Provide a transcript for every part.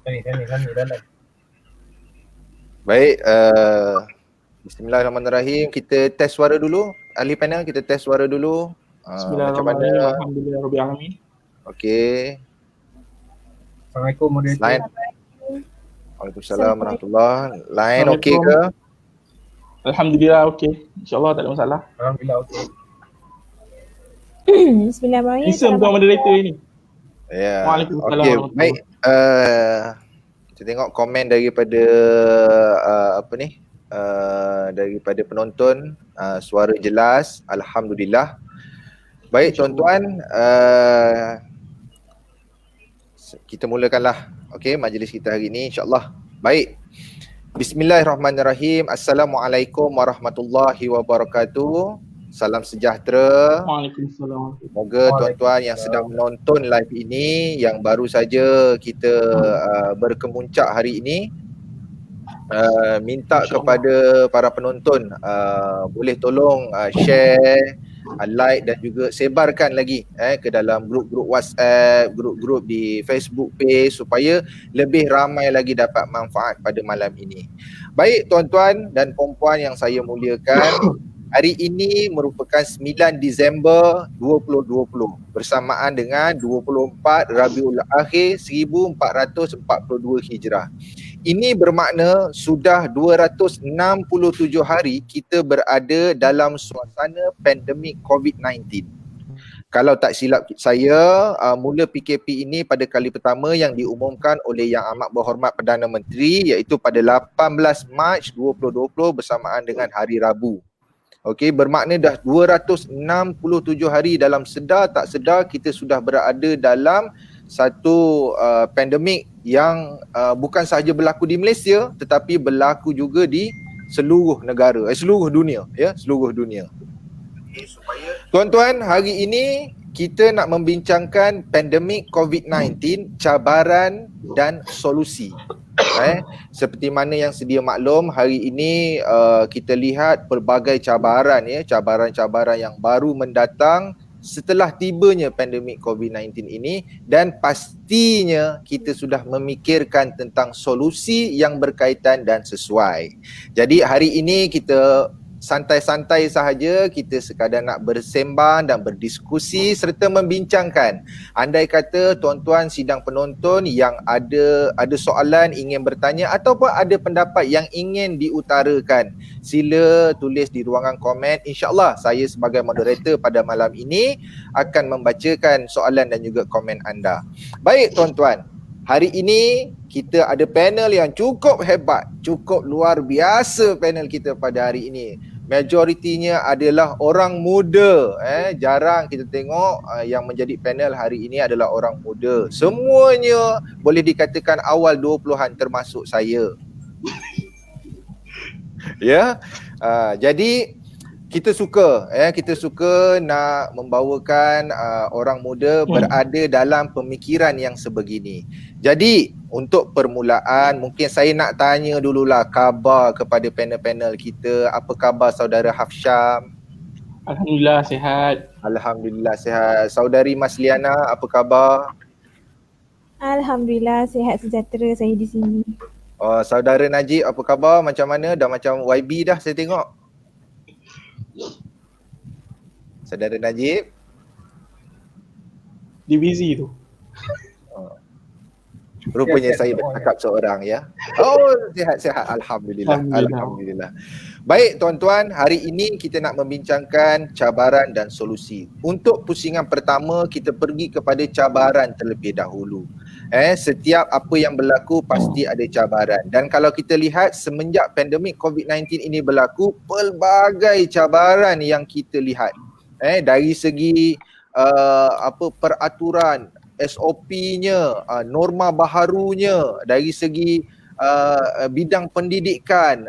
Kan ni dalam. Baik, bismillahirrahmanirrahim. Kita test suara dulu. Ahli panel, kita test suara dulu. Macam mana? Bismillahirrahmanirrahim. Alhamdulillah alamin. Okey. Assalamualaikum moderator. Line. Waalaikumsalam warahmatullahi. Line okey ke? Alhamdulillah okey. InsyaAllah tak ada masalah. Alhamdulillah okey. Bismillahirrahmanirrahim. Isam tuan moderator ini. Ya. Waalaikumsalam Okey, warahmatullahi. baik. Kita tengok komen daripada daripada penonton, suara jelas, alhamdulillah. Baik tuan-tuan, kita mulakanlah okey majlis kita hari ini insya-Allah. Baik. Bismillahirrahmanirrahim. Assalamualaikum warahmatullahi wabarakatuh. Salam sejahtera. Waalaikumsalam. Semoga tuan-tuan yang sedang menonton live ini, yang baru saja kita berkemuncak hari ini, minta kepada para penonton boleh tolong share, like dan juga sebarkan lagi ke dalam grup-grup WhatsApp, grup-grup di Facebook page supaya lebih ramai lagi dapat manfaat pada malam ini. Baik tuan-tuan dan puan-puan yang saya muliakan, hari ini merupakan 9 Disember 2020 bersamaan dengan 24 Rabiul Akhir 1442 Hijrah. Ini bermakna sudah 267 hari kita berada dalam suasana pandemik COVID-19. Kalau tak silap saya, mula PKP ini pada kali pertama yang diumumkan oleh Yang Amat Berhormat Perdana Menteri iaitu pada 18 Mac 2020 bersamaan dengan hari Rabu. Okey, bermakna dah 267 hari dalam sedar tak sedar kita sudah berada dalam satu pandemik yang bukan sahaja berlaku di Malaysia tetapi berlaku juga di seluruh negara, seluruh dunia, ya, seluruh dunia. Tuan-tuan, hari ini kita nak membincangkan pandemik COVID-19, cabaran dan solusi. Seperti mana yang sedia maklum, hari ini kita lihat pelbagai cabaran, ya, cabaran-cabaran yang baru mendatang setelah tibanya pandemik COVID-19 ini, dan pastinya kita sudah memikirkan tentang solusi yang berkaitan dan sesuai. Jadi hari ini kita santai-santai sahaja, kita sekadar nak bersembang dan berdiskusi serta membincangkan. Andai kata tuan-tuan sidang penonton yang ada soalan ingin bertanya ataupun ada pendapat yang ingin diutarakan, sila tulis di ruangan komen. InsyaAllah saya sebagai moderator pada malam ini akan membacakan soalan dan juga komen anda. Baik tuan-tuan, hari ini kita ada panel yang cukup hebat, cukup luar biasa panel kita pada hari ini. Majoritinya adalah orang muda. Jarang kita tengok yang menjadi panel hari ini adalah orang muda. Semuanya boleh dikatakan awal 20-an termasuk saya. Ya. Jadi kita suka nak membawakan orang muda berada dalam pemikiran yang sebegini. Jadi untuk permulaan mungkin saya nak tanya dululah khabar kepada panel-panel kita. Apa khabar saudara Hafsyam? Alhamdulillah sihat. Alhamdulillah sihat. Saudari Masliana, apa khabar? Alhamdulillah sihat sejahtera saya di sini. Saudara Najib, apa khabar? Macam mana? Dah macam YB dah saya tengok. Saudara Najib? Dia busy tu. Rupanya saya bercakap seorang, ya. Oh, sihat-sihat. Alhamdulillah. Baik tuan-tuan, hari ini kita nak membincangkan cabaran dan solusi. Untuk pusingan pertama, kita pergi kepada cabaran terlebih dahulu. Setiap apa yang berlaku pasti ada cabaran. Dan kalau kita lihat semenjak pandemik COVID-19 ini berlaku, pelbagai cabaran yang kita lihat. Dari segi peraturan, SOP-nya, norma baharunya, dari segi bidang pendidikan,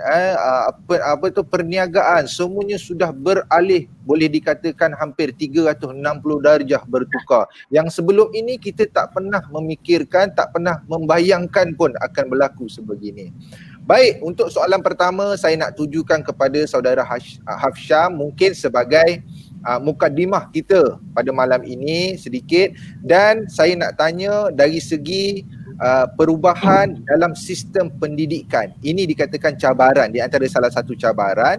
perniagaan, semuanya sudah beralih, boleh dikatakan hampir 360 darjah bertukar. Yang sebelum ini kita tak pernah memikirkan, tak pernah membayangkan pun akan berlaku sebegini. Baik, untuk soalan pertama saya nak tujukan kepada saudara Hafsyam, mungkin sebagai mukadimah kita pada malam ini sedikit, dan saya nak tanya dari segi perubahan dalam sistem pendidikan. Ini dikatakan cabaran, di antara salah satu cabaran,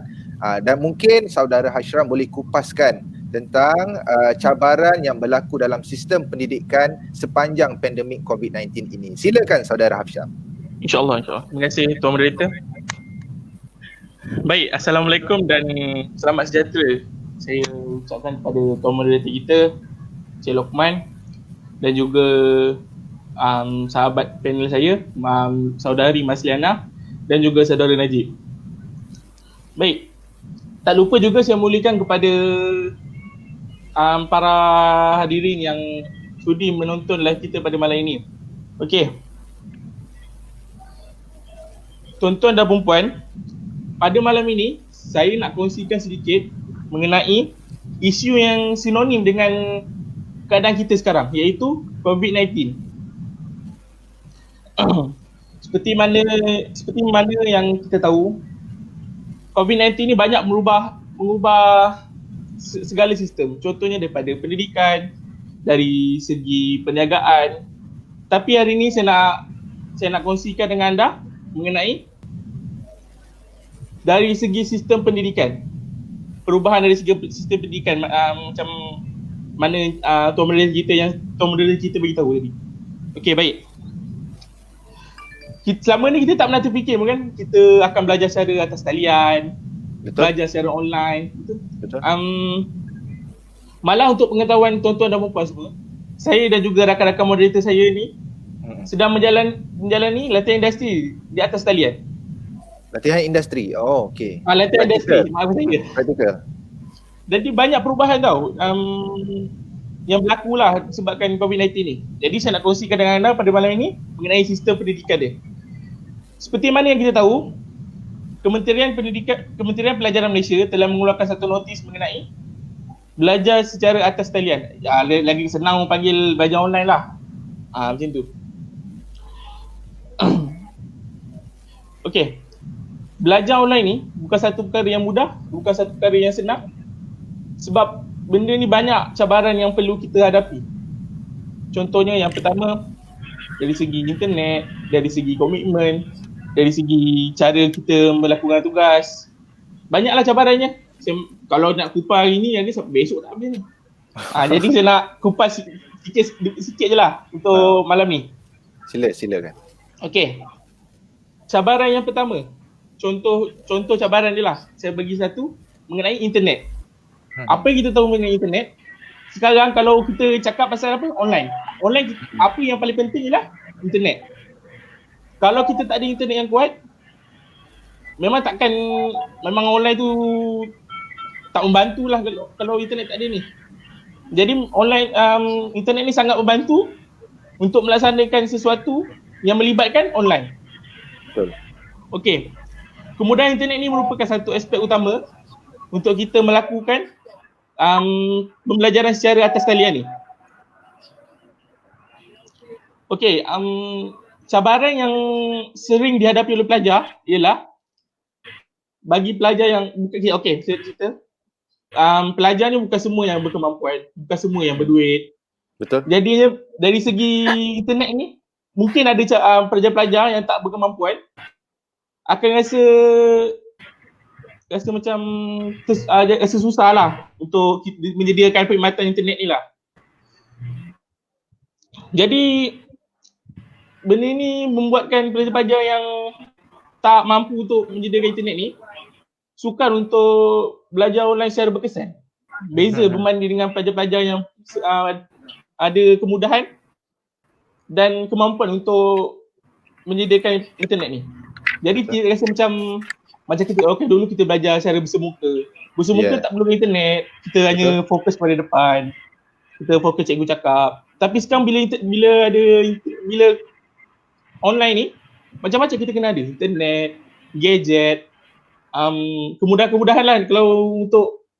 dan mungkin saudara Hashram boleh kupaskan tentang cabaran yang berlaku dalam sistem pendidikan sepanjang pandemik COVID-19 ini. Silakan saudara Hashram. InsyaAllah. Terima kasih Tuan Moderator. Baik, Assalamualaikum dan selamat sejahtera. Saya ucapkan kepada Tuan Moderator kita, Cik Lokman, dan juga sahabat panel saya, saudari Masliana dan juga saudara Najib. Baik, tak lupa juga saya mulakan kepada para hadirin yang sudi menonton live kita pada malam ini. Okey. Tuan-tuan dan puan-puan, pada malam ini saya nak kongsikan sedikit mengenai isu yang sinonim dengan keadaan kita sekarang, iaitu COVID-19. Seperti mana yang kita tahu, COVID-19 ni banyak mengubah segala sistem. Contohnya daripada pendidikan, dari segi perniagaan. Tapi hari ini saya nak kongsikan dengan anda mengenai dari segi sistem pendidikan. Perubahan dari segi sistem pendidikan, macam mana Tuan Moderator kita beritahu tadi. Okey, baik. Selama ni kita tak pernah terfikir kan kita akan belajar secara atas talian, belajar secara online. Betul. Malah untuk pengetahuan tuan-tuan dan puan semua, saya dan juga rakan-rakan moderator saya ni sedang menjalani latihan industri di atas talian. Latihan industri. Oh, okey. Latihan industri, maaf saya. Practical. Jadi banyak perubahan tau yang berlaku lah sebabkan COVID-19 ni. Jadi saya nak kongsikan dengan anda pada malam ini mengenai sistem pendidikan dia. Seperti mana yang kita tahu, Kementerian Pelajaran Malaysia telah mengeluarkan satu notis mengenai belajar secara atas talian. Lagi senang panggil belajar online lah. Macam tu. Okey. Belajar online ni bukan satu perkara yang mudah, bukan satu perkara yang senang. Sebab benda ni banyak cabaran yang perlu kita hadapi. Contohnya yang pertama, dari segi internet, dari segi komitmen, dari segi cara kita melakukan tugas. Banyaklah cabarannya. Kalau nak kupas hari ni, besok tak habis ni. Jadi saya nak kupas sikit je lah untuk malam ni. Silakan. Okey. Cabaran yang pertama. Contoh cabaran je lah. Saya bagi satu mengenai internet. Apa yang kita tahu mengenai internet? Sekarang kalau kita cakap pasal apa? Online. Online, apa yang paling penting ialah internet. Kalau kita tak ada internet yang kuat, memang online tu tak membantulah kalau internet tak ada ni. Jadi online, internet ni sangat membantu untuk melaksanakan sesuatu yang melibatkan online. Betul. Okey. Kemudahan internet ni merupakan satu aspek utama untuk kita melakukan pembelajaran secara atas talian ni. Okey, cabaran yang sering dihadapi oleh pelajar ialah bagi pelajar yang okey, saya cerita. Pelajar ni bukan semua yang berkemampuan, bukan semua yang berduit. Betul. Jadi dari segi internet ni mungkin ada pelajar-pelajar yang tak berkemampuan akan rasa macam rasa susah lah untuk menyediakan perkhidmatan internet ni lah. Jadi benda ni membuatkan pelajar-pelajar yang tak mampu untuk menyediakan internet ni sukar untuk belajar online secara berkesan. Beza berbanding dengan pelajar-pelajar yang ada kemudahan dan kemampuan untuk menyediakan internet ni. Jadi kita rasa macam kita dulu kita belajar secara bersemuka. Bersemuka tak perlu internet, kita hanya fokus pada depan. Kita fokus cikgu cakap. Tapi sekarang bila online ni, macam-macam kita kena ada. Internet, gadget, kemudahan-kemudahan lah. Kalau untuk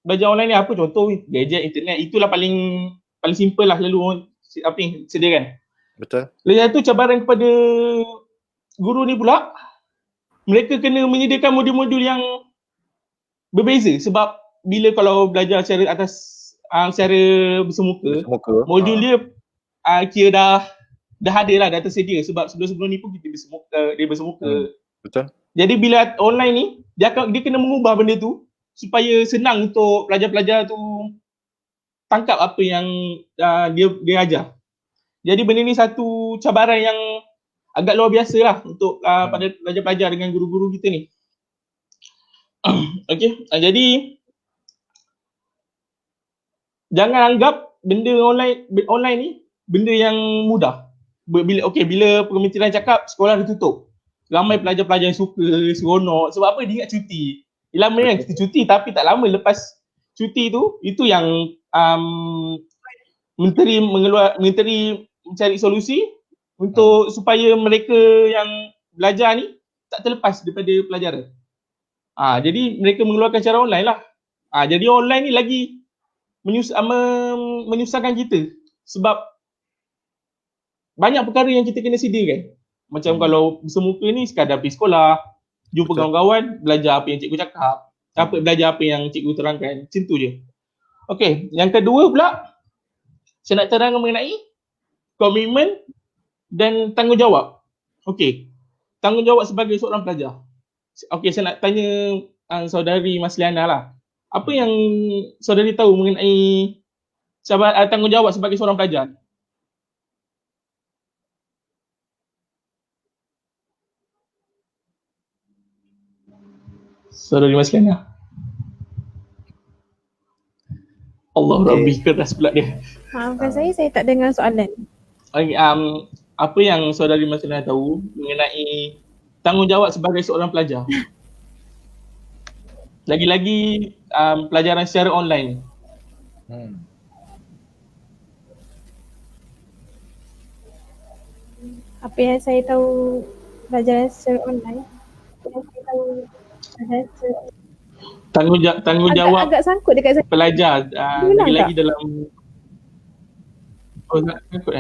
belajar online ni apa contoh, gadget, internet, itulah paling simple lah selalu apa yang sediakan. Betul. Lepas tu cabaran kepada guru ni pula, mereka kena menyediakan modul-modul yang berbeza sebab kalau belajar secara bersemuka, modul dia kira dah dah ada lah, dah tersedia sebab sebelum-sebelum ni pun kita dia bersemuka. Betul. Jadi bila online ni dia kena mengubah benda tu supaya senang untuk pelajar-pelajar tu tangkap apa yang dia ajar. Jadi benda ni satu cabaran yang agak luar biasa lah untuk pada pelajar-pelajar dengan guru-guru kita ni. Okey, jadi jangan anggap benda online ni benda yang mudah. Bila Kementerian cakap sekolah ditutup, ramai pelajar-pelajar yang suka, seronok. Sebab apa? Dia ingat cuti. Lama kan kita cuti, tapi tak lama lepas cuti tu, itu yang menteri mencari solusi untuk supaya mereka yang belajar ni tak terlepas daripada pelajaran. Jadi mereka mengeluarkan cara online lah. Jadi online ni lagi menyusahkan kita sebab banyak perkara yang kita kena sediakan. Macam kalau bersemuka ni sekadar pergi sekolah, jumpa kawan-kawan, belajar apa yang cikgu cakap, belajar apa yang cikgu terangkan, macam tu je. Okey, yang kedua pula saya nak terangkan mengenai komitmen dan tanggungjawab. Okey, tanggungjawab sebagai seorang pelajar. Okey, saya nak tanya saudari Masliana lah. Apa yang saudari tahu mengenai tanggungjawab sebagai seorang pelajar? Saudari Masliana. Allah Rabbi, keras pula dia. Maafkan saya tak dengar soalan. Okay, apa yang saudari Masliana tahu mengenai tanggungjawab sebagai seorang pelajar? Lagi-lagi pelajaran secara online. Apa yang saya tahu pelajaran secara online? Tanggungjawab agak sangkut dekat saya. pelajar lagi-lagi dalam sangkut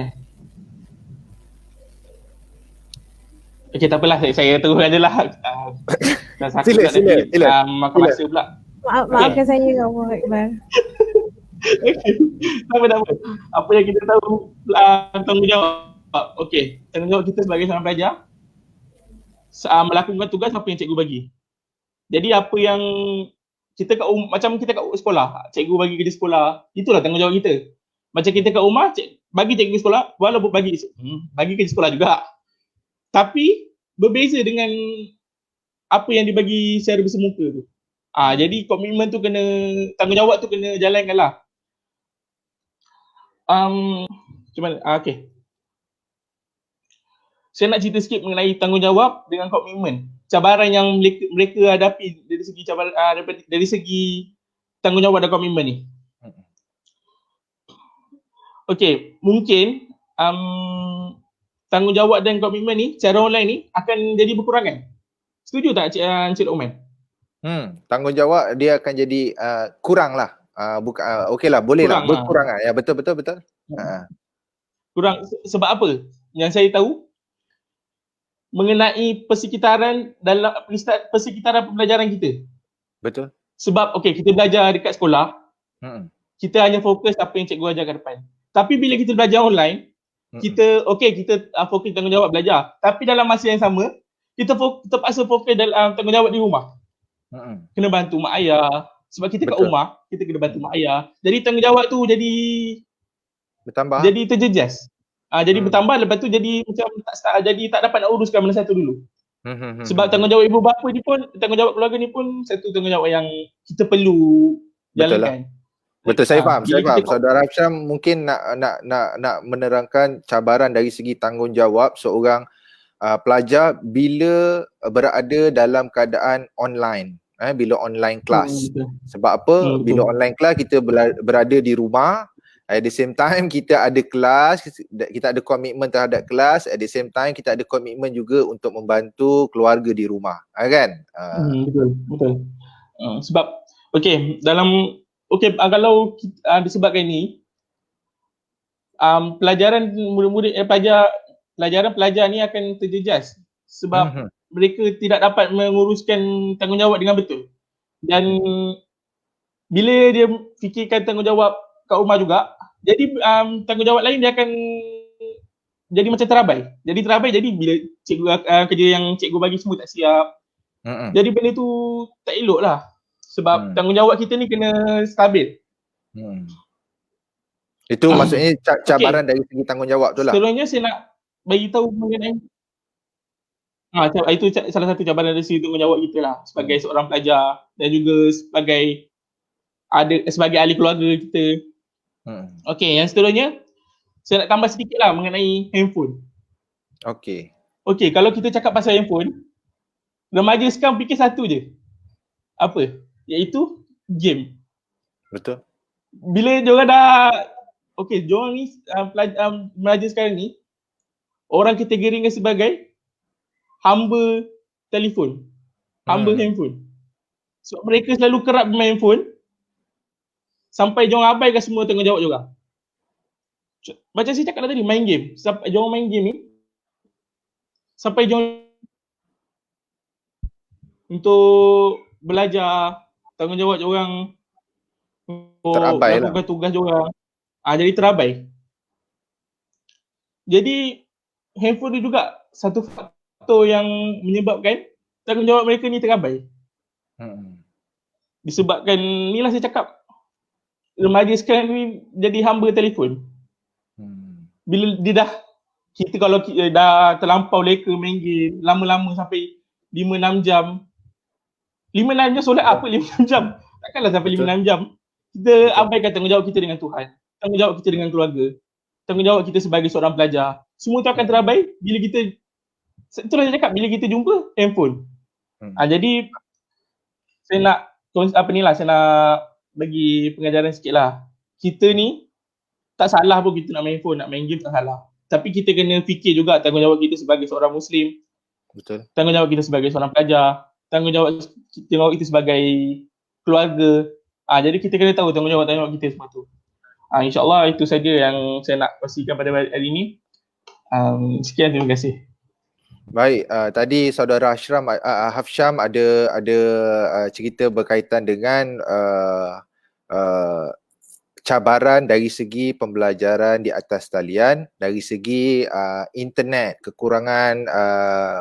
Okey, tak apalah, saya terus ajalah. Sila. Makan masa pula. Maafkan saya, Allah Akbar. Okey, tak apa. Apa yang kita tahu tanggungjawab. Okey, tanggungjawab kita sebagai seorang pelajar melakukan tugas apa yang cikgu bagi. Jadi apa yang macam kita kat sekolah, cikgu bagi kerja sekolah, itulah tanggungjawab kita. Macam kita kat rumah, bagi cikgu sekolah, walaupun bagi kerja sekolah juga. Tapi berbeza dengan apa yang dibagi secara bersemuka tu. Jadi komitmen tu tanggungjawab tu kena jalankan lah. Macam mana? Okey. Saya nak cerita sikit mengenai tanggungjawab dengan komitmen. Cabaran yang mereka hadapi dari segi tanggungjawab dan komitmen ni. Okey, mungkin tanggungjawab dan komitmen ni secara online ni akan jadi berkurangan. Setuju tak Encik Oman? Tanggungjawab dia akan jadi kurang lah. Okey lah, boleh lah berkurang lah. Ya, betul. Kurang sebab apa? Yang saya tahu mengenai persekitaran pembelajaran kita. Betul. Sebab kita belajar dekat sekolah, kita hanya fokus apa yang cikgu ajar kat depan. Tapi bila kita belajar online, kita fokus tanggungjawab belajar. Tapi dalam masa yang sama, kita terpaksa fokus dalam tanggungjawab di rumah. Kena bantu mak ayah. Sebab kita kat rumah, kita kena bantu mak ayah. Jadi tanggungjawab tu jadi bertambah. Jadi terjejas. Jadi bertambah, lepas tu jadi macam tak dapat nak uruskan mana satu dulu. Sebab tanggungjawab ibu bapa ni pun, tanggungjawab keluarga ni pun satu tanggungjawab yang kita perlu jalankan. Betul, saya faham. Saudara Hasham mungkin nak menerangkan cabaran dari segi tanggungjawab seorang pelajar bila berada dalam keadaan online. Bila online class. Sebab apa? Bila online class kita berada di rumah. At the same time kita ada kelas, kita ada komitmen terhadap kelas, at the same time kita ada komitmen juga untuk membantu keluarga di rumah, kan? Betul. Sebab kalau disebabkan ini pelajaran murid-murid pelajar ni akan terjejas sebab mereka tidak dapat menguruskan tanggungjawab dengan betul. Dan bila dia fikirkan tanggungjawab kat rumah juga, jadi tanggungjawab lain dia akan jadi macam terabai. Jadi bila cikgu kerja yang cikgu bagi semua tak siap. Jadi benda tu tak elok lah. Sebab tanggungjawab kita ni kena stabil. Itu maksudnya cabaran dari segi tanggungjawab tu lah. Seterusnya saya nak bagi tahu mengenai itu salah satu cabaran dari segi tanggungjawab kita lah sebagai seorang pelajar dan juga sebagai ahli keluarga kita. Okey, yang seterusnya saya nak tambah sedikit lah mengenai handphone. Okey, kalau kita cakap pasal handphone, remaja sekarang fikir satu je. Apa? Iaitu game. betul. Bila diorang dah diorang ni remaja sekarang ni orang kategorikan sebagai hamba telefon, hamba handphone. Sebab mereka selalu kerap bermain handphone sampai diorang abaikan semua tanggungjawab diorang. Macam saya cakap tadi, main game. Sampai diorang main game ni sampai diorang untuk belajar, tanggungjawab diorang untuk Terabai lah. lakukan tugas diorang. Jadi terabai. Jadi handphone ni juga satu faktor yang menyebabkan tanggungjawab mereka ni terabai. Disebabkan inilah saya cakap remaja sekarang ni jadi hamba telefon. Bila dia kalau dah terlampau leka main game lama-lama sampai 5-6 jam. 5-6 jam solat apa 5-6 jam? Takkanlah sampai 5-6 jam. Kita abaikan tanggungjawab kita dengan Tuhan, tanggungjawab kita dengan keluarga, tanggungjawab kita sebagai seorang pelajar. Semua tu akan terabai bila kita, itulah saya cakap, bila kita jumpa handphone. Jadi saya nak saya nak bagi pengajaran sikit lah. Kita ni tak salah pun kita nak main handphone, nak main game tak salah. Tapi kita kena fikir juga tanggungjawab kita sebagai seorang Muslim. Betul. Tanggungjawab kita sebagai seorang pelajar, tanggungjawab kita sebagai keluarga. Jadi kita kena tahu tanggungjawab kita semua tu. InsyaAllah itu saja yang saya nak kongsikan pada hari ini. Sekian, terima kasih. Baik, tadi saudara Hafsyam ada cerita berkaitan dengan cabaran dari segi pembelajaran di atas talian, dari segi internet, kekurangan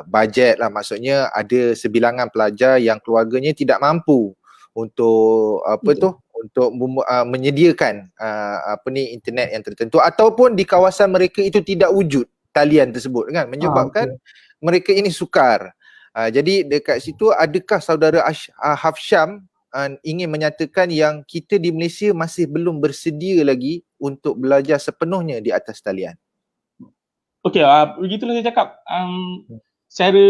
bajet lah, maksudnya ada sebilangan pelajar yang keluarganya tidak mampu untuk untuk menyediakan internet yang tertentu, ataupun di kawasan mereka itu tidak wujud talian tersebut kan, menyebabkan mereka ini sukar. Jadi dekat situ, adakah saudara Hafsyam ingin menyatakan yang kita di Malaysia masih belum bersedia lagi untuk belajar sepenuhnya di atas talian? Okey, begitulah saya cakap. Secara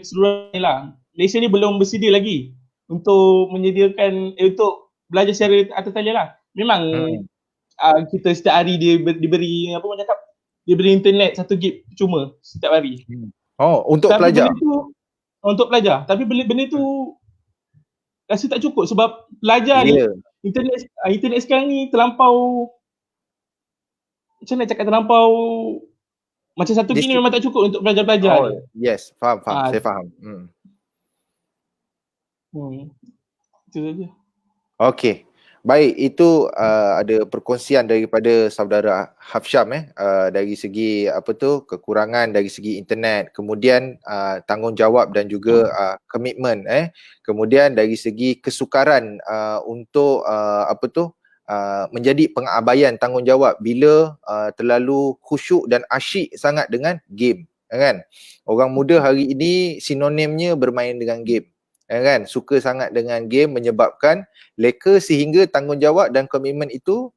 keseluruhan lah, Malaysia ni belum bersedia lagi untuk menyediakan untuk belajar secara atas talian lah. Memang kita setiap hari diberi diberi internet 1 gig cuma setiap hari. Untuk tapi pelajar. Untuk pelajar. Tapi benda tu rasa tak cukup sebab pelajar ni internet sekarang ni terlampau, macam nak cakap, terlampau macam 1 gig ni memang tak cukup untuk pelajar-pelajar. Yes, faham. Saya faham. Itu saja. Okey. Baik, itu ada perkongsian daripada saudara Hafsyam dari segi kekurangan dari segi internet, kemudian tanggungjawab dan juga komitmen, kemudian dari segi kesukaran untuk menjadi pengabaian tanggungjawab bila terlalu khusyuk dan asyik sangat dengan game, kan? Orang muda hari ini sinonimnya bermain dengan game. Kan, suka sangat dengan game menyebabkan leka sehingga tanggungjawab dan komitmen itu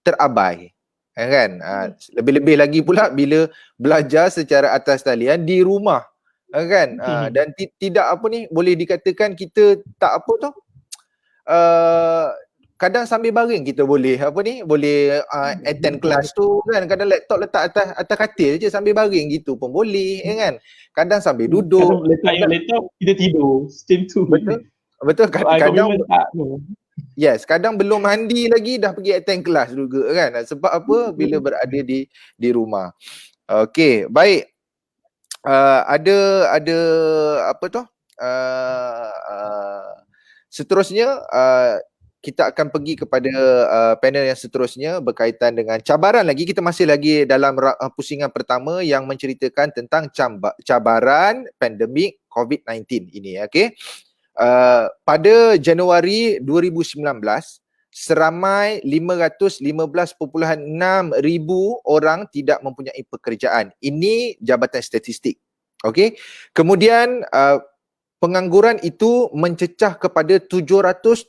terabai, kan? Lebih-lebih lagi pula bila belajar secara atas talian di rumah, kan? Dan tidak boleh dikatakan kita tak kadang sambil baring kita boleh boleh attend kelas tu kan, kadang laptop letak atas katil je sambil baring gitu pun boleh, kan? Kadang sambil duduk, kadang letak laptop kita tidur macam tu. Betul kadang yes, kadang belum mandi lagi dah pergi attend kelas juga kan, sebab apa? Bila berada di rumah. Okey, baik. Ada seterusnya kita akan pergi kepada panel yang seterusnya berkaitan dengan cabaran lagi. Kita masih lagi dalam pusingan pertama yang menceritakan tentang cabaran pandemik COVID-19 ini. Okay. Pada Januari 2019, seramai 515.6 ribu orang tidak mempunyai pekerjaan. Ini Jabatan Statistik. Okay. Kemudian pengangguran itu mencecah kepada 778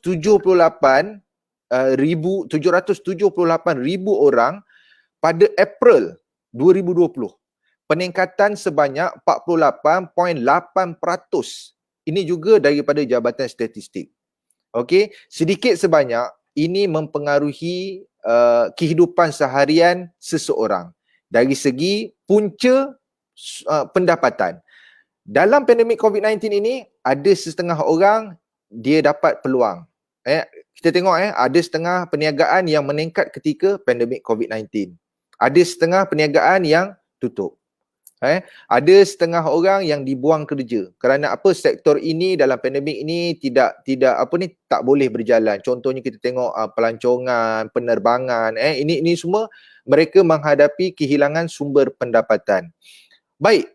ribu orang pada April 2020. Peningkatan sebanyak 48.8%. Ini juga daripada Jabatan Statistik. Okey, sedikit sebanyak ini mempengaruhi kehidupan seharian seseorang dari segi punca pendapatan. Dalam pandemik COVID-19 ini, ada setengah orang dia dapat peluang. Kita tengok ada setengah perniagaan yang meningkat ketika pandemik COVID-19. Ada setengah perniagaan yang tutup. Ada setengah orang yang dibuang kerja. Kerana apa? Sektor ini dalam pandemik ini tak boleh berjalan. Contohnya kita tengok pelancongan, penerbangan, ini semua mereka menghadapi kehilangan sumber pendapatan. Baik.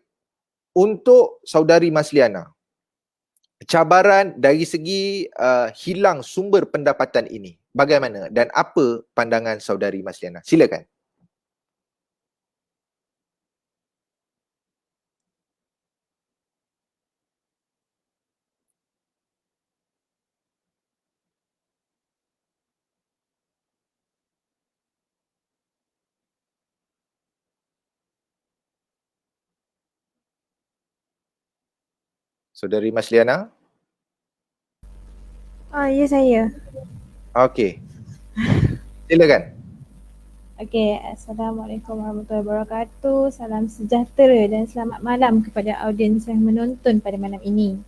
Untuk saudari Masliana, cabaran dari segi hilang sumber pendapatan ini bagaimana dan apa pandangan saudari Masliana? Silakan. Saudari Masliana? Ya saya. Okey. Silakan. Okey, Assalamualaikum warahmatullahi wabarakatuh. Salam sejahtera dan selamat malam kepada audiens yang menonton pada malam ini.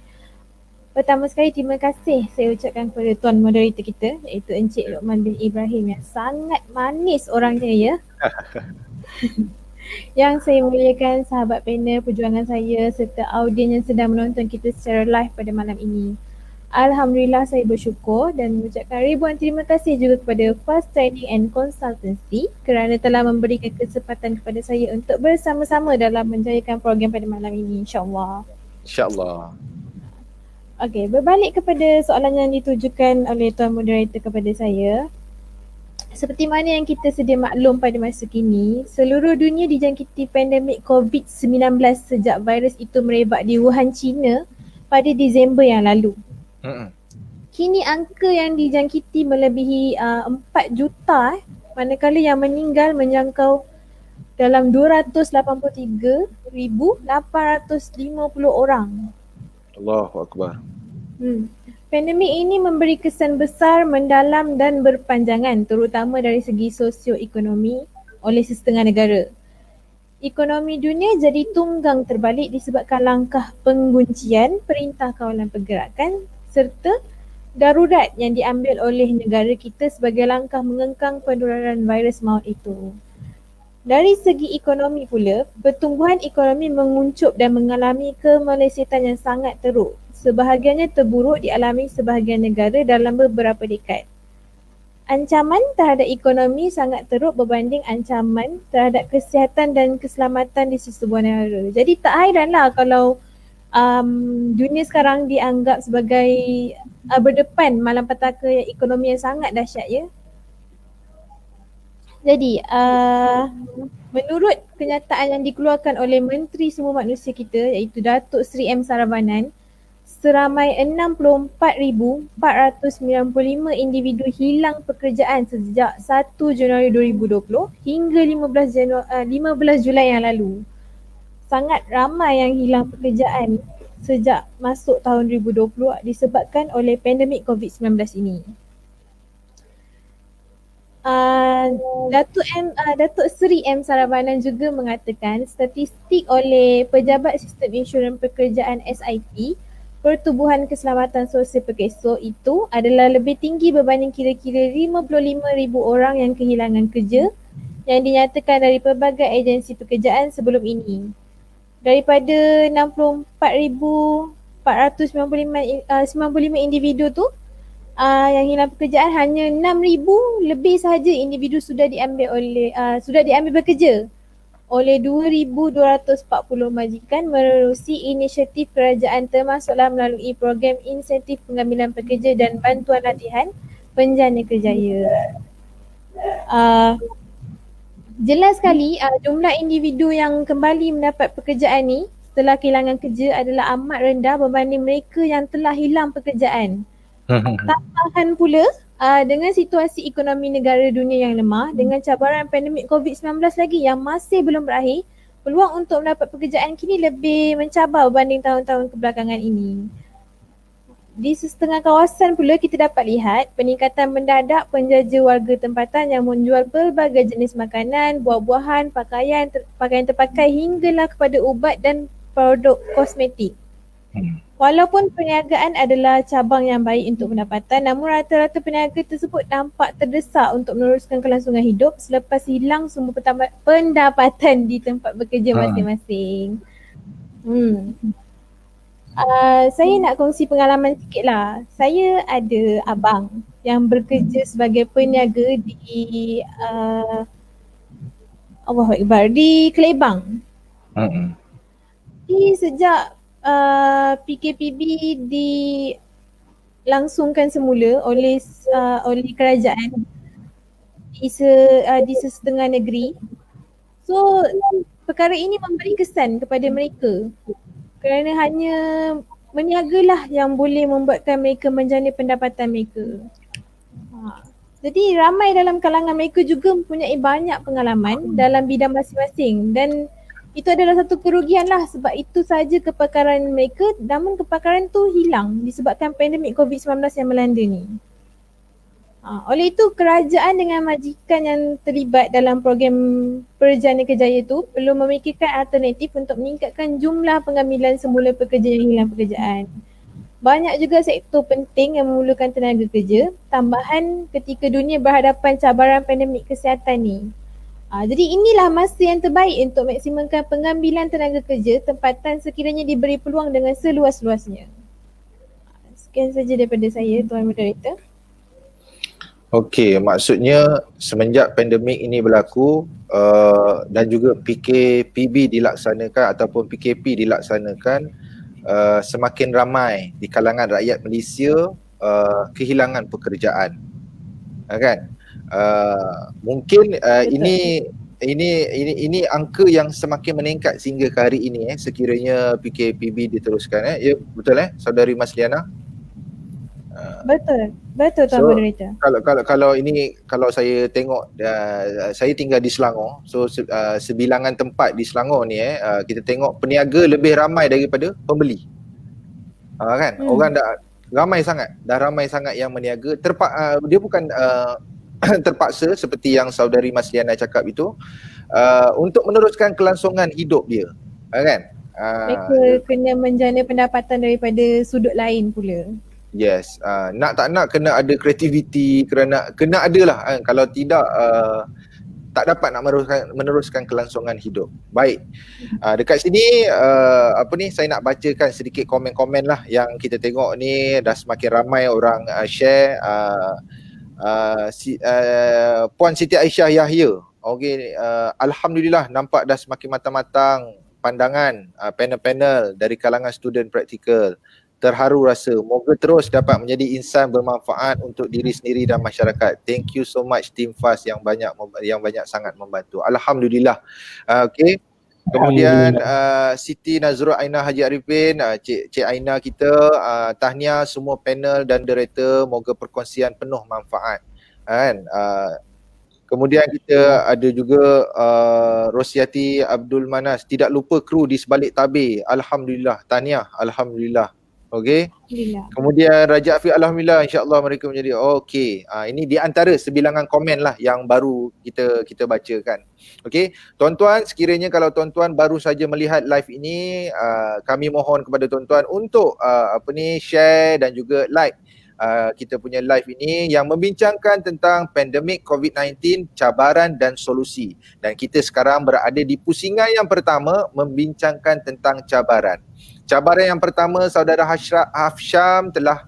Pertama sekali terima kasih saya ucapkan kepada tuan moderator kita iaitu Encik Luqman bin Ibrahim yang sangat manis orangnya ya. Yang saya muliakan sahabat panel perjuangan saya serta audiens yang sedang menonton kita secara live pada malam ini. Alhamdulillah saya bersyukur dan mengucapkan ribuan terima kasih juga kepada Fast Training and Consultancy kerana telah memberikan kesempatan kepada saya untuk bersama-sama dalam menjayakan program pada malam ini, insyaAllah. InsyaAllah. Okey, berbalik kepada soalan yang ditujukan oleh tuan moderator kepada saya. Seperti mana yang kita sedia maklum pada masa kini, seluruh dunia dijangkiti pandemik COVID-19 sejak virus itu merebak di Wuhan, China pada Disember yang lalu. Kini angka yang dijangkiti melebihi 4 juta manakala yang meninggal menjangkau dalam 283,850 orang. Allahu Akbar. Pandemik ini memberi kesan besar, mendalam dan berpanjangan terutama dari segi sosioekonomi oleh setengah negara. Ekonomi dunia jadi tunggang terbalik disebabkan langkah penguncian Perintah Kawalan Pergerakan serta darurat yang diambil oleh negara kita sebagai langkah mengengkang penularan virus maut itu. Dari segi ekonomi pula, pertumbuhan ekonomi menguncup dan mengalami kemelesetan yang sangat teruk. Sebahagiannya terburuk dialami sebahagian negara dalam beberapa dekad. Ancaman terhadap ekonomi sangat teruk berbanding ancaman terhadap kesihatan dan keselamatan di sesebuah negara. Jadi tak hairanlah kalau dunia sekarang dianggap sebagai berdepan malapetaka ekonomi yang sangat dahsyat ya. Jadi menurut kenyataan yang dikeluarkan oleh Menteri Semua Manusia kita iaitu Datuk Seri M. Saravanan, seramai 64,495 individu hilang pekerjaan sejak 1 Januari 2020 hingga 15 Julai yang lalu. Sangat ramai yang hilang pekerjaan sejak masuk tahun 2020 disebabkan oleh pandemik COVID-19 ini. Datuk Seri M. Saravanan juga mengatakan statistik oleh Pejabat Sistem Insurans Pekerjaan SIP, Pertubuhan Keselamatan Sosial Perkeso itu adalah lebih tinggi berbanding kira-kira 55,000 orang yang kehilangan kerja yang dinyatakan dari pelbagai agensi pekerjaan sebelum ini. Daripada 64,495 individu tu, yang hilang pekerjaan hanya 6,000 lebih sahaja individu sudah diambil bekerja oleh 2,240 majikan menerusi inisiatif kerajaan termasuklah melalui program insentif pengambilan pekerja dan bantuan latihan penjana kerjaya. Jelas sekali jumlah individu yang kembali mendapat pekerjaan ni setelah kehilangan kerja adalah amat rendah berbanding mereka yang telah hilang pekerjaan. Tambahan pula dengan situasi ekonomi negara dunia yang lemah, dengan cabaran pandemik COVID-19 lagi yang masih belum berakhir, peluang untuk mendapat pekerjaan kini lebih mencabar berbanding tahun-tahun kebelakangan ini. Di setengah kawasan pula kita dapat lihat peningkatan mendadak penjaja warga tempatan yang menjual pelbagai jenis makanan, buah-buahan, pakaian terpakai hinggalah kepada ubat dan produk kosmetik. Walaupun perniagaan adalah cabang yang baik untuk pendapatan, namun rata-rata peniaga tersebut nampak terdesak untuk meneruskan kelangsungan hidup selepas hilang semua pendapatan di tempat bekerja masing-masing. Saya nak kongsi pengalaman sikit lah. Saya ada abang yang bekerja sebagai peniaga di Allahuakbar, di Kelebang. Sejak PKPB dilangsungkan semula oleh kerajaan di sesetengah negeri. So perkara ini memberi kesan kepada mereka kerana hanya meniagalah yang boleh membuatkan mereka menjana pendapatan mereka. Jadi ramai dalam kalangan mereka juga mempunyai banyak pengalaman dalam bidang masing-masing dan itu adalah satu kerugian lah sebab itu sahaja kepakaran mereka, namun kepakaran tu hilang disebabkan pandemik COVID-19 yang melanda ni. Oleh itu kerajaan dengan majikan yang terlibat dalam program Perjana Kerjaya tu perlu memikirkan alternatif untuk meningkatkan jumlah pengambilan semula pekerja yang hilang pekerjaan. Banyak juga sektor penting yang memerlukan tenaga kerja tambahan ketika dunia berhadapan cabaran pandemik kesihatan ni. Jadi inilah masa yang terbaik untuk maksimumkan pengambilan tenaga kerja tempatan sekiranya diberi peluang dengan seluas-luasnya. Sekian saja daripada saya, Tuan Moderator. Okey, maksudnya semenjak pandemik ini berlaku dan juga PKPB dilaksanakan ataupun PKP dilaksanakan, semakin ramai di kalangan rakyat Malaysia kehilangan pekerjaan. Kan? Mungkin ini angka yang semakin meningkat sehingga ke hari ini sekiranya PKPB diteruskan. Ya betul saudari Masliana? Betul Tuan Moderator. Kalau saya tengok saya tinggal di Selangor. So sebilangan tempat di Selangor ni kita tengok peniaga lebih ramai daripada pembeli. Kan? Orang dah ramai sangat yang meniaga. Dia bukan terpaksa seperti yang saudari Masliana cakap itu untuk meneruskan kelangsungan hidup dia, kan? Mereka kena menjana pendapatan daripada sudut lain pula. Yes, nak tak nak kena ada kreativiti, kena adalah kalau tidak tak dapat nak meneruskan kelangsungan hidup. Baik. Dekat sini saya nak bacakan sedikit komen-komen lah yang kita tengok ni dah semakin ramai orang share. Puan Siti Aisyah Yahya. Okey, alhamdulillah nampak dah semakin matang-matang pandangan panel-panel dari kalangan student praktikal. Terharu rasa. Moga terus dapat menjadi insan bermanfaat untuk diri sendiri dan masyarakat. Thank you so much Team FAST yang banyak sangat membantu. Alhamdulillah. Okey. Kemudian Siti Nazrul Aina Haji Arifin, Cik Aina kita, tahniah semua panel dan director, moga perkongsian penuh manfaat. Kan? Kemudian kita ada juga Rosiati Abdul Manas, tidak lupa kru di sebalik tabir. Alhamdulillah, tahniah, alhamdulillah. Okey. Kemudian Raja Afiq, alhamdulillah, insya-Allah mereka menjadi okey. Ini di antara sebilangan komen lah yang baru kita bacakan. Okey, tuan-tuan, sekiranya kalau tuan-tuan baru saja melihat live ini, kami mohon kepada tuan-tuan untuk share dan juga like kita punya live ini yang membincangkan tentang pandemik COVID-19, cabaran dan solusi. Dan kita sekarang berada di pusingan yang pertama membincangkan tentang cabaran. Cabaran yang pertama, saudara Hafsyam telah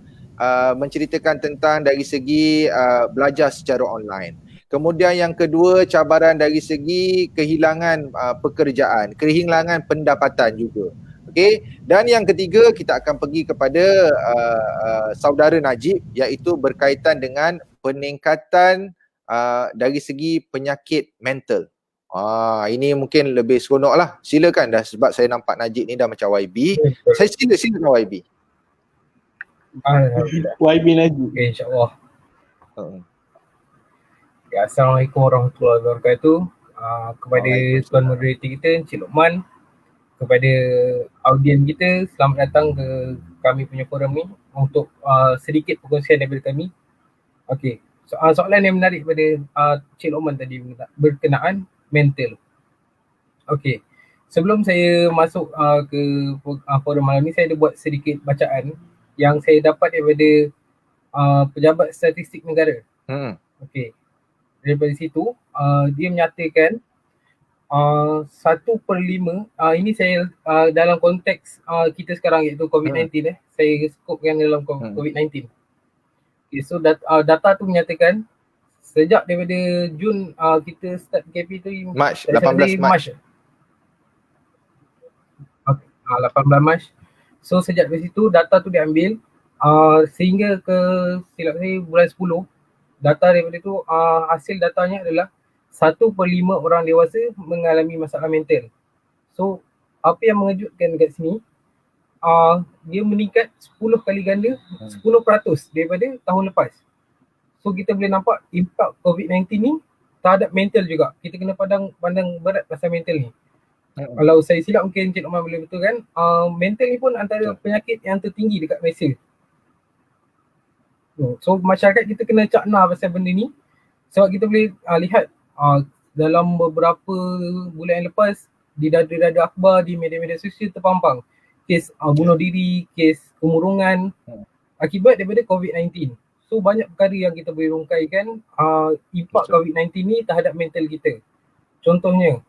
menceritakan tentang dari segi belajar secara online. Kemudian yang kedua, cabaran dari segi kehilangan pekerjaan, kehilangan pendapatan juga. Okey, dan yang ketiga kita akan pergi kepada saudara Najib, iaitu berkaitan dengan peningkatan dari segi penyakit mental. Ini mungkin lebih seronok lah. Silakan dah, sebab saya nampak Najib ni dah macam YB. Saya silakan YB. Alhamdulillah. YB Najib. Okay, insyaAllah. Ya, Assalamualaikum warahmatullahi wabarakatuh. Kepada tuan moderator kita, Encik Luqman, kepada audien kita, selamat datang ke kami punya forum ni untuk sedikit perkongsian daripada kami. Okey, soalan yang menarik pada Encik Luqman tadi berkenaan mental. Okey, sebelum saya masuk ke forum malam ni, saya ada buat sedikit bacaan yang saya dapat daripada Pejabat Statistik Negara. Okey, daripada situ dia menyatakan 1/5, ini saya dalam konteks kita sekarang iaitu COVID-19 saya skopkan dalam COVID-19. Okay, so data tu menyatakan sejak daripada Jun kita start PKP tu Mac, 18 Mac. Okay, 18 Mac. So sejak dari situ data tu diambil sehingga ke silap saya bulan 10, data daripada tu hasil datanya adalah 1/5 orang dewasa mengalami masalah mental. So apa yang mengejutkan dekat sini, dia meningkat 10 kali ganda, 10% daripada tahun lepas. So kita boleh nampak impak COVID-19 ni terhadap mental juga. Kita kena pandang berat pasal mental ni. Kalau saya silap mungkin Encik Luqman boleh betulkan, mental ni pun antara penyakit yang tertinggi dekat Malaysia. So masyarakat kita kena cakna pasal benda ni, sebab kita boleh lihat dalam beberapa bulan yang lepas di dada-dada akhbar, di media-media sosial terpampang kes bunuh diri, kes kemurungan akibat daripada COVID-19. So banyak perkara yang kita boleh rungkaikan impak COVID-19 ni terhadap mental kita. Contohnya,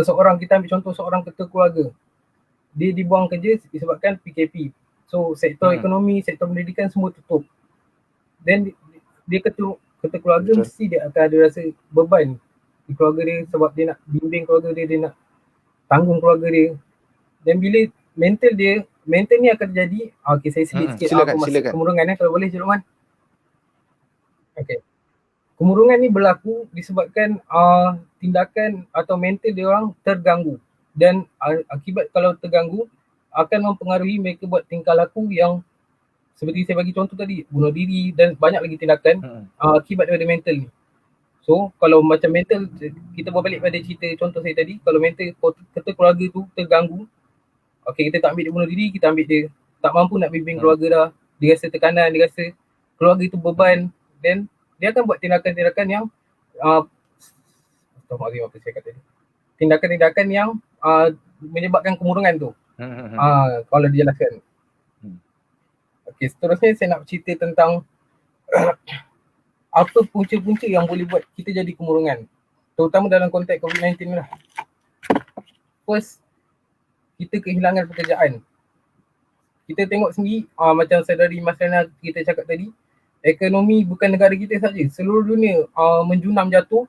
seorang, kita ambil contoh seorang ketua keluarga, dia dibuang kerja disebabkan PKP. So sektor ekonomi, sektor pendidikan semua tutup. Then dia ketua keluarga mesti dia akan ada rasa beban di keluarga dia sebab dia nak bimbing keluarga dia, dia nak tanggung keluarga dia. Dan bila mental ni akan terjadi, okay, saya sikit silakan. kemurungan kalau boleh Encik Luqman. Okay. Kemurungan ni berlaku disebabkan tindakan atau mental dia orang terganggu, dan akibat kalau terganggu akan mempengaruhi mereka buat tingkah laku yang seperti saya bagi contoh tadi, bunuh diri dan banyak lagi tindakan akibat daripada mental ni. So kalau macam mental, kita berbalik pada cerita contoh saya tadi, kalau mental ketua keluarga tu terganggu, okay, kita tak ambil dia bunuh diri, kita ambil dia tak mampu nak bimbing keluarga dah, dia rasa tekanan, dia rasa keluarga itu beban, then dia akan buat tindakan-tindakan yang tindakan-tindakan yang menyebabkan kemurungan tu. Kalau dijelaskan. Okay, seterusnya saya nak cerita tentang apa punca-punca yang boleh buat kita jadi kemurungan, terutama dalam konteks COVID-19 lah. First, kita kehilangan pekerjaan. Kita tengok sendiri macam saudari Mas Rana kita cakap tadi, ekonomi bukan negara kita saja, seluruh dunia menjunam jatuh.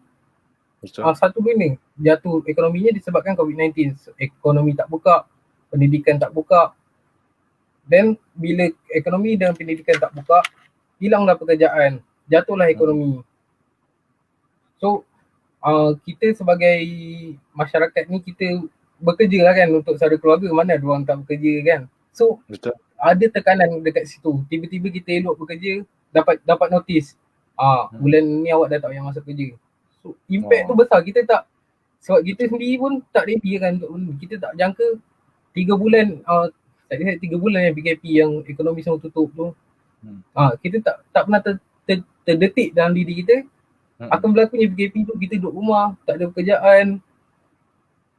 Satu dunia jatuh ekonominya disebabkan COVID-19. Ekonomi tak buka, pendidikan tak buka. Dan bila ekonomi dan pendidikan tak buka, hilanglah pekerjaan, jatuhlah ekonomi. So kita sebagai masyarakat ni, kita bekerja lah kan untuk saudara keluarga, mana ada orang tak bekerja kan. So ada tekanan dekat situ. Tiba-tiba kita elok bekerja, dapat notis, bulan ni awak dah tak payah masuk kerja. So impact tu besar. Kita tak, sebab kita sendiri pun tak ready kan untuk benda. Kita tak jangka 3 bulan, tak lihat 3 bulan yang PKP yang ekonomi semua tutup tu. Kita tak pernah terdetik dalam diri kita akan berlakunya PKP tu, kita duduk rumah, tak ada pekerjaan.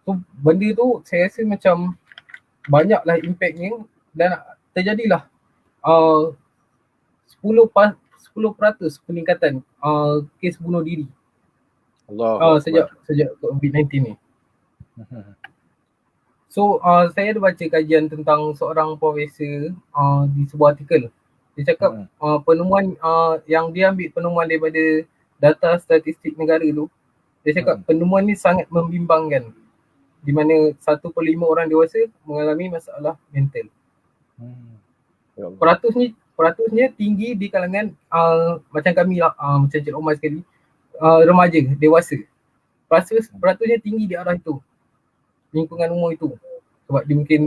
So benda tu saya rasa macam banyaklah impactnya, dan terjadilah 10% peningkatan kes bunuh diri sejak COVID-19 ni. So saya ada baca kajian tentang seorang profesor di sebuah artikel. Dia cakap penemuan yang dia ambil penemuan daripada data statistik negara tu. Dia cakap penemuan ni sangat membimbangkan, di mana 1/5 orang dewasa mengalami masalah mental. Ya Allah. Peratusnya tinggi di kalangan macam kami lah, macam Cik Omar sekali, remaja, dewasa. Peratusnya tinggi di arah itu, lingkungan umur itu. Sebab dia mungkin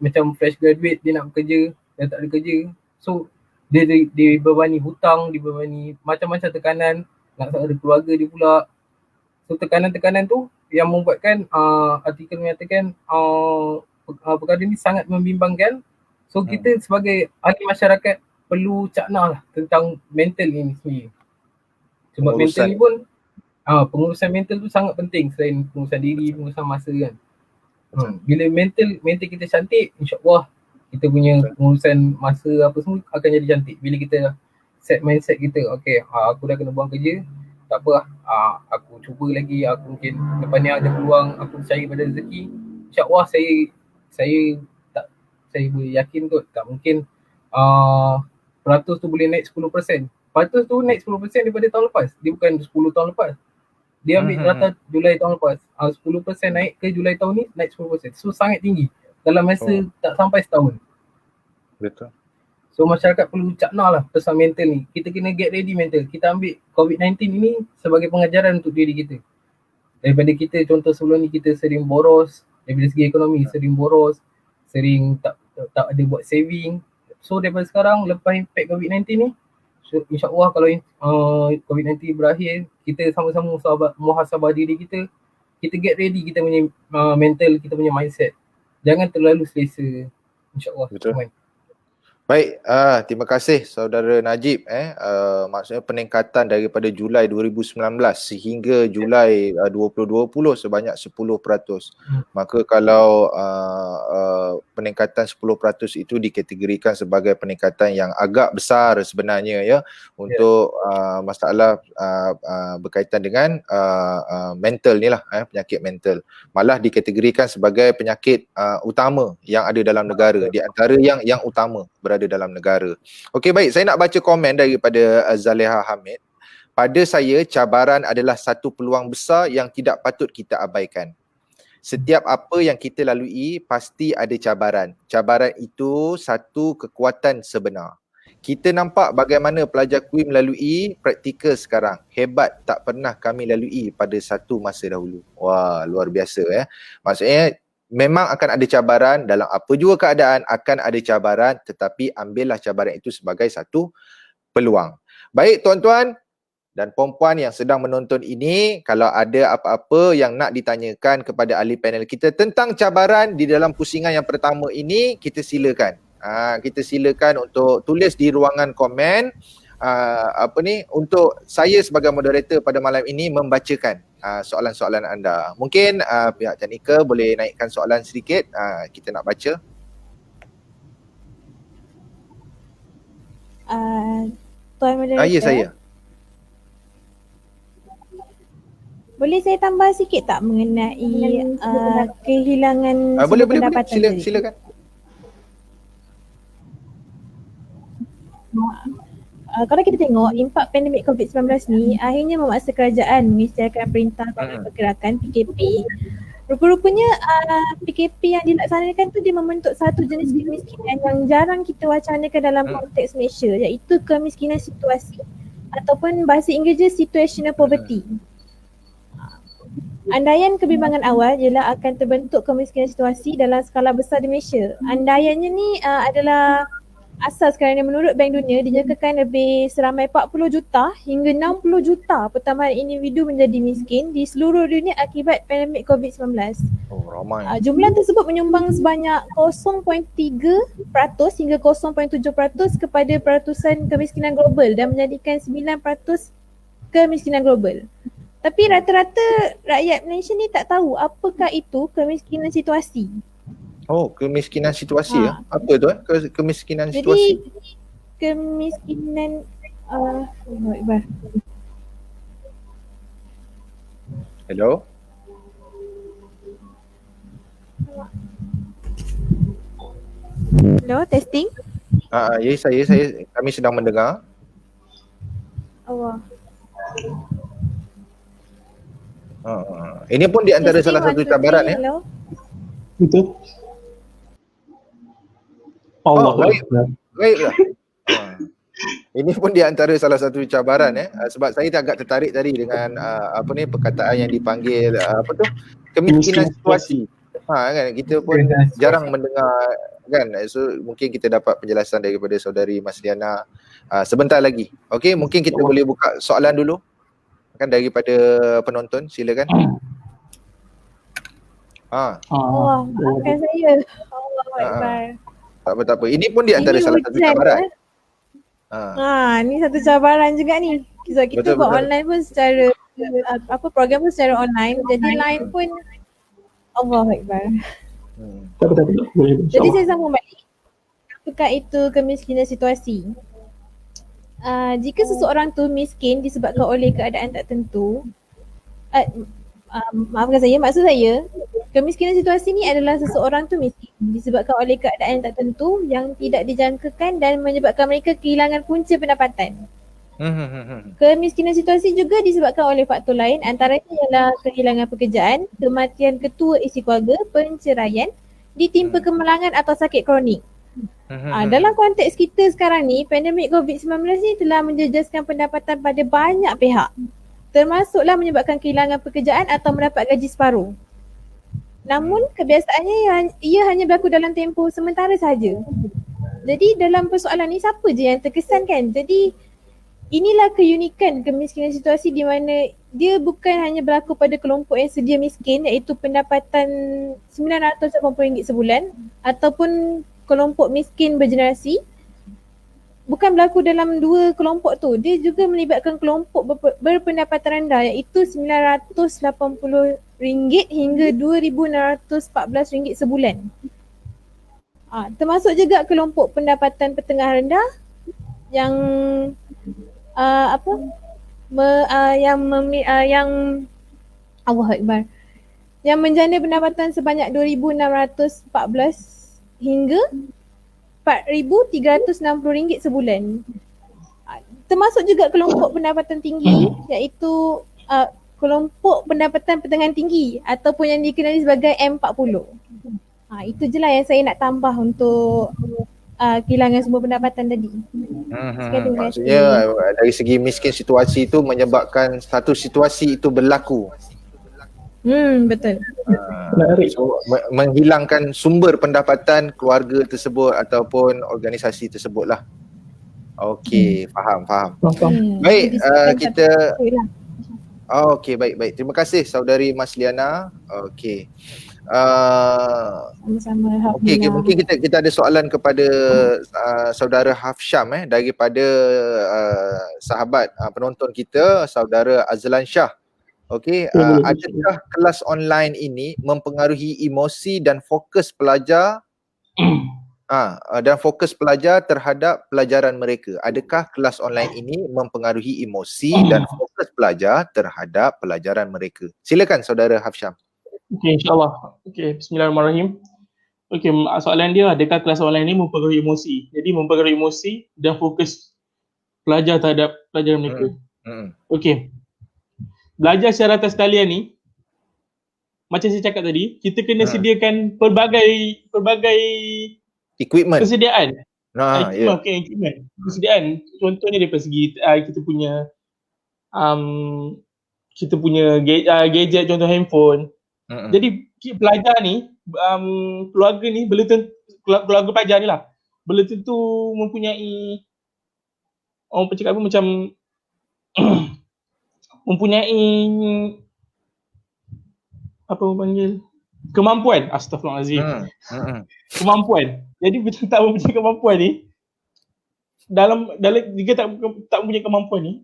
macam fresh graduate, dia nak bekerja, dia tak ada kerja. So dia dibebani hutang, dibebani macam-macam tekanan, nak ada keluarga dia pula. So tekanan-tekanan tu yang membuatkan artikel menyatakan perkara ni sangat membimbangkan. So kita sebagai ahli masyarakat perlu cakna lah tentang mental ni sendiri. Sebab mental ni pun pengurusan mental tu sangat penting selain pengurusan diri, pengurusan masa kan. Bila mental kita cantik, insyaAllah kita punya pengurusan masa apa semua akan jadi cantik. Bila kita set mindset kita, okay, aku dah kena buang kerja, tak apa lah, aku cuba lagi, aku mungkin lepas ni ada peluang, aku percaya pada rezeki, insyaAllah saya boleh yakin kot, tak mungkin peratus tu boleh naik 10%. Peratus tu naik 10% daripada tahun lepas, dia bukan 10 tahun lepas. Dia ambil data Julai tahun lepas, 10% naik ke Julai tahun ni, naik 10%. So sangat tinggi dalam masa tak sampai setahun. Betul. So masyarakat perlu cakna lah pasal mental ni. Kita kena get ready mental. Kita ambil COVID-19 ini sebagai pengajaran untuk diri kita. Daripada kita, contoh sebelum ni kita sering boros, daripada segi ekonomi sering boros, sering tak ada buat saving. So daripada sekarang, lepas impact COVID-19 ni, so, insyaAllah kalau COVID-19 berakhir, kita sama-sama muhasabah diri kita get ready kita punya mental, kita punya mindset. Jangan terlalu selesa, insyaAllah. Betul. Baik, terima kasih saudara Najib. Maksudnya peningkatan daripada Julai 2019 sehingga Julai 2020 sebanyak 10%. Maka kalau peningkatan 10% itu dikategorikan sebagai peningkatan yang agak besar sebenarnya ya, untuk masalah berkaitan dengan mental ni lah, penyakit mental. Malah dikategorikan sebagai penyakit utama yang ada dalam negara, di antara yang utama berada dalam negara. Okey, baik, saya nak baca komen daripada Zaleha Hamid. Pada saya, cabaran adalah satu peluang besar yang tidak patut kita abaikan. Setiap apa yang kita lalui pasti ada cabaran. Cabaran itu satu kekuatan sebenar. Kita nampak bagaimana pelajar KUI melalui praktikal sekarang. Hebat, tak pernah kami lalui pada satu masa dahulu. Wah, luar biasa ya. Maksudnya memang akan ada cabaran, dalam apa jua keadaan akan ada cabaran, tetapi ambillah cabaran itu sebagai satu peluang. Baik tuan-tuan dan puan-puan yang sedang menonton ini, kalau ada apa-apa yang nak ditanyakan kepada ahli panel kita tentang cabaran di dalam pusingan yang pertama ini, kita silakan. Kita silakan untuk tulis di ruangan komen. Untuk saya sebagai moderator pada malam ini membacakan soalan-soalan anda. Mungkin pihak teknikal boleh naikkan soalan sedikit, kita nak baca. Tuan moderator. Ya, saya. Boleh saya tambah sikit tak mengenai kehilangan Boleh, pendapatan silakan. Kalau kita tengok impak pandemik COVID-19 ni akhirnya memaksa kerajaan mengisytiharkan Perintah Bantuan Pergerakan PKP. Rupa-rupanya PKP yang dilaksanakan tu dia membentuk satu jenis kemiskinan yang jarang kita wacanakan dalam konteks Malaysia, iaitu kemiskinan situasi ataupun bahasa Inggerisnya situational poverty. Andaian kebimbangan awal ialah akan terbentuk kemiskinan situasi dalam skala besar di Malaysia. Andaiannya ni adalah asas kerana menurut Bank Dunia dinyatakan lebih seramai 40 juta hingga 60 juta pertambahan individu menjadi miskin di seluruh dunia akibat pandemik COVID-19. Oh, ramai. Jumlah tersebut menyumbang sebanyak 0.3% hingga 0.7% kepada peratusan kemiskinan global dan menjadikan 9% kemiskinan global. Tapi rata-rata rakyat Malaysia ni tak tahu apakah itu kemiskinan situasi. Oh, kemiskinan situasi ya? Apa tu kemiskinan situasi? Jadi kemiskinan Hello? Hello, testing. Ya, kami sedang mendengar. Allah. Ini pun di antara Testing, salah satu 1, 2, 3, cabaran ya. hello. Betul. Allah baik. Akbar. Baiklah. Ini pun di antara salah satu cabaran sebab saya agak tertarik tadi dengan perkataan yang dipanggil kemiskinan situasi. Kan kita pun jarang mendengar kan. So mungkin kita dapat penjelasan daripada saudari Mas Liana sebentar lagi. Okey, mungkin kita boleh buka soalan dulu kan daripada penonton, silakan. Allah, maafkan saya. Allah Akbar. Tak apa. Ini pun di antara Ini salah satu hujan, cabaran. Ni satu cabaran juga ni. So, kita buat online pun secara program pun secara online. Jadi line pun Allah Akbar. Tak apa. Boleh. Jadi saya sambung balik. Apakah itu kemiskinan situasi? Jika seseorang tu miskin disebabkan oleh keadaan tak tentu, maafkan saya, maksud saya kemiskinan situasi ni adalah seseorang tu miskin disebabkan oleh keadaan tak tentu yang tidak dijangkakan dan menyebabkan mereka kehilangan punca pendapatan. Kemiskinan situasi juga disebabkan oleh faktor lain, antaranya ialah kehilangan pekerjaan, kematian ketua isi keluarga, penceraian, ditimpa kemalangan atau sakit kronik. Dalam konteks kita sekarang ni, pandemik COVID-19 ni telah menjejaskan pendapatan pada banyak pihak, termasuklah menyebabkan kehilangan pekerjaan atau mendapat gaji separuh. Namun kebiasaannya ia hanya berlaku dalam tempoh sementara sahaja. Jadi dalam persoalan ni siapa je yang terkesan kan? Jadi inilah keunikan kemiskinan situasi di mana dia bukan hanya berlaku pada kelompok yang sedia miskin iaitu pendapatan RM980 sebulan ataupun kelompok miskin bergenerasi. Bukan berlaku dalam dua kelompok tu, dia juga melibatkan kelompok berpendapatan rendah iaitu RM980 hingga RM2,614 sebulan. Termasuk juga kelompok pendapatan petengah rendah yang Allah Akbar, yang menjana pendapatan sebanyak RM2,614 hingga RM4,360 sebulan. Termasuk juga kelompok pendapatan tinggi iaitu kelompok pendapatan pertengahan tinggi ataupun yang dikenali sebagai M40. Itu je lah yang saya nak tambah untuk kehilangan semua pendapatan tadi. Maksudnya dari segi miskin situasi itu menyebabkan satu situasi itu berlaku. Betul. So, menghilangkan sumber pendapatan keluarga tersebut ataupun organisasi tersebut lah. Okey, faham. Baik, kita okey, baik. Terima kasih saudari Mas Liana. Okey. Sama-sama. Okey, mungkin kita ada soalan kepada saudara Hafsyam daripada sahabat penonton kita, saudara Azlan Shah. Okey, adakah kelas online ini mempengaruhi emosi dan fokus pelajar terhadap pelajaran mereka? Adakah kelas online ini mempengaruhi emosi dan fokus pelajar terhadap pelajaran mereka? Silakan saudara Hafsyam. Okey, insyaAllah. Okey, bismillahirrahmanirrahim. Okey, soalan dia, adakah kelas online ini mempengaruhi emosi? Jadi mempengaruhi emosi dan fokus pelajar terhadap pelajaran mereka. Okey. Belajar secara atas talian ni, macam saya cakap tadi, kita kena sediakan pelbagai equipment. persediaan. Equipment. Persediaan. Contohnya daripada segi kita punya gadget, contoh handphone. Jadi pelajar ni, keluarga ni keluarga pelajar ni lah, belum tentu mempunyai orang cakap macam mempunyai kemampuan. Astaghfirullahalazim. Kemampuan. Jadi betul tak mempunyai kemampuan ni, dalam jika tak mempunyai kemampuan ni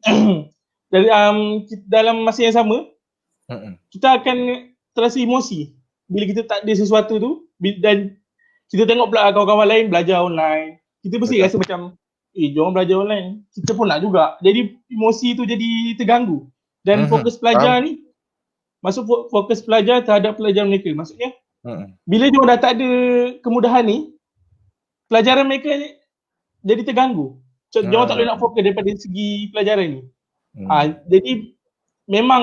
dalam masa yang sama kita akan terasa emosi bila kita tak ada sesuatu tu, dan kita tengok pula kawan-kawan lain belajar online, kita mesti rasa macam diorang belajar online, kita pun nak juga. Jadi emosi tu jadi terganggu. Dan fokus pelajar ni, fokus pelajar terhadap pelajaran mereka. Maksudnya Bila dia dah tak ada kemudahan ni, pelajaran mereka jadi terganggu. So, dia orang tak boleh nak fokus daripada segi pelajaran ni. Jadi memang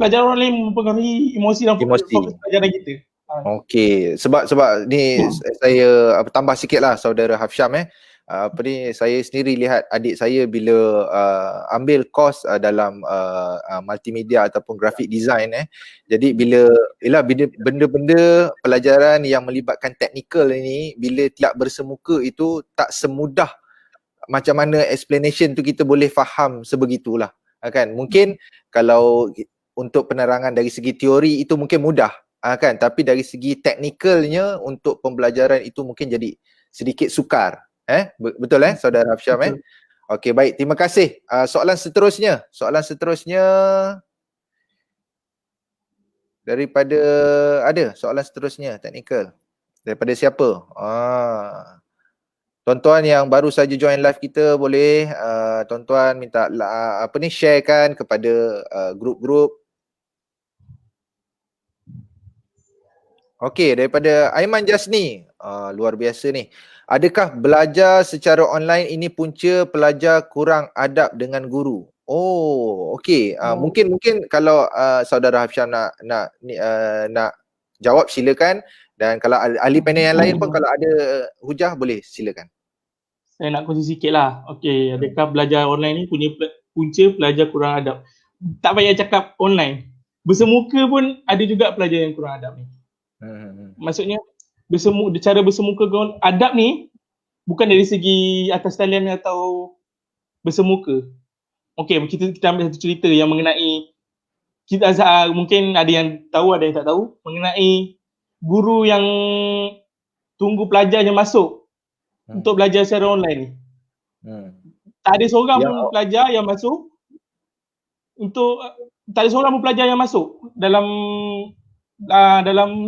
pelajaran orang lain mempengaruhi emosi dan fokus pelajaran kita. Okey, sebab ni saya tambah sikitlah saudara Hafsyam saya sendiri lihat adik saya bila ambil kos dalam multimedia ataupun graphic design jadi bila benda-benda pelajaran yang melibatkan teknikal ini bila tidak bersemuka itu tak semudah macam mana explanation tu kita boleh faham sebegitulah kan. Mungkin kalau untuk penerangan dari segi teori itu mungkin mudah kan, tapi dari segi teknikalnya untuk pembelajaran itu mungkin jadi sedikit sukar. Betul saudara Hafsyam? Okey, baik, terima kasih. Soalan seterusnya daripada soalan seterusnya teknikal daripada siapa? Tuan-tuan yang baru saja join live kita boleh tuan-tuan minta sharekan kepada grup-grup. Okey, daripada Aiman Jasni, luar biasa ni. Adakah belajar secara online ini punca pelajar kurang adab dengan guru? Oh, okey. Mungkin kalau saudara Hafsyam nak jawab silakan, dan kalau ahli panel yang lain pun kalau ada hujah boleh silakan. Saya nak kongsi sikit lah. Okey, adakah belajar online ni punya punca pelajar kurang adab? Tak payah cakap online. Bersemuka pun ada juga pelajar yang kurang adab ni. Maksudnya cara bersemuka adab ni bukan dari segi atas talian atau bersemuka. Okey, kita ambil satu cerita yang mengenai kita mungkin ada yang tahu, ada yang tak tahu, mengenai guru yang tunggu pelajarnya masuk untuk belajar secara online ni. Tak ada seorang pun pelajar yang masuk tak ada seorang pun pelajar yang masuk dalam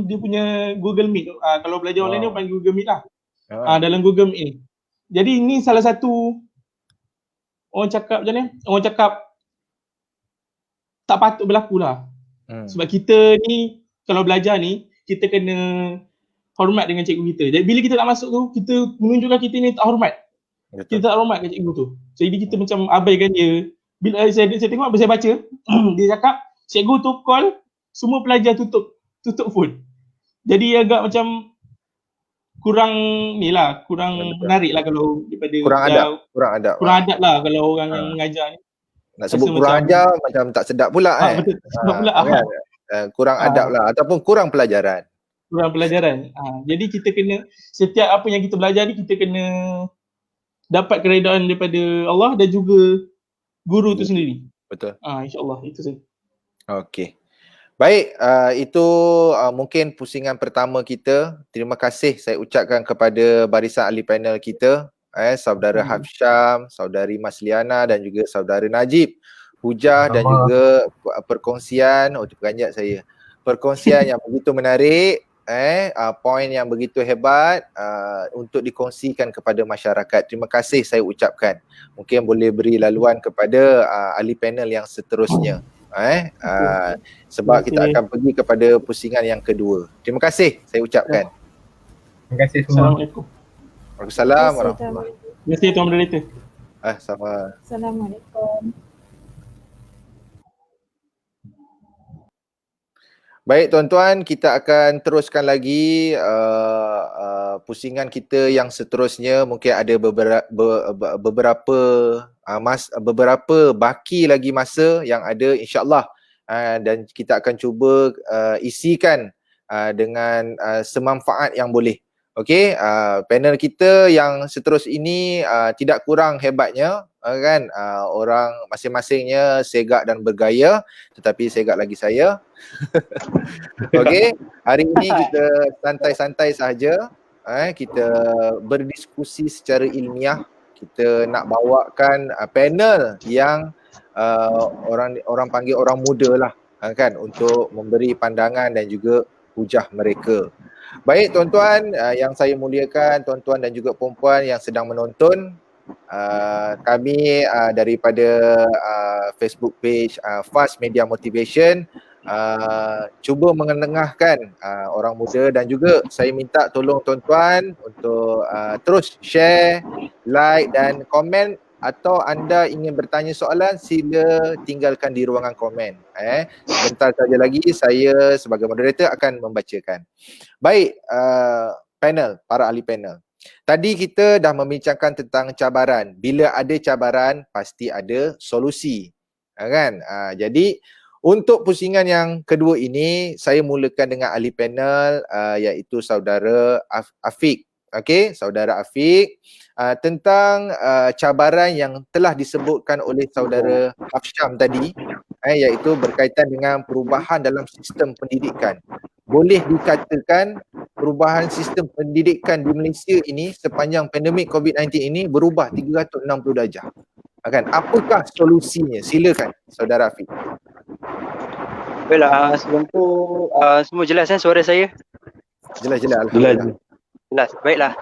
dia punya Google Meet. Kalau belajar online dia panggil Google Meet lah. Dalam Google Meet ni. Jadi ini salah satu orang cakap tak patut berlaku lah. Sebab kita ni kalau belajar ni kita kena hormat dengan cikgu kita. Jadi bila kita tak masuk tu, kita menunjukkan kita ni tak hormat. Betul. Kita tak hormat dengan cikgu tu. Jadi kita macam abaikan dia. Bila saya tengok, saya baca, dia cakap cikgu tu call semua pelajar tutup phone. Jadi agak macam kurang menarik lah kalau daripada kurang adab lah kalau orang yang mengajar ni. Nak sebut kurang ajar macam tak sedap pula betul, sedap pula. Kan? Kurang adab lah ataupun kurang pelajaran. Jadi kita kena, setiap apa yang kita belajar ni kita kena dapat keredaan daripada Allah dan juga guru tu sendiri. Betul. InsyaAllah itu saja. Okey. Baik, itu mungkin pusingan pertama kita. Terima kasih saya ucapkan kepada barisan ahli panel kita, saudara Hafsyam, saudari Masliana dan juga saudara Najib. Hujah dan juga perkongsian, terperanjat saya. Perkongsian yang begitu menarik, poin yang begitu hebat untuk dikongsikan kepada masyarakat. Terima kasih saya ucapkan. Mungkin boleh beri laluan kepada ahli panel yang seterusnya. Sebab kita akan pergi kepada pusingan yang kedua. Terima kasih saya ucapkan. Terima kasih semua. Assalamualaikum. Waalaikumsalam warahmatullahi. Terima kasih Tuan Moderator. Sama. Assalamualaikum. Baik tuan-tuan, kita akan teruskan lagi pusingan kita yang seterusnya. Mungkin ada beberapa baki lagi masa yang ada, insya-Allah, dan kita akan cuba isikan dengan semanfaat yang boleh. Okey, panel kita yang seterus ini tidak kurang hebatnya, kan, orang masing-masingnya segak dan bergaya, tetapi segak lagi saya. Okey, hari ini kita santai-santai sahaja, kita berdiskusi secara ilmiah. Kita nak bawakan panel yang orang panggil orang muda lah, kan, untuk memberi pandangan dan juga hujah mereka. Baik tuan-tuan yang saya muliakan, tuan-tuan dan juga puan-puan yang sedang menonton, kami daripada Facebook page Fast Media Motivation cuba mengetengahkan orang muda, dan juga saya minta tolong tuan-tuan untuk terus share, like dan komen, atau anda ingin bertanya soalan sila tinggalkan di ruangan komen. Sebentar saja lagi saya sebagai moderator akan membacakan. Baik, panel, para ahli panel. Tadi kita dah membincangkan tentang cabaran. Bila ada cabaran, pasti ada solusi. Kan? Jadi untuk pusingan yang kedua ini, saya mulakan dengan ahli panel iaitu saudara Afiq. Okey, saudara Afiq, tentang cabaran yang telah disebutkan oleh saudara Hafsyam tadi, iaitu berkaitan dengan perubahan dalam sistem pendidikan. Boleh dikatakan perubahan sistem pendidikan di Malaysia ini sepanjang pandemik COVID-19 ini berubah 360 darjah. Kan? Apakah solusinya? Silakan saudara Afiq. Baiklah, sebelum tu semua jelas kan suara saya? Jelas, alhamdulillah. Jelas. Baiklah.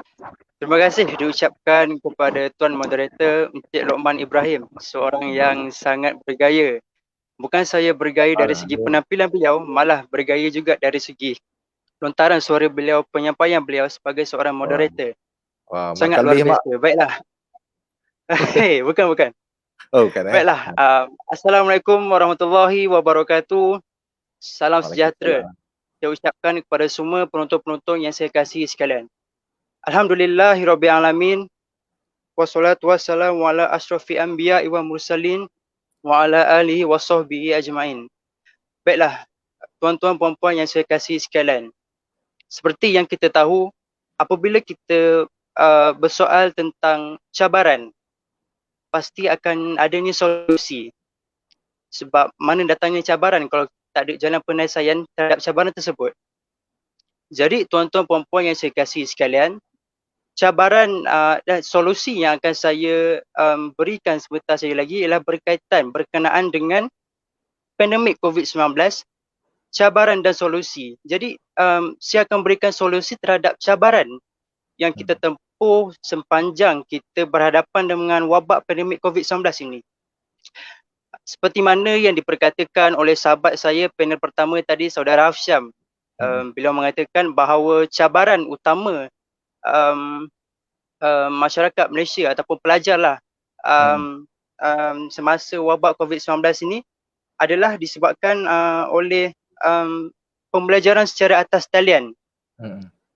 Terima kasih diucapkan kepada Tuan Moderator Encik Lokman Ibrahim, seorang yang sangat bergaya. Bukan saya bergaya dari segi penampilan beliau, malah bergaya juga dari segi lontaran suara beliau, penyampaian beliau sebagai seorang moderator. Wah, sangat luar biasa. Baiklah. Bukan. Oh, bukan. Baiklah. Assalamualaikum warahmatullahi wabarakatuh. Salam sejahtera. Saya ucapkan kepada semua penonton-penonton yang saya kasihi sekalian. Alhamdulillahirabbil alamin. Wassalatu wassalamu ala asyrafil anbiya wa mursalin wa ala alihi wa sahbihi ajmain. Baiklah, tuan-tuan puan-puan yang saya kasihi sekalian. Seperti yang kita tahu, apabila kita bersoal tentang cabaran, pasti akan adanya solusi. Sebab mana datangnya cabaran kalau tak ada jalan penyelesaian terhadap cabaran tersebut. Jadi tuan-tuan puan-puan yang saya kasihi sekalian, cabaran dan solusi yang akan saya berikan sebentar saja lagi ialah berkenaan dengan pandemik COVID-19, cabaran dan solusi. Jadi saya akan berikan solusi terhadap cabaran yang kita tempuh sepanjang kita berhadapan dengan wabak pandemik COVID-19 ini. Seperti mana yang diperkatakan oleh sahabat saya panel pertama tadi, saudara Hafsyam, beliau mengatakan bahawa cabaran utama masyarakat Malaysia ataupun pelajar lah semasa wabak COVID-19 ini adalah disebabkan oleh pembelajaran secara atas talian.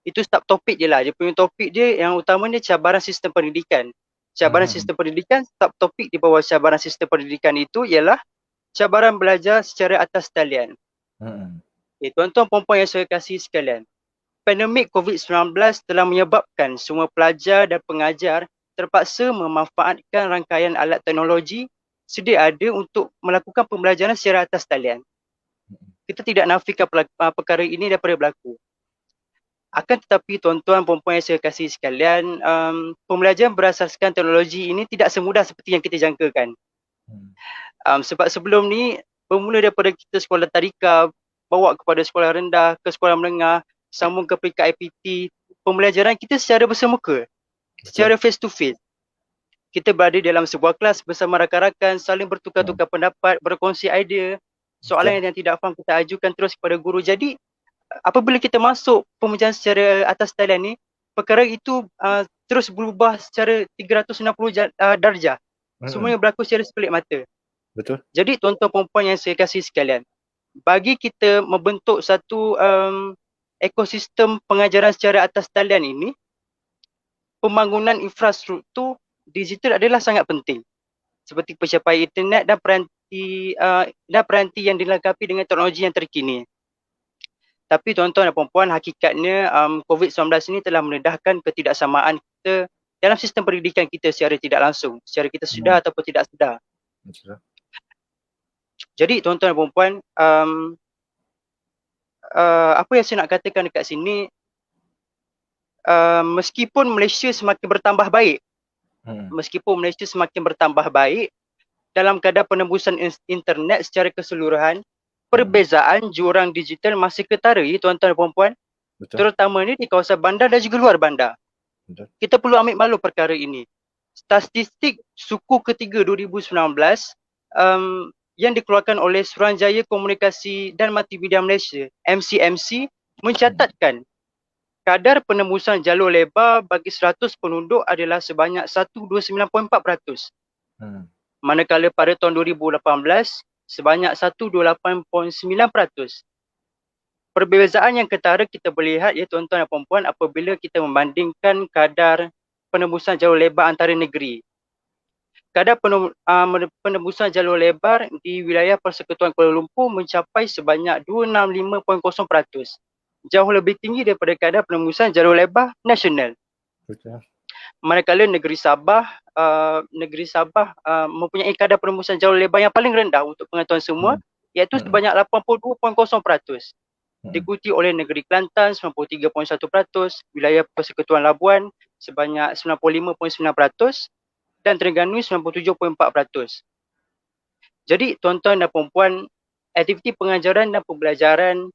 Itu subtopik je lah. Dia punya topik dia yang utamanya cabaran sistem pendidikan. Cabaran sistem pendidikan, subtopik di bawah cabaran sistem pendidikan itu ialah cabaran belajar secara atas talian. Tuan-tuan puan-puan yang saya kasihi sekalian, pandemik COVID-19 telah menyebabkan semua pelajar dan pengajar terpaksa memanfaatkan rangkaian alat teknologi sedia ada untuk melakukan pembelajaran secara atas talian. Kita tidak nafikan perkara ini daripada berlaku. Akan tetapi tuan-tuan puan-puan yang saya kasihi sekalian, pembelajaran berasaskan teknologi ini tidak semudah seperti yang kita jangkakan. Sebab sebelum ni bermula daripada kita sekolah tadika, bawa kepada sekolah rendah, ke sekolah menengah, sambung ke peringkat IPT, pembelajaran kita secara bersemuka, secara face to face. Kita berada dalam sebuah kelas bersama rakan-rakan, saling bertukar-tukar pendapat, berkongsi idea, soalan yang tidak faham kita ajukan terus kepada guru. Jadi apabila kita masuk pembelajaran secara atas talian ni, perkara itu terus berubah secara 360 darjah. Semuanya berlaku secara sekelip mata. Betul. Jadi tuan-tuan puan-puan yang saya kasihi sekalian, bagi kita membentuk satu ekosistem pengajaran secara atas talian ini, pembangunan infrastruktur digital adalah sangat penting. Seperti pencapaian internet dan peranti yang dilengkapi dengan teknologi yang terkini. Tapi tuan-tuan dan puan-puan, hakikatnya COVID-19 ini telah mendedahkan ketidaksamaan kita dalam sistem pendidikan kita secara tidak langsung, secara kita sedar ataupun tidak sedar. Jadi tuan-tuan dan puan-puan, apa yang saya nak katakan dekat sini, meskipun Malaysia semakin bertambah baik, dalam keadaan penembusan internet secara keseluruhan, perbezaan jurang digital masih ketara ya tuan-tuan dan puan-puan. Terutama ni di kawasan bandar dan juga luar bandar. Kita perlu ambil malu perkara ini. Statistik suku ketiga 2019 yang dikeluarkan oleh Suruhanjaya Komunikasi dan Multimedia Malaysia, MCMC, mencatatkan kadar penembusan jalur lebar bagi 100 penduduk adalah sebanyak 129.4%. Manakala pada tahun 2018 sebanyak 128.9%. Perbezaan yang ketara kita boleh lihat ya tuan-tuan dan puan-puan apabila kita membandingkan kadar penembusan jalur lebar antara negeri. Kadar penembusan jalur lebar di wilayah Persekutuan Kuala Lumpur mencapai sebanyak 265.0%. Jauh lebih tinggi daripada kadar penembusan jalur lebar nasional. Betul. Manakala negeri Sabah mempunyai kadar penembusan jalur lebar yang paling rendah untuk pengetahuan semua, iaitu sebanyak 82.0%. Diikuti oleh negeri Kelantan 93.1%, wilayah Persekutuan Labuan sebanyak 95.9% dan Terengganu 97.4%. Jadi tuan-tuan dan puan-puan, aktiviti pengajaran dan pembelajaran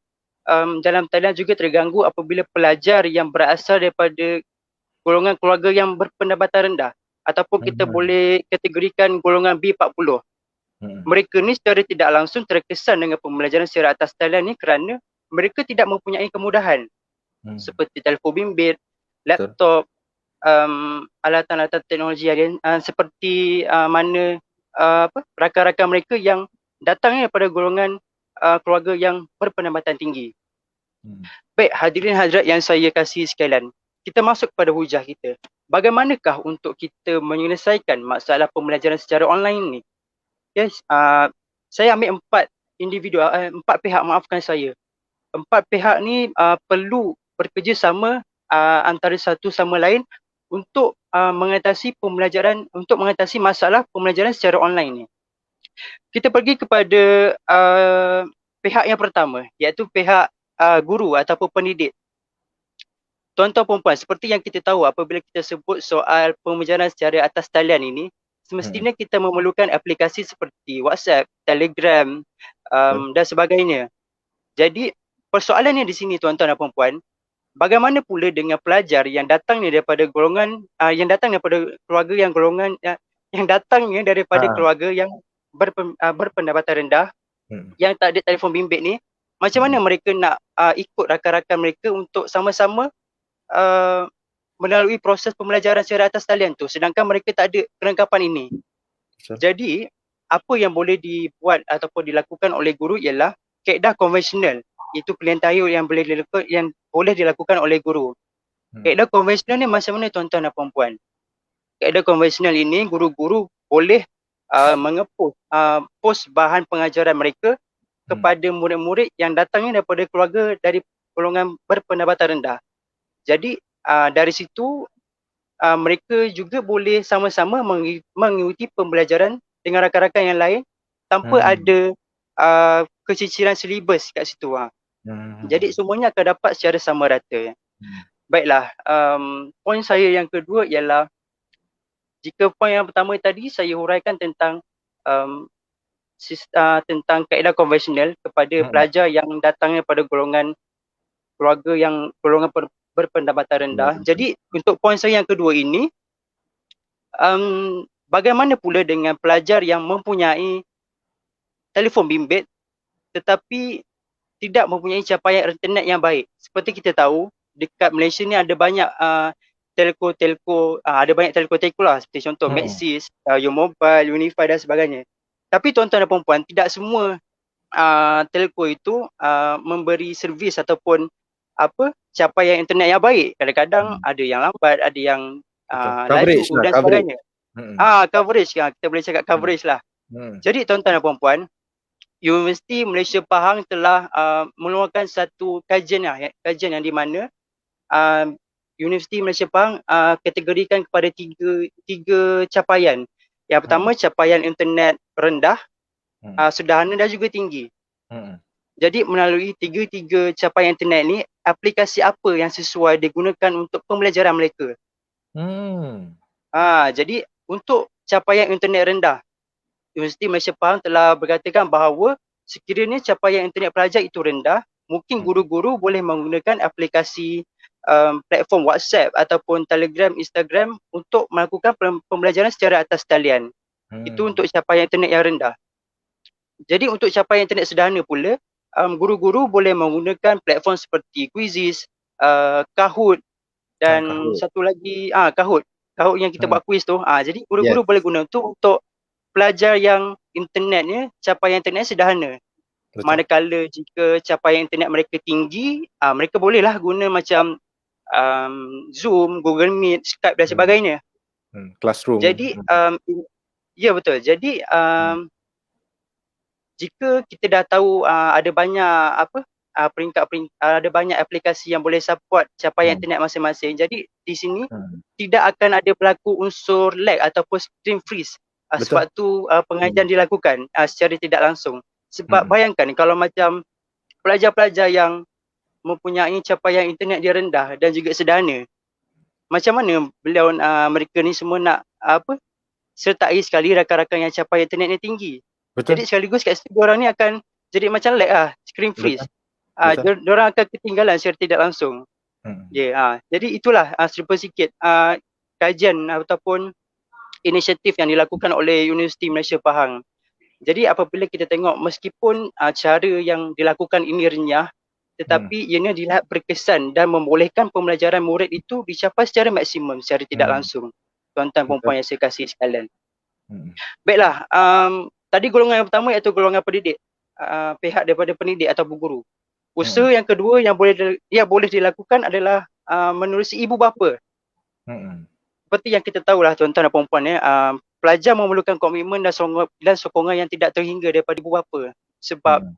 dalam talian juga terganggu apabila pelajar yang berasal daripada golongan keluarga yang berpendapatan rendah ataupun kita boleh kategorikan golongan B40. Mereka ni secara tidak langsung terkesan dengan pembelajaran secara atas talian ni kerana mereka tidak mempunyai kemudahan seperti telefon bimbit, laptop, alatan-alatan teknologi yang seperti mana rakan-rakan mereka yang datangnya daripada golongan keluarga yang berpendapatan tinggi. Baik, hadirin hadirat yang saya kasih sekalian, kita masuk kepada hujah kita. Bagaimanakah untuk kita menyelesaikan masalah pembelajaran secara online ni? Yes, saya ambil empat pihak, maafkan saya. Empat pihak ni perlu bekerjasama antara satu sama lain untuk mengatasi masalah pembelajaran secara online ni. Kita pergi kepada pihak yang pertama, iaitu pihak guru ataupun pendidik. Tuan-tuan puan-puan, seperti yang kita tahu apabila kita sebut soal pembelajaran secara atas talian ini, semestinya kita memerlukan aplikasi seperti WhatsApp, Telegram dan sebagainya. Jadi persoalannya di sini tuan-tuan dan puan-puan, bagaimana pula dengan pelajar yang datangnya daripada golongan keluarga yang berpendapatan rendah, yang tak ada telefon bimbit ni, macam mana mereka nak ikut rakan-rakan mereka untuk sama-sama melalui proses pembelajaran secara atas talian tu, sedangkan mereka tak ada kelengkapan ini. Jadi apa yang boleh dibuat ataupun dilakukan oleh guru ialah kaedah konvensional, itu pilihan tajuk yang boleh dilakukan oleh guru. Kaedah konvensional ni macam mana tuan-tuan dan puan-puan? Kaedah konvensional ini guru-guru boleh post bahan pengajaran mereka kepada murid-murid yang datangnya daripada keluarga dari golongan berpendapatan rendah. Jadi dari situ mereka juga boleh sama-sama mengikuti pembelajaran dengan rakan-rakan yang lain tanpa ada keciciran silibus kat situ. Jadi semuanya akan dapat secara sama rata. Baiklah, poin saya yang kedua ialah, jika poin yang pertama tadi saya huraikan tentang tentang kaedah konvensional kepada pelajar yang datangnya pada golongan berpendapatan rendah. Jadi untuk poin saya yang kedua ini, bagaimana pula dengan pelajar yang mempunyai telefon bimbit tetapi tidak mempunyai capaian internet yang baik? Seperti kita tahu, dekat Malaysia ni ada banyak telco lah, seperti contoh Maxis, Umobile, Unify dan sebagainya. Tapi tuan-tuan dan puan-puan, tidak semua telco itu memberi servis ataupun capaian internet yang baik. Kadang-kadang ada yang lambat, ada yang laju dan sebagainya. Coverage lah, kita boleh cakap coverage lah. Jadi tuan-tuan dan puan-puan, Universiti Malaysia Pahang telah mengeluarkan satu kajian yang di mana Universiti Malaysia Pahang kategorikan kepada tiga capaian. Yang pertama, capaian internet rendah, sederhana dan juga tinggi. Jadi melalui tiga capaian internet ni, aplikasi apa yang sesuai digunakan untuk pembelajaran mereka? Jadi untuk capaian internet rendah, Universiti Malaysia Pahang telah berkatakan bahawa sekiranya capaian internet pelajar itu rendah, mungkin guru-guru boleh menggunakan aplikasi platform WhatsApp ataupun Telegram, Instagram untuk melakukan pembelajaran secara atas talian. Itu untuk capaian internet yang rendah. Jadi untuk capai internet sederhana pula, guru-guru boleh menggunakan platform seperti Quizizz, Kahoot dan Kahoot. satu lagi Kahoot yang kita buat quiz tu. Jadi guru-guru Yes. boleh guna tu untuk pelajar yang internetnya, capaian internet sederhana. Betul. Manakala jika capaian internet mereka tinggi, mereka bolehlah guna macam Zoom, Google Meet, Skype dan sebagainya. Classroom. Jadi ya betul. Jadi jika kita dah tahu ada banyak ada banyak aplikasi yang boleh support capaian internet masing-masing. Jadi di sini tidak akan ada berlaku unsur lag ataupun screen freeze. Sebab tu pengajian dilakukan secara tidak langsung. Sebab bayangkan kalau macam pelajar-pelajar yang mempunyai capaian internet dia rendah dan juga sederhana, macam mana mereka ni semua nak sertai sekali rakan-rakan yang capaian internetnya tinggi. Betul. Jadi sekaligus kat situ diorang ni akan jadi macam lag screen freeze. Diorang akan ketinggalan secara tidak langsung. Jadi itulah serba sikit kajian ataupun inisiatif yang dilakukan oleh Universiti Malaysia Pahang. Jadi apabila kita tengok meskipun cara yang dilakukan ini renyah, tetapi ianya dilihat berkesan dan membolehkan pembelajaran murid itu dicapai secara maksimum secara tidak langsung. Tuan-tuan perempuan yang saya kasih sekalian. Baiklah, tadi golongan yang pertama iaitu golongan pendidik, pihak daripada pendidik atau guru. Usaha yang kedua yang boleh dilakukan adalah menerusi ibu bapa. Seperti yang kita tahulah tuan-tuan dan perempuan pelajar memerlukan komitmen dan sokongan yang tidak terhingga daripada ibu bapa. Sebab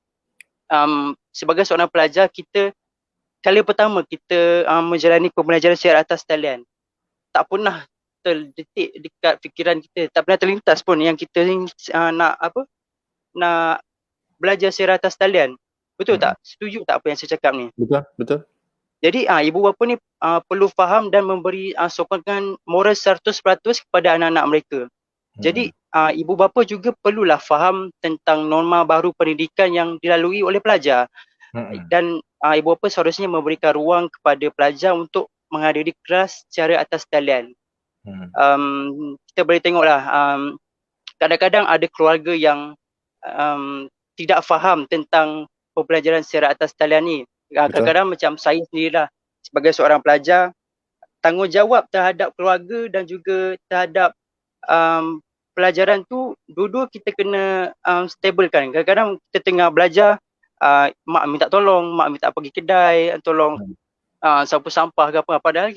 sebagai seorang pelajar, kita kali pertama kita menjalani pembelajaran secara atas talian. Tak pernah terdetik dekat fikiran kita, tak pernah terlintas pun yang kita nak belajar secara atas talian. Betul tak? Setuju tak apa yang saya cakap ni? Betul. Jadi ibu bapa ni perlu faham dan memberi sokongan moral 100% kepada anak-anak mereka. Jadi ibu bapa juga perlulah faham tentang norma baru pendidikan yang dilalui oleh pelajar. Dan ibu bapa seharusnya memberikan ruang kepada pelajar untuk menghadiri kelas secara atas talian. Kita boleh tengoklah kadang-kadang ada keluarga yang tidak faham tentang pembelajaran secara atas talian ni. Kadang-kadang macam saya sendirilah sebagai seorang pelajar, tanggungjawab terhadap keluarga dan juga terhadap pelajaran tu dua-dua kita kena stablekan. Kadang-kadang kita tengah belajar, mak minta tolong, mak minta pergi kedai, tolong sapu sampah ke apa. Padahal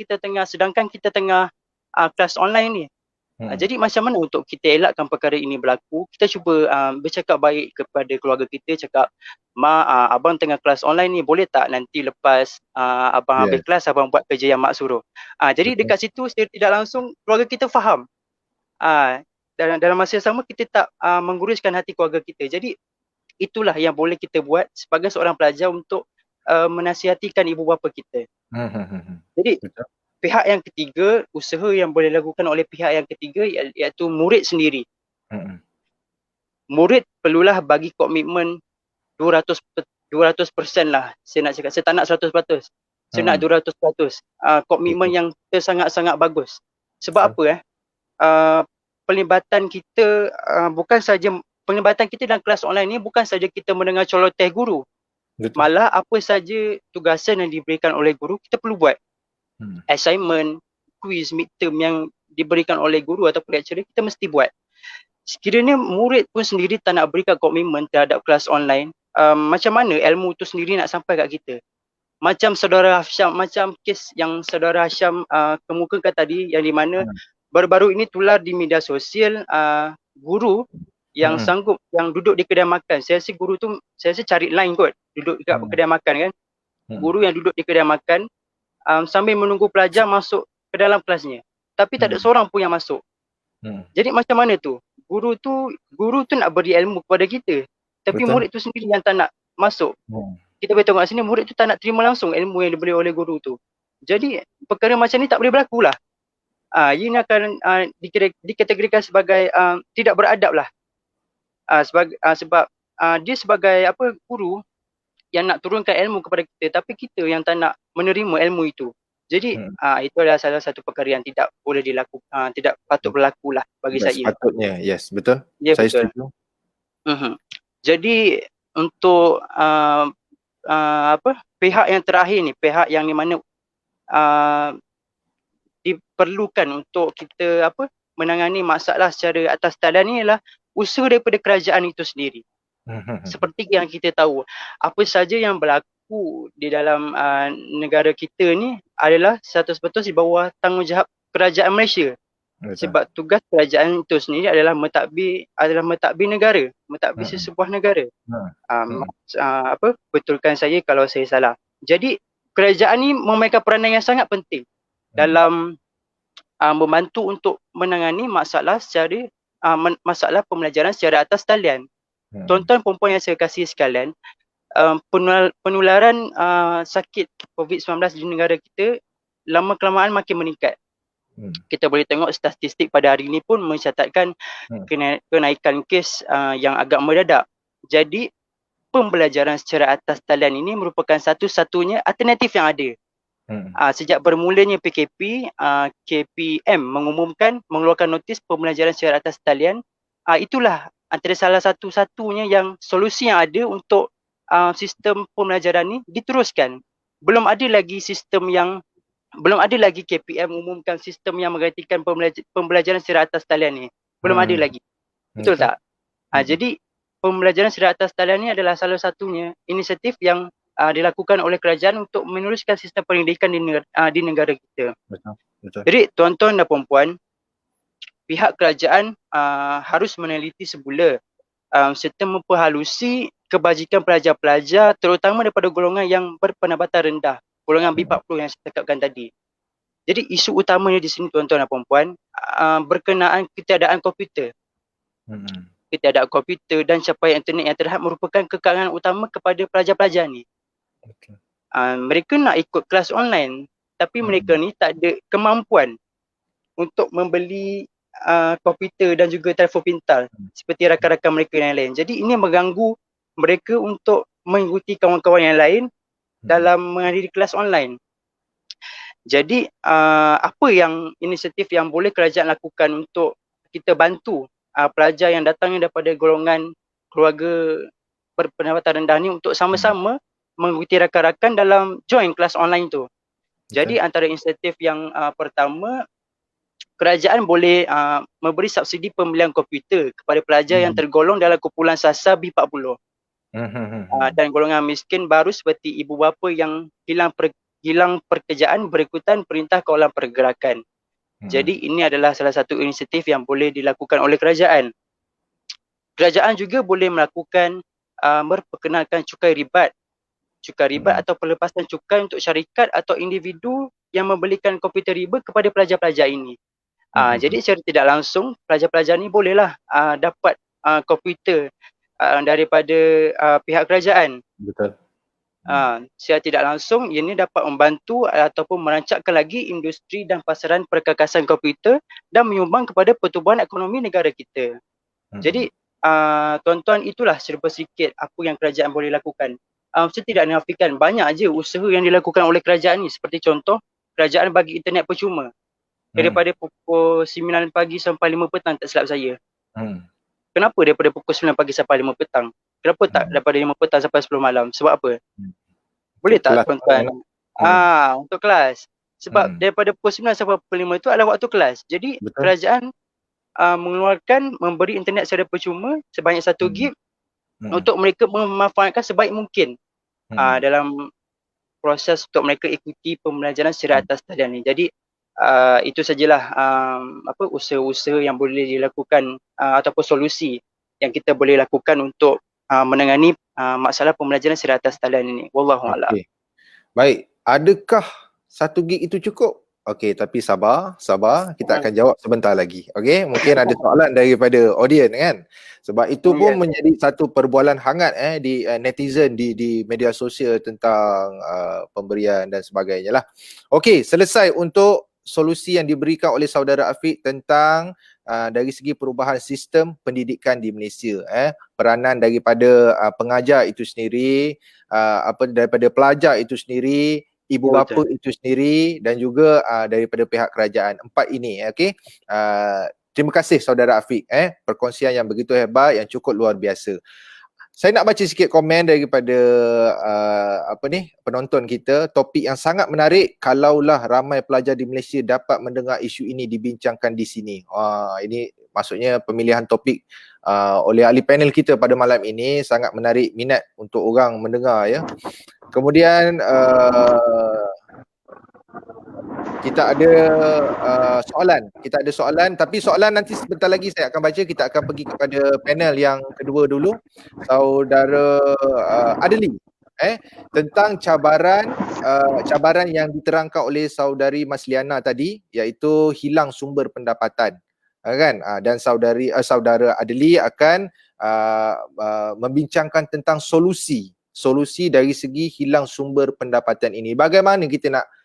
sedangkan kita tengah kelas online ni. Jadi macam mana untuk kita elakkan perkara ini berlaku? Kita cuba bercakap baik kepada keluarga kita, cakap, mak, abang tengah kelas online ni, boleh tak nanti lepas abang habis kelas, abang buat kerja yang mak suruh. Jadi dekat situ secara tidak langsung keluarga kita faham. Dalam masa yang sama kita tak mengguruskan hati keluarga kita. Jadi itulah yang boleh kita buat sebagai seorang pelajar untuk menasihatikan ibu bapa kita. Jadi pihak yang ketiga, usaha yang boleh dilakukan oleh pihak yang ketiga iaitu murid sendiri. Murid perlulah bagi komitmen 200% lah. Saya nak cakap, saya tak nak 100%. Saya nak 200%. Komitmen yang sangat-sangat bagus. Sebab apa pelibatan kita pelibatan kita dalam kelas online ni bukan saja kita mendengar celoteh guru. Malah apa saja tugasan yang diberikan oleh guru kita perlu buat. Assignment, quiz, midterm yang diberikan oleh guru ataupun lecturer kita mesti buat. Sekiranya murid pun sendiri tak nak berikan komitmen terhadap kelas online, macam mana ilmu tu sendiri nak sampai kat kita? Macam saudara Hasham, macam kes yang saudara Hasham kemukakan tadi, yang di mana baru-baru ini tular di media sosial guru yang sanggup, yang duduk di kedai makan. Saya rasa guru tu, saya rasa cari line kot, duduk dekat kedai makan kan. Guru yang duduk di kedai makan sambil menunggu pelajar masuk ke dalam kelasnya. Tapi tak ada seorang pun yang masuk. Jadi macam mana tu? Guru tu nak beri ilmu kepada kita. Tapi murid tu sendiri yang tak nak masuk. Kita boleh tengok sini, murid tu tak nak terima langsung ilmu yang diberi oleh guru tu. Jadi perkara macam ni tak boleh berlaku lah. Ini akan dikategorikan sebagai tidak beradab lah. Sebab dia sebagai guru yang nak turunkan ilmu kepada kita, tapi kita yang tak nak menerima ilmu itu. Jadi itu adalah salah satu perkara yang tidak boleh dilakukan, tidak patut berlaku lah bagi saya. Sepatutnya, yes, betul. Ya, saya betul. setuju. Jadi untuk pihak yang terakhir ni, pihak yang di mana diperlukan untuk kita menangani masalah secara atas talian ni ialah usaha daripada kerajaan itu sendiri. Seperti yang kita tahu, apa saja yang berlaku di dalam negara kita ni adalah 100% di bawah tanggungjawab kerajaan Malaysia. Sebab tugas kerajaan itu sendiri adalah mentadbir negara, mentadbir sesebuah negara. Betulkan saya kalau saya salah. Jadi kerajaan ni memainkan peranan yang sangat penting dalam membantu untuk menangani masalah secara masalah pembelajaran secara atas talian. Tuan-tuan perempuan yang saya kasih sekalian, penularan sakit COVID-19 di negara kita lama kelamaan makin meningkat. Kita boleh tengok statistik pada hari ini pun mencatatkan kenaikan kes yang agak mendadak. Jadi pembelajaran secara atas talian ini merupakan satu-satunya alternatif yang ada. Sejak bermulanya PKP, KPM mengeluarkan notis pembelajaran secara atas talian, itulah antara salah satu-satunya yang solusi yang ada untuk sistem pembelajaran ni diteruskan. Belum ada lagi KPM umumkan sistem yang menggantikan pembelajaran secara atas talian ni. Belum ada lagi. Betul tak? Jadi pembelajaran secara atas talian ni adalah salah satunya inisiatif yang dilakukan oleh kerajaan untuk meneruskan sistem pendidikan di negara kita. Betul. Jadi tuan-tuan dan puan-puan, pihak kerajaan harus meneliti semula serta memperhalusi kebajikan pelajar-pelajar terutama daripada golongan yang berpendapatan rendah, golongan B40 yang saya cakapkan tadi. Jadi isu utamanya di sini tuan-tuan dan puan-puan berkenaan ketiadaan komputer. Ketiadaan komputer dan capaian internet yang terhad merupakan kekalangan utama kepada pelajar-pelajar ni. Mereka nak ikut kelas online tapi mereka ni tak ada kemampuan untuk membeli komputer dan juga telefon pintar seperti rakan-rakan mereka yang lain. Jadi ini mengganggu mereka untuk mengikuti kawan-kawan yang lain dalam menghadiri kelas online. Jadi apa yang inisiatif yang boleh kerajaan lakukan untuk kita bantu pelajar yang datangnya daripada golongan keluarga berpendapatan rendah ni untuk sama-sama mengikuti rakan-rakan dalam join kelas online tu. Jadi antara inisiatif yang pertama, kerajaan boleh memberi subsidi pembelian komputer kepada pelajar yang tergolong dalam kumpulan SASA B40 dan golongan miskin baru seperti ibu bapa yang hilang pekerjaan berikutan perintah kawalan pergerakan. Jadi ini adalah salah satu inisiatif yang boleh dilakukan oleh kerajaan. Kerajaan juga boleh melakukan memperkenalkan cukai ribat atau pelepasan cukai untuk syarikat atau individu yang membelikan komputer riba kepada pelajar-pelajar ini. Jadi secara tidak langsung pelajar-pelajar ni bolehlah dapat komputer daripada pihak kerajaan. Betul. Secara tidak langsung ianya dapat membantu ataupun merancakkan lagi industri dan pasaran perkakasan komputer dan menyumbang kepada pertumbuhan ekonomi negara kita. Jadi tuan-tuan, itulah serba sedikit apa yang kerajaan boleh lakukan. Saya tidak menafikan banyak aja usaha yang dilakukan oleh kerajaan ni. Seperti contoh, kerajaan bagi internet percuma daripada pukul 9 pagi sampai 5 petang tak silap saya. Kenapa daripada pukul 9 pagi sampai 5 petang? Kenapa tak daripada 5 petang sampai 10 malam? Sebab apa? Boleh tak tuan-tuan? Untuk kelas. Sebab daripada pukul 9 sampai pukul 5 itu adalah waktu kelas. Jadi kerajaan memberi internet secara percuma sebanyak 1 gig untuk mereka memanfaatkan sebaik mungkin dalam proses untuk mereka ikuti pembelajaran secara atas talian ni. Jadi itu sajalah usaha-usaha yang boleh dilakukan ataupun solusi yang kita boleh lakukan untuk menangani masalah pembelajaran secara atas talian ini. Wallahu a'lam. Baik, adakah 1 gig itu cukup? Okey, tapi sabar. Kita akan jawab sebentar lagi. Okey, mungkin ada soalan daripada audiens kan. Sebab itu pun menjadi satu perbualan hangat di netizen di media sosial tentang pemberian dan sebagainya lah. Okey, selesai untuk solusi yang diberikan oleh saudara Afiq tentang dari segi perubahan sistem pendidikan di Malaysia, peranan daripada pengajar itu sendiri, daripada pelajar itu sendiri, ibu bapa itu sendiri dan juga daripada pihak kerajaan. 4 ini, okey. Terima kasih saudara Afiq, perkongsian yang begitu hebat, yang cukup luar biasa. Saya nak baca sikit komen daripada penonton kita. Topik yang sangat menarik, kalaulah ramai pelajar di Malaysia dapat mendengar isu ini dibincangkan di sini. Ini maksudnya pemilihan topik oleh ahli panel kita pada malam ini sangat menarik minat untuk orang mendengar ya. Kemudian kita ada soalan, tapi soalan nanti sebentar lagi saya akan baca. Kita akan pergi kepada panel yang kedua dulu. Saudara Adeli tentang cabaran yang diterangkan oleh saudari Masliana tadi, iaitu hilang sumber pendapatan, kan? Dan saudara Adeli akan membincangkan tentang solusi dari segi hilang sumber pendapatan ini. Bagaimana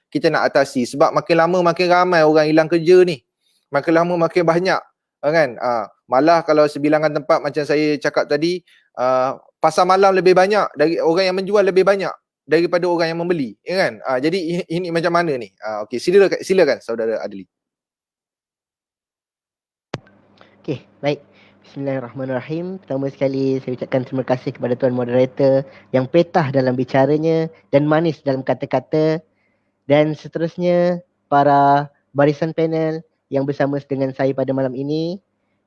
kita nak atasi, sebab makin lama makin ramai orang hilang kerja ni, makin lama makin banyak, kan? Malah kalau sebilangan tempat macam saya cakap tadi, pasar malam lebih banyak, dari orang yang menjual lebih banyak daripada orang yang membeli, ya kan? Jadi ini macam mana ni? Okey, silakan saudara Adli. Okey, baik. Bismillahirrahmanirrahim. Pertama sekali saya ucapkan terima kasih kepada tuan moderator yang petah dalam bicaranya dan manis dalam kata-kata. Dan seterusnya para barisan panel yang bersama dengan saya pada malam ini,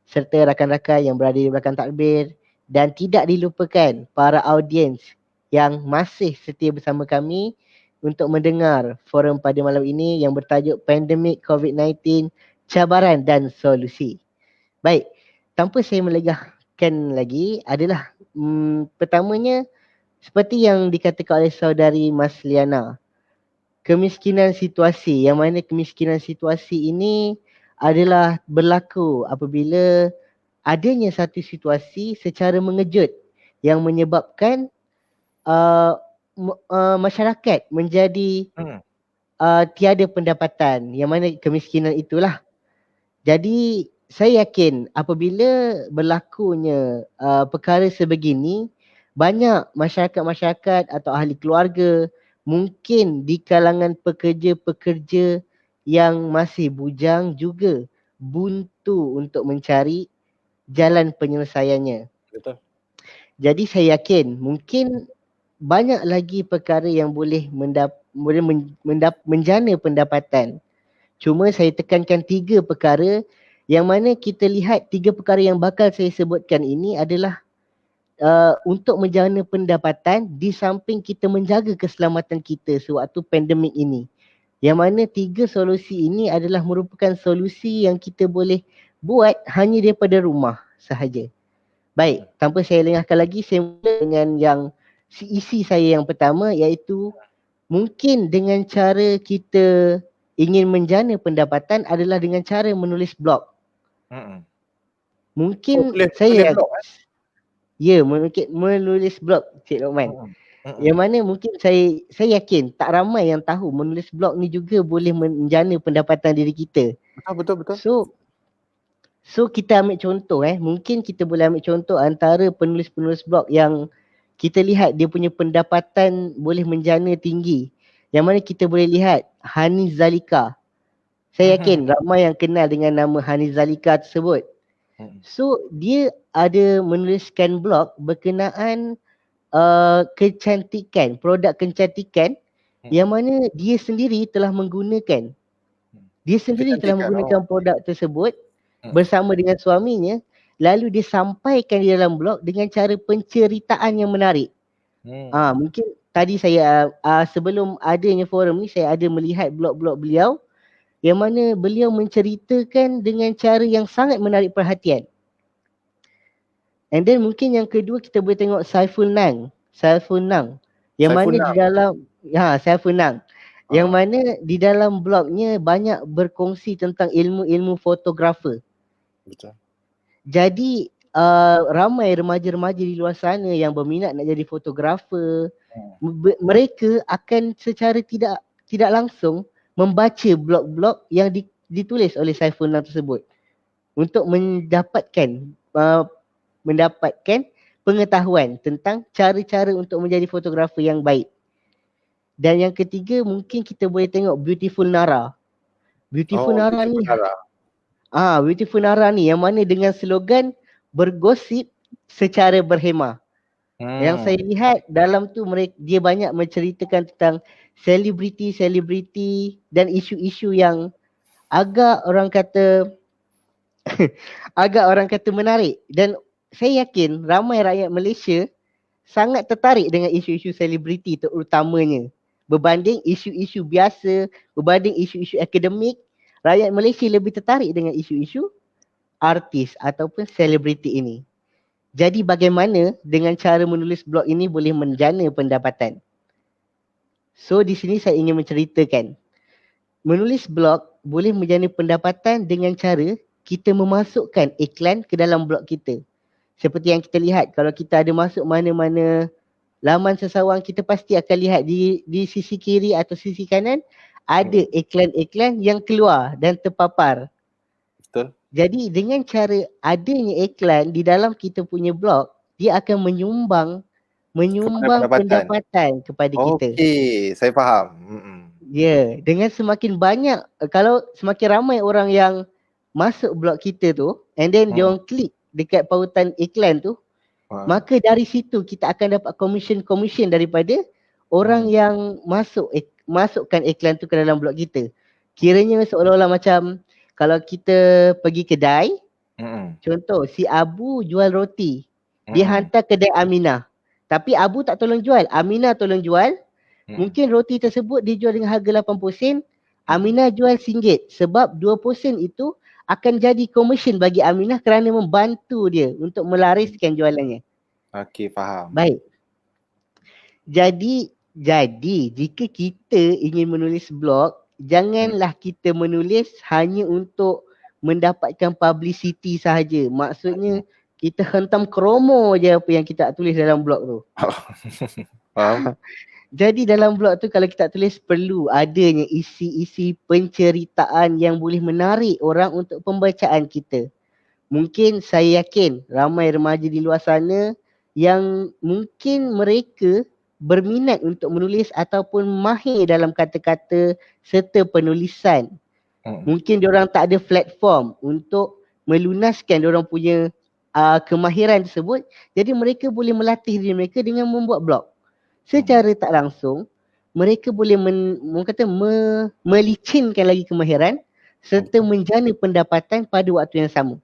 serta rakan-rakan yang berada di belakang takbir, dan tidak dilupakan para audiens yang masih setia bersama kami untuk mendengar forum pada malam ini yang bertajuk Pandemik COVID-19, Cabaran dan Solusi. Baik, tanpa saya melegahkan lagi adalah pertamanya seperti yang dikatakan oleh saudari Masliana, kemiskinan situasi, yang mana kemiskinan situasi ini adalah berlaku apabila adanya satu situasi secara mengejut yang menyebabkan masyarakat menjadi tiada pendapatan, yang mana kemiskinan itulah. Jadi saya yakin apabila berlakunya perkara sebegini, banyak masyarakat-masyarakat atau ahli keluarga, mungkin di kalangan pekerja-pekerja yang masih bujang juga buntu untuk mencari jalan penyelesaiannya. Betul. Jadi saya yakin mungkin banyak lagi perkara yang boleh menjana pendapatan. Cuma saya tekankan 3 perkara, yang mana kita lihat 3 perkara yang bakal saya sebutkan ini adalah untuk menjana pendapatan di samping kita menjaga keselamatan kita sewaktu pandemik ini. Yang mana 3 solusi ini adalah merupakan solusi yang kita boleh buat hanya daripada rumah sahaja. Baik, tanpa saya lengahkan lagi, saya mula dengan yang isi saya yang pertama, iaitu mungkin dengan cara kita ingin menjana pendapatan adalah dengan cara menulis blog. Mungkin saya mungkin menulis blog, Cik Lokman. Yang mana mungkin saya yakin tak ramai yang tahu menulis blog ni juga boleh menjana pendapatan diri kita. Betul. So kita ambil contoh mungkin kita boleh ambil contoh antara penulis-penulis blog yang kita lihat dia punya pendapatan boleh menjana tinggi. Yang mana kita boleh lihat Hani Zalika. Saya yakin ramai yang kenal dengan nama Hani Zalika tersebut. So dia ada menuliskan blog berkenaan kecantikan, produk kecantikan yang mana dia sendiri telah menggunakan. Dia sendiri telah menggunakan produk tersebut bersama dengan suaminya, lalu dia sampaikan di dalam blog dengan cara penceritaan yang menarik. Mungkin tadi saya sebelum adanya forum ni saya ada melihat blog-blog beliau yang mana beliau menceritakan dengan cara yang sangat menarik perhatian. And then mungkin yang kedua kita boleh tengok Saiful Nang. Yang mana di dalam Saiful Nang. Yang mana di dalam blognya banyak berkongsi tentang ilmu-ilmu fotografer. Betul. Jadi ramai remaja-remaja di luar sana yang berminat nak jadi fotografer. Mereka akan secara tidak langsung membaca blog-blog yang ditulis oleh Saiful Nang tersebut untuk mendapatkan pengetahuan tentang cara-cara untuk menjadi fotografer yang baik. Dan yang ketiga mungkin kita boleh tengok Beautiful Nara. Beautiful Nara ni yang mana dengan slogan bergosip secara berhemah. Yang saya lihat dalam tu dia banyak menceritakan tentang selebriti dan isu-isu yang agak orang kata menarik, dan saya yakin ramai rakyat Malaysia sangat tertarik dengan isu-isu selebriti terutamanya berbanding isu-isu biasa, berbanding isu-isu akademik. Rakyat Malaysia lebih tertarik dengan isu-isu artis ataupun selebriti ini. Jadi bagaimana dengan cara menulis blog ini boleh menjana pendapatan? So di sini saya ingin menceritakan, menulis blog boleh menjana pendapatan dengan cara kita memasukkan iklan ke dalam blog kita. Seperti yang kita lihat, kalau kita ada masuk mana-mana laman seseorang, kita pasti akan lihat di sisi kiri atau sisi kanan ada iklan-iklan yang keluar dan terpapar. Betul. Jadi dengan cara adanya iklan di dalam kita punya blog, dia akan menyumbang pendapatan kepada kita. Okey, saya faham. Ya, dengan semakin banyak, kalau semakin ramai orang yang masuk blog kita tu and then dia orang klik dekat pautan iklan tu, maka dari situ kita akan dapat komisen daripada orang yang masukkan iklan tu ke dalam blog kita. Kiranya seolah-olah macam kalau kita pergi kedai, contoh si Abu jual roti, dia hantar kedai Aminah. Tapi Abu tak tolong jual, Aminah tolong jual. Mungkin roti tersebut dijual dengan harga 80 sen, Aminah jual RM1 sebab 20 sen itu akan jadi komisen bagi Aminah kerana membantu dia untuk melariskan jualannya. Okey, faham. Baik. Jadi jika kita ingin menulis blog, janganlah kita menulis hanya untuk mendapatkan publicity sahaja. Maksudnya kita hentam kromo je apa yang kita tulis dalam blog tu. Faham. Jadi dalam blog tu kalau kita tulis perlu adanya isi-isi penceritaan yang boleh menarik orang untuk pembacaan kita. Mungkin saya yakin ramai remaja di luar sana yang mungkin mereka berminat untuk menulis ataupun mahir dalam kata-kata serta penulisan. Mungkin diorang tak ada platform untuk melunaskan diorang punya kemahiran tersebut. Jadi mereka boleh melatih diri mereka dengan membuat blog. Secara tak langsung, mereka boleh melicinkan lagi kemahiran serta menjana pendapatan pada waktu yang sama.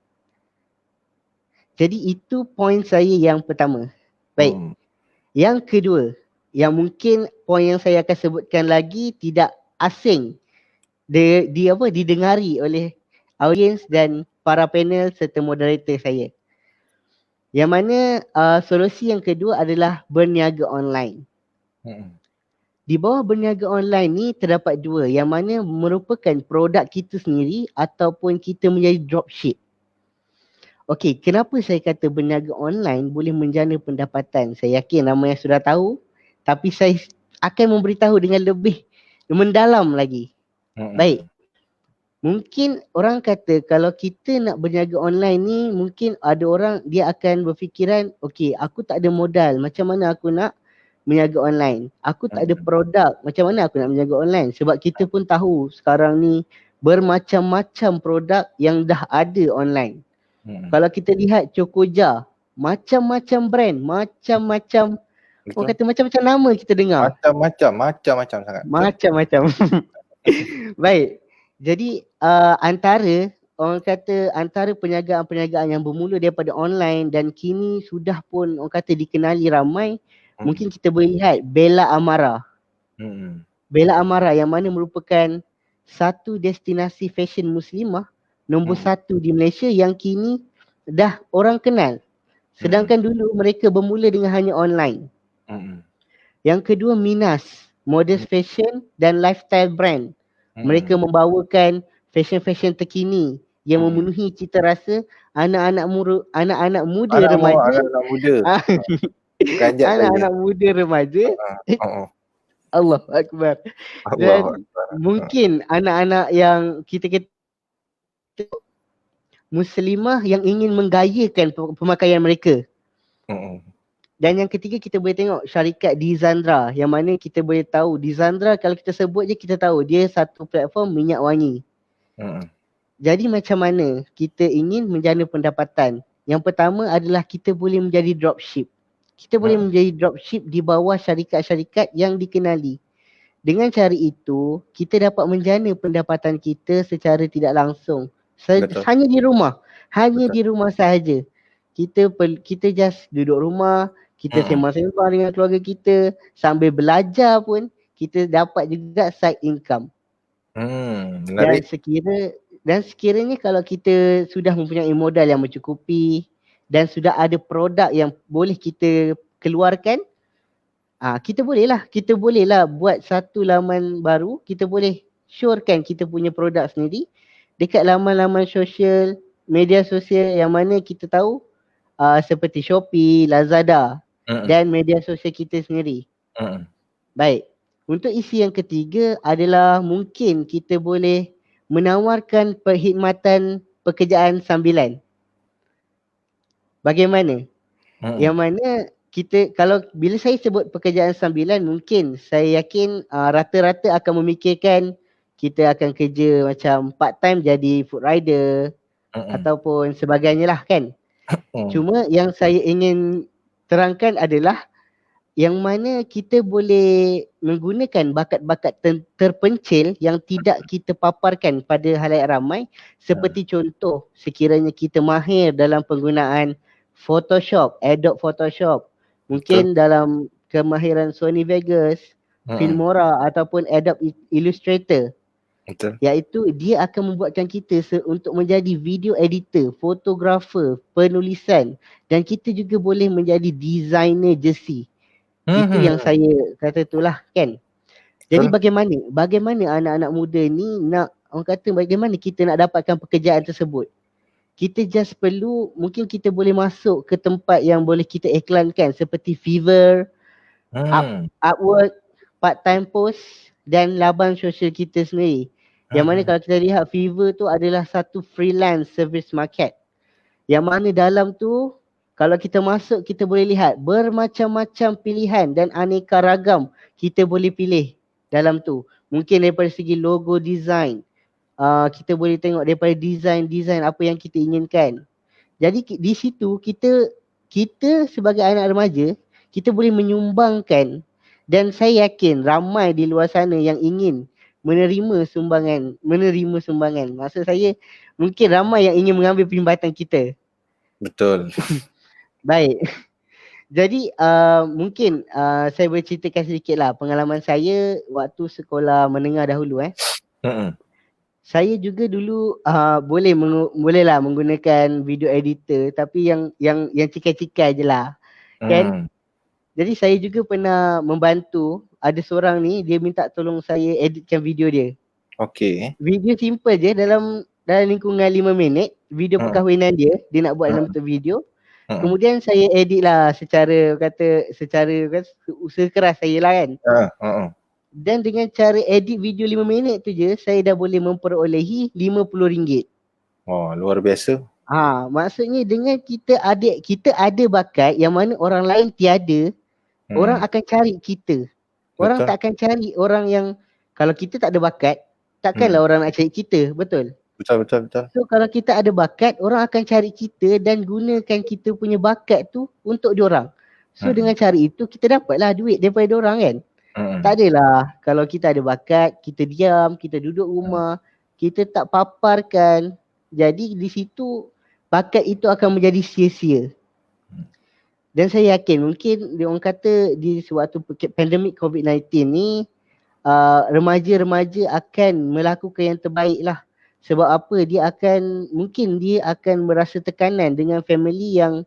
Jadi itu poin saya yang pertama. Baik. Yang kedua, yang mungkin poin yang saya akan sebutkan lagi tidak asing didengari oleh audiens dan para panel serta moderator saya. Yang mana solusi yang kedua adalah berniaga online. Di bawah berniaga online ni terdapat dua, yang mana merupakan produk kita sendiri ataupun kita menjadi dropship. Okey, kenapa saya kata berniaga online boleh menjana pendapatan? Saya yakin ramai yang sudah tahu, tapi saya akan memberitahu dengan lebih mendalam lagi. Baik. Mungkin orang kata kalau kita nak berniaga online ni, mungkin ada orang dia akan berfikiran, okey, aku tak ada modal, macam mana aku nak berniaga online? Aku tak ada produk, macam mana aku nak berniaga online? Sebab kita pun tahu sekarang ni bermacam-macam produk yang dah ada online. Kalau kita lihat Cokoja, macam-macam brand, macam-macam, orang kata macam-macam nama kita dengar. Macam-macam sangat. Macam-macam. Baik. Jadi antara perniagaan-perniagaan yang bermula daripada online dan kini sudah pun orang kata dikenali ramai, mungkin kita boleh lihat Bella Amara. Bella Amara yang mana merupakan satu destinasi fashion muslimah nombor satu di Malaysia yang kini dah orang kenal. Sedangkan dulu mereka bermula dengan hanya online. Yang kedua Minas, modest fashion dan lifestyle brand. Mereka membawakan fashion-fashion terkini yang memenuhi cita rasa anak-anak muda remaja. Anak-anak muda remaja. Allahu Akbar. Dan mungkin anak-anak yang kita muslimah yang ingin menggayakan pemakaian mereka. Dan yang ketiga kita boleh tengok syarikat Dizandra, yang mana kita boleh tahu Dizandra kalau kita sebut je kita tahu dia satu platform minyak wangi. Jadi macam mana kita ingin menjana pendapatan? Yang pertama adalah kita boleh menjadi dropship. Kita boleh menjadi dropship di bawah syarikat-syarikat yang dikenali. Dengan cara itu, kita dapat menjana pendapatan kita secara tidak langsung. Betul. Hanya di rumah. Hanya Betul. di rumah sahaja. Kita just duduk rumah, kita sembang-sembang dengan keluarga kita, sambil belajar pun kita dapat juga side income. Dan Menarik. sekiranya kalau kita sudah mempunyai modal yang mencukupi dan sudah ada produk yang boleh kita keluarkan, kita bolehlah buat satu laman baru. Kita boleh syorkan kita punya produk sendiri dekat laman-laman sosial, media sosial yang mana kita tahu seperti Shopee, Lazada dan media sosial kita sendiri. Baik. Untuk isi yang ketiga adalah mungkin kita boleh menawarkan perkhidmatan pekerjaan sambilan. Bagaimana? Yang mana kalau bila saya sebut pekerjaan sambilan, mungkin saya yakin rata-rata akan memikirkan kita akan kerja macam part time jadi food rider ataupun sebagainya lah kan. Cuma yang saya ingin terangkan adalah yang mana kita boleh menggunakan bakat-bakat terpencil yang tidak kita paparkan pada halayak ramai, seperti contoh sekiranya kita mahir dalam penggunaan Photoshop, Adobe Photoshop, mungkin dalam kemahiran Sony Vegas, Filmora ataupun Adobe Illustrator. Betul. Iaitu dia akan membuatkan kita untuk menjadi video editor, fotografer, penulisan, dan kita juga boleh menjadi designer jersey. Itu yang saya kata itulah kan. Jadi bagaimana anak-anak muda ni bagaimana kita nak dapatkan pekerjaan tersebut? Kita just perlu, mungkin kita boleh masuk ke tempat yang boleh kita iklankan seperti Fiverr, Upwork, Part Time Post dan laman sosial kita sendiri. Yang mana kalau kita lihat Fiverr tu adalah satu freelance service market. Yang mana dalam tu kalau kita masuk, kita boleh lihat bermacam-macam pilihan dan aneka ragam kita boleh pilih dalam tu. Mungkin daripada segi logo design, kita boleh tengok daripada design apa yang kita inginkan. Jadi di situ kita sebagai anak remaja, kita boleh menyumbangkan, dan saya yakin ramai di luar sana yang ingin menerima sumbangan. Maksud saya mungkin ramai yang ingin mengambil perkhidmatan kita. Betul. Baik. Jadi mungkin saya boleh ceritakan sedikit lah pengalaman saya waktu sekolah menengah dahulu. Saya juga dulu bolehlah menggunakan video editor, tapi yang cikai-cikai je lah. Kan? Jadi saya juga pernah membantu, ada seorang ni dia minta tolong saya editkan video dia. Okey. Video simple je dalam lingkungan 5 minit, video perkahwinan dia nak buat dalam bentuk video. Kemudian saya edit lah secara usaha keras saya lah kan. Dan dengan cara edit video 5 minit tu je, saya dah boleh memperolehi RM50. Oh, luar biasa. Maksudnya dengan kita ada bakat yang mana orang lain tiada, orang akan cari kita. Orang tak akan cari orang yang, kalau kita tak ada bakat, takkanlah orang nak cari kita, betul? Betul. So kalau kita ada bakat, orang akan cari kita dan gunakan kita punya bakat tu untuk diorang. So dengan cara itu kita dapatlah duit daripada diorang kan. Tak adalah kalau kita ada bakat, kita diam, kita duduk rumah, kita tak paparkan. Jadi di situ bakat itu akan menjadi sia-sia. Dan saya yakin mungkin orang kata di sewaktu pandemik COVID-19 ni remaja-remaja akan melakukan yang terbaik lah. Sebab apa? Dia akan merasa tekanan dengan family yang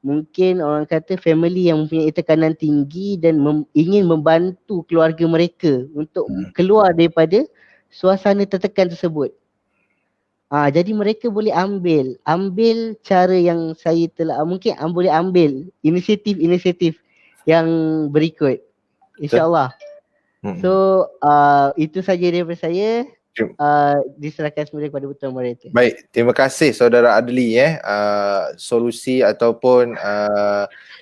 mungkin orang kata family yang mempunyai tekanan tinggi dan ingin membantu keluarga mereka untuk keluar daripada suasana tertekan tersebut. Jadi mereka boleh ambil cara yang saya telah mungkin boleh ambil inisiatif yang berikut. InsyaAllah. So itu saja daripada saya. Diserahkan semula kepada Tuan Moderator. Baik, terima kasih Saudara Adli solusi ataupun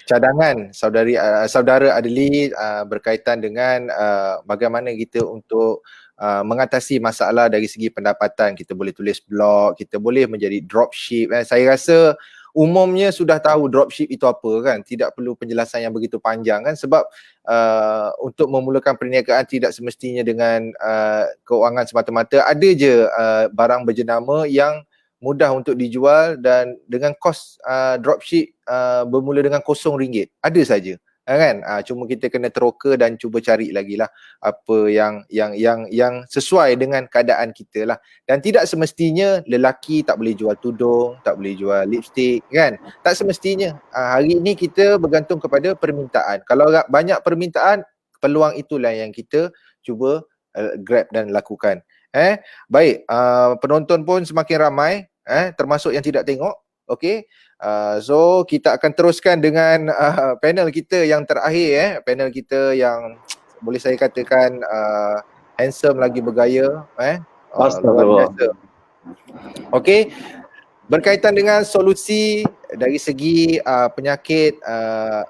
cadangan saudara Adli berkaitan dengan bagaimana kita untuk mengatasi masalah dari segi pendapatan. Kita boleh tulis blog, kita boleh menjadi dropship. Saya rasa umumnya sudah tahu dropship itu apa kan, tidak perlu penjelasan yang begitu panjang kan, sebab untuk memulakan perniagaan tidak semestinya dengan keuangan semata-mata. Ada je barang berjenama yang mudah untuk dijual dan dengan kos dropship bermula dengan RM0, ada saja. Kan, cuma kita kena teroka dan cuba cari lagi lah apa yang sesuai dengan keadaan kita lah. Dan tidak semestinya lelaki tak boleh jual tudung, tak boleh jual lipstick kan, tak semestinya. Hari ini kita bergantung kepada permintaan. Kalau banyak permintaan, peluang itulah yang kita cuba grab dan lakukan. Baik, penonton pun semakin ramai, termasuk yang tidak tengok. Okey. So kita akan teruskan dengan panel kita yang terakhir, panel kita yang boleh saya katakan handsome lagi bergaya, luar biasa. Okey, berkaitan dengan solusi dari segi penyakit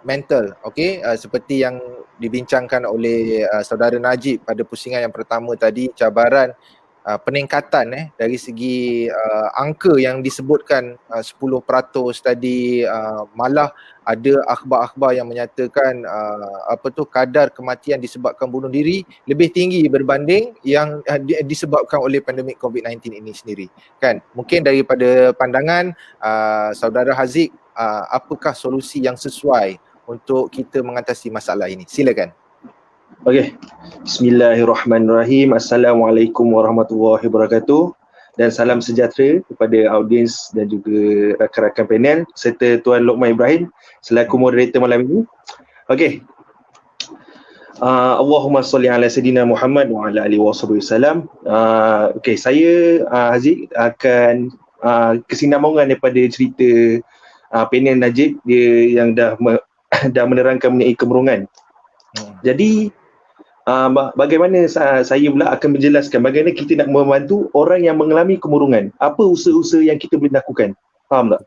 mental, okey, seperti yang dibincangkan oleh saudara Najib pada pusingan yang pertama tadi, cabaran peningkatan dari segi angka yang disebutkan 10% tadi, malah ada akhbar-akhbar yang menyatakan kadar kematian disebabkan bunuh diri lebih tinggi berbanding yang disebabkan oleh pandemik COVID-19 ini sendiri kan. Mungkin daripada pandangan saudara Haziq, apakah solusi yang sesuai untuk kita mengatasi masalah ini? Silakan. Okey. Bismillahirrahmanirrahim. Assalamualaikum warahmatullahi wabarakatuh. Dan salam sejahtera kepada audiens dan juga rakan-rakan panel serta Tuan Lokman Ibrahim selaku moderator malam ini. Okey. Allahumma salli ala sayyidina Muhammad wa ala alihi wasallam. Okey, saya Haziq akan kesinambungan daripada cerita panel Najib dia yang dah menerangkan mengenai kemurungan. Jadi bagaimana saya pula akan menjelaskan bagaimana kita nak membantu orang yang mengalami kemurungan. Apa usaha-usaha yang kita boleh lakukan? Faham tak?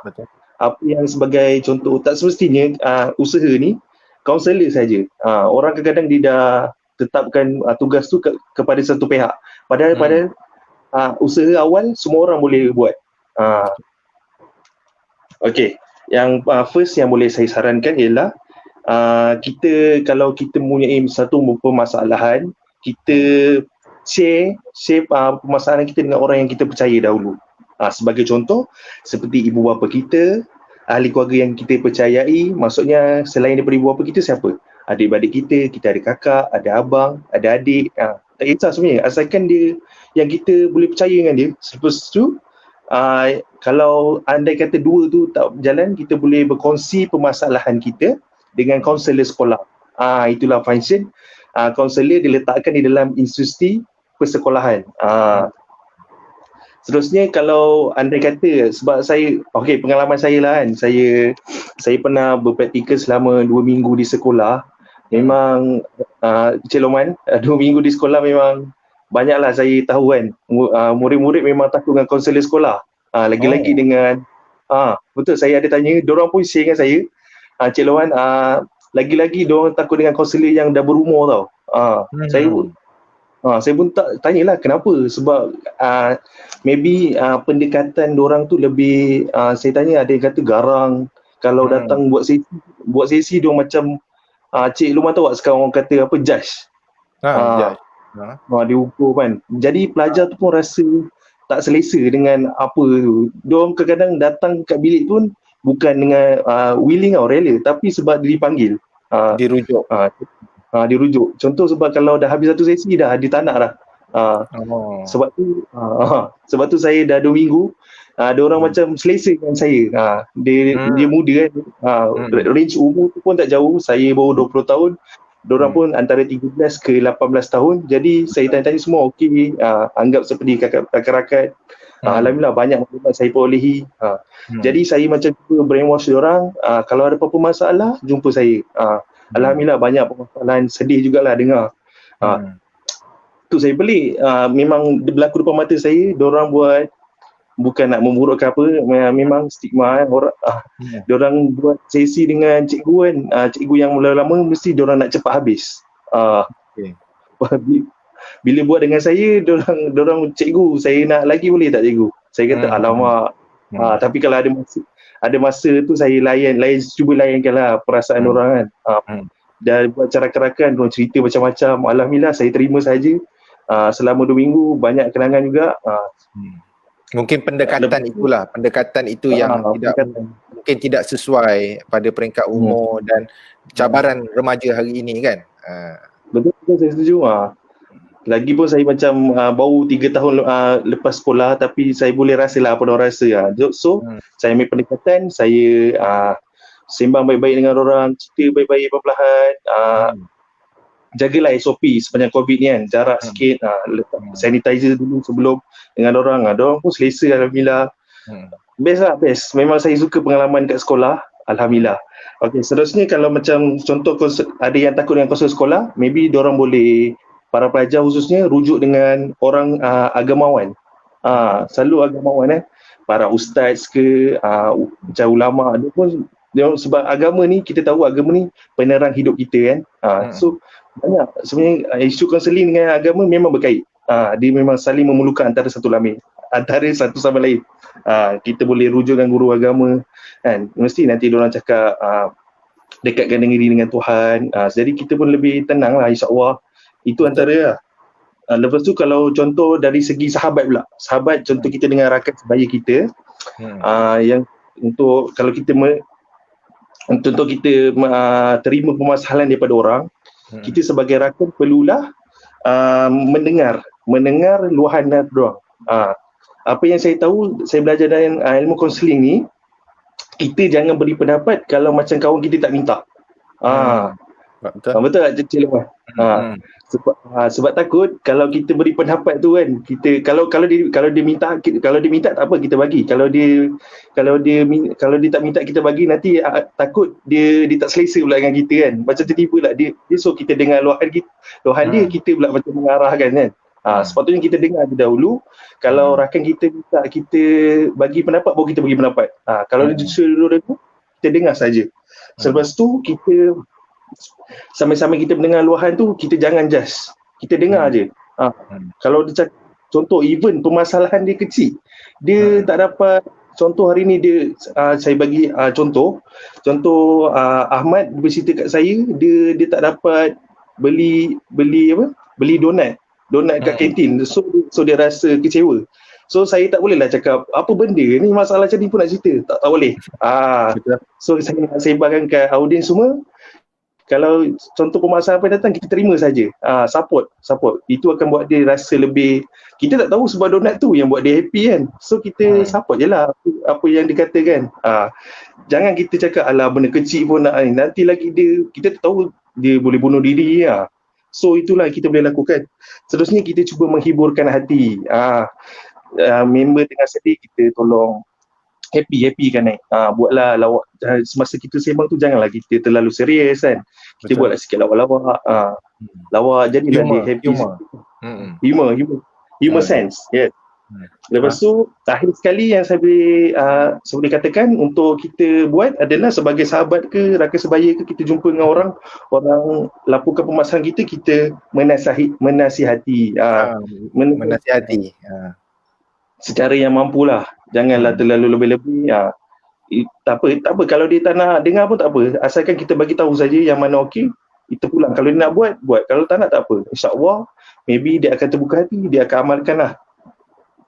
Betul. Apa yang sebagai contoh, tak semestinya usaha ni kaunselor saja. Orang kadang-kadang dia dah tetapkan tugas tu kepada satu pihak. Padahal usaha awal semua orang boleh buat. Okey, yang first yang boleh saya sarankan ialah kita kalau kita mempunyai satu permasalahan, kita share permasalahan kita dengan orang yang kita percaya dahulu. Sebagai contoh, seperti ibu bapa kita, ahli keluarga yang kita percayai, maksudnya selain daripada ibu bapa kita siapa? Adik-beradik kita ada kakak, ada abang, ada adik, tak kisah sebenarnya, asalkan dia yang kita boleh percaya dengan dia. Selepas tu, kalau andai kata dua tu tak berjalan, kita boleh berkongsi permasalahan kita dengan kaunselor sekolah. Itulah function kaunselor diletakkan di dalam institusi persekolahan. Seterusnya kalau andai kata, sebab saya, pengalaman saya lah kan, saya pernah berpraktikal selama 2 minggu di sekolah. Memang Encik Loman, 2 minggu di sekolah memang banyaklah saya tahu kan, murid-murid memang takut dengan kaunselor sekolah. Lagi-lagi dengan betul, saya ada tanya, diorang pun share dengan saya, Encik Loman, lagi-lagi diorang takut dengan kaunselor yang dah berumur tau. Saya pun tak tanyalah kenapa, sebab maybe pendekatan diorang tu lebih, saya tanya ada yang kata garang. Kalau datang buat sesi diorang macam Cik Loman tahu tak sekarang orang kata apa, judge. Dia ukur kan. Jadi pelajar tu pun rasa tak selesa dengan apa tu. Diorang kadang-kadang datang kat bilik pun bukan dengan willing atau rela, tapi sebab dipanggil. Dirujuk. Dirujuk. Contoh sebab kalau dah habis satu sesi dah, dia tak nak dah. Sebab tu saya dah 2 minggu, ada orang macam selesa dengan saya. Dia muda kan. Range umur tu pun tak jauh. Saya baru 20 tahun. Diorang pun antara 13 ke 18 tahun. Jadi saya tanya-tanya semua okey. Anggap seperti kakak-rakat. Alhamdulillah banyak maklumat saya perolehi. Jadi saya macam cuba brainwash diorang, kalau ada apa-apa masalah jumpa saya. Alhamdulillah banyak permasalahan, sedih jugalah dengar. Tu saya pelik, memang berlaku depan mata saya, diorang buat, bukan nak memburukkan apa, memang stigma orang. Diorang buat sesi dengan cikgu kan, cikgu yang lama-lama mesti diorang nak cepat habis. Bila buat dengan saya, diorang cikgu, saya nak lagi boleh tak cikgu? Saya kata alamak. Tapi kalau ada masa tu saya cuba layankan lah perasaan orang kan. Dan buat rakan-rakan, orang cerita macam-macam. Alhamdulillah saya terima saja. Selama 2 minggu banyak kenangan juga. Mungkin pendekatan itu yang mungkin tidak sesuai pada peringkat umur dan cabaran remaja hari ini kan. Betul saya setuju. Lagipun saya macam baru 3 tahun lepas sekolah, tapi saya boleh rasalah apa orang rasa. So saya ambil pendekatan, saya sembang baik-baik dengan orang, cerita baik-baik perlahan, jagalah SOP sepanjang COVID ni kan, jarak sikit, letak sanitizer dulu sebelum dengan orang. Diorang pun selesa alhamdulillah. Best. Memang saya suka pengalaman kat sekolah, alhamdulillah. Okay, seterusnya kalau macam contoh ada yang takut dengan konsert sekolah, maybe diorang boleh, para pelajar khususnya, rujuk dengan orang agamawan. Selalu agamawan para ustaz ke, macam ulama, dia sebab agama ni, kita tahu agama ni penerang hidup kita kan. So banyak sebenarnya isu kaunseling dengan agama memang berkait. Dia memang saling memerlukan antara satu sama lain. Kita boleh rujuk dengan guru agama kan. Mesti nanti diorang cakap dekatkan diri dengan Tuhan. Jadi kita pun lebih tenang lah, insya-Allah. Itu antara lepas tu kalau contoh dari segi sahabat pula. Sahabat contoh kita dengan rakan sebaya kita. Yang untuk kalau kita contoh kita terima permasalahan daripada orang, kita sebagai rakan perlulah mendengar luahan daripada orang. Apa yang saya tahu, saya belajar dalam ilmu kaunseling ni, kita jangan beri pendapat kalau macam kawan kita tak minta. Betul tak Cik Leman? Sebab takut kalau kita beri pendapat tu kan, kita kalau dia minta tak apa, kita bagi. Kalau dia tak minta kita bagi, nanti takut dia tak selesa pula dengan kita kan. Macam tiba-tiba lah dia suruh kita dengar luahan dia, kita pula macam mengarahkan kan. Sepatutnya kita dengar dahulu. Kalau rakan kita minta kita bagi pendapat, baru kita bagi pendapat. Kalau dia suruh dulu, kita dengar saja. Selepas tu kita sambil-sambil kita mendengar luahan tu, kita jangan judge. Kita dengar je. Kalau dia cakap, contoh even permasalahan dia kecil, dia tak dapat, contoh hari ni dia saya bagi contoh Ahmad bercerita kat saya, dia tak dapat beli donat kat kantin. So dia rasa kecewa. So saya tak boleh lah cakap apa benda ni, masalah macam ni pun nak cerita. Tak boleh. So saya nak sebarkan kat audiens semua. Kalau contoh permasalahan apa yang datang, kita terima saja. Support. Itu akan buat dia rasa lebih, kita tak tahu sebab donat tu yang buat dia happy kan. So kita support je lah apa yang dikatakan. Jangan kita cakap alah benda kecil pun nanti lagi kita tak tahu dia boleh bunuh diri. So itulah kita boleh lakukan. Seterusnya kita cuba menghiburkan hati. Member tengah sedih, kita tolong happy kan buatlah lawak. Semasa kita sembang tu janganlah kita terlalu serius kan. Kita buatlah sikit lawak-lawak. Lawak jadilah dia happy. Humor sense. Yeah. Lepas tu akhir sekali yang saya boleh katakan untuk kita buat adalah sebagai sahabat ke rakan sebaya ke, kita jumpa dengan orang laporkan permasalahan kita menasihati. Menasihati. Secara yang mampulah. Janganlah terlalu lebih-lebih. Tak apa. Kalau dia tak nak dengar pun tak apa. Asalkan kita bagi tahu saja yang mana okey, kita pulang. Kalau dia nak buat. Kalau tak nak, tak apa. InsyaAllah, maybe dia akan terbuka hati, dia akan amalkan lah.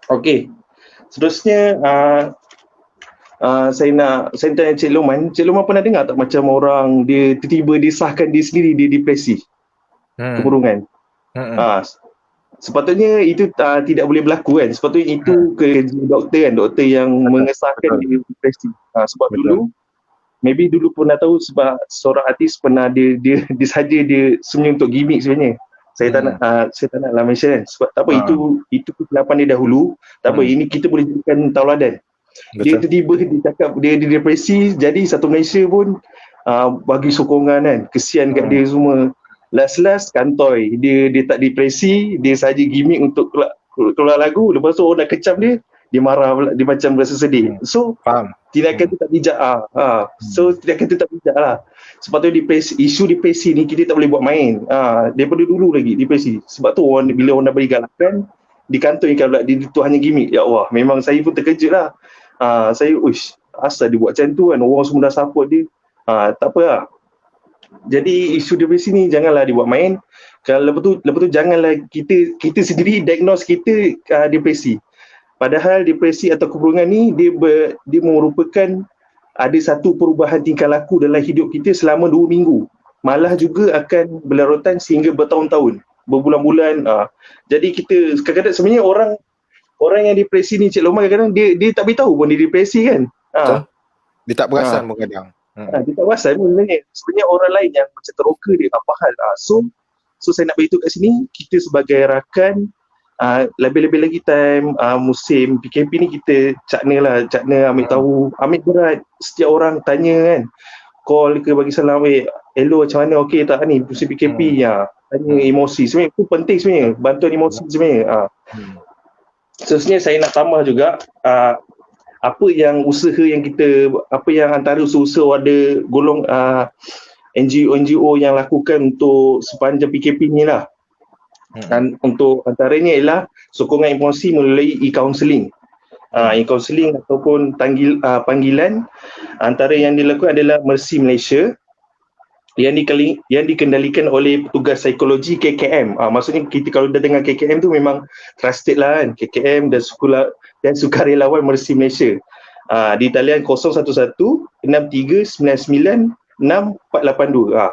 Okey. Seterusnya, saya tanya Cik Loman. Cik Loman pernah dengar tak macam orang dia tiba-tiba disahkan dia sendiri dia depresi? Kemurungan. Sepatutnya itu tidak boleh berlaku kan. Sepatutnya itu kerja doktor kan, doktor yang mengesahkan dia depresi. Sebab dulu pernah tahu, sebab seorang artis pernah dia saja dia sebenarnya untuk gimmick sebenarnya. Saya tak nak lah mention kan. Sebab tak apa, itu kesilapan dia dahulu. Tak apa, ini kita boleh jadikan tauladan. Dia tiba-tiba dia cakap dia depresi, jadi satu Malaysia pun bagi sokongan kan. Kesian kat dia semua. Last kantoi, dia tak depresi, dia saja gimmick untuk keluar lagu. Lepas tu orang nak kecam dia marah pula, dia macam rasa sedih. So tindakan tu tak bijak. So tindakan tu tak bijak lah. Sepatutnya isu depresi ni kita tak boleh buat main. Daripada dulu lagi depresi. Sebab tu bila orang dah beri galakan, dikantoi pula dia tu hanya gimmick. Ya Allah, memang saya pun terkejut lah. Saya asal dia buat macam tu kan, orang semua dah support dia. Tak apa lah. Jadi isu depresi ni janganlah dibuat main. Kalau lepas tu janganlah kita sendiri diagnose kita depresi. Padahal depresi atau keburukan ni dia merupakan ada satu perubahan tingkah laku dalam hidup kita selama 2 minggu. Malah juga akan berlarutan sehingga bertahun-tahun, berbulan-bulan. Jadi kita kadang-kadang sebenarnya orang yang depresi ni, Cik Lomar, kadang-kadang dia tak beritahu pun dia depresi kan. Dia tak perasan pun kadang. Dia tak perasan pun sebenarnya orang lain yang macam teroka dia tak faham. So saya nak beritahu kat sini, kita sebagai rakan, lebih-lebih lagi time musim PKP ni kita cakna ambil tahu, ambil berat. Setiap orang tanya kan, call ke bagi salam, hello macam mana, okey tak ni musim PKP, tanya emosi. Sebenarnya itu penting sebenarnya, bantuan emosi sebenarnya. Seterusnya saya nak tambah juga apa yang antara usaha-usaha ada golong NGO yang lakukan untuk sepanjang PKP ni lah. Dan untuk antaranya ialah sokongan emosi melalui e-counselling. E-counselling ataupun panggilan, antara yang dilakukan adalah Mercy Malaysia yang dikendalikan oleh petugas psikologi KKM. Maksudnya kita kalau dah dengar KKM tu memang trusted lah kan, KKM dan sukarelawan Mercy Malaysia. Di talian 011 6399 6482.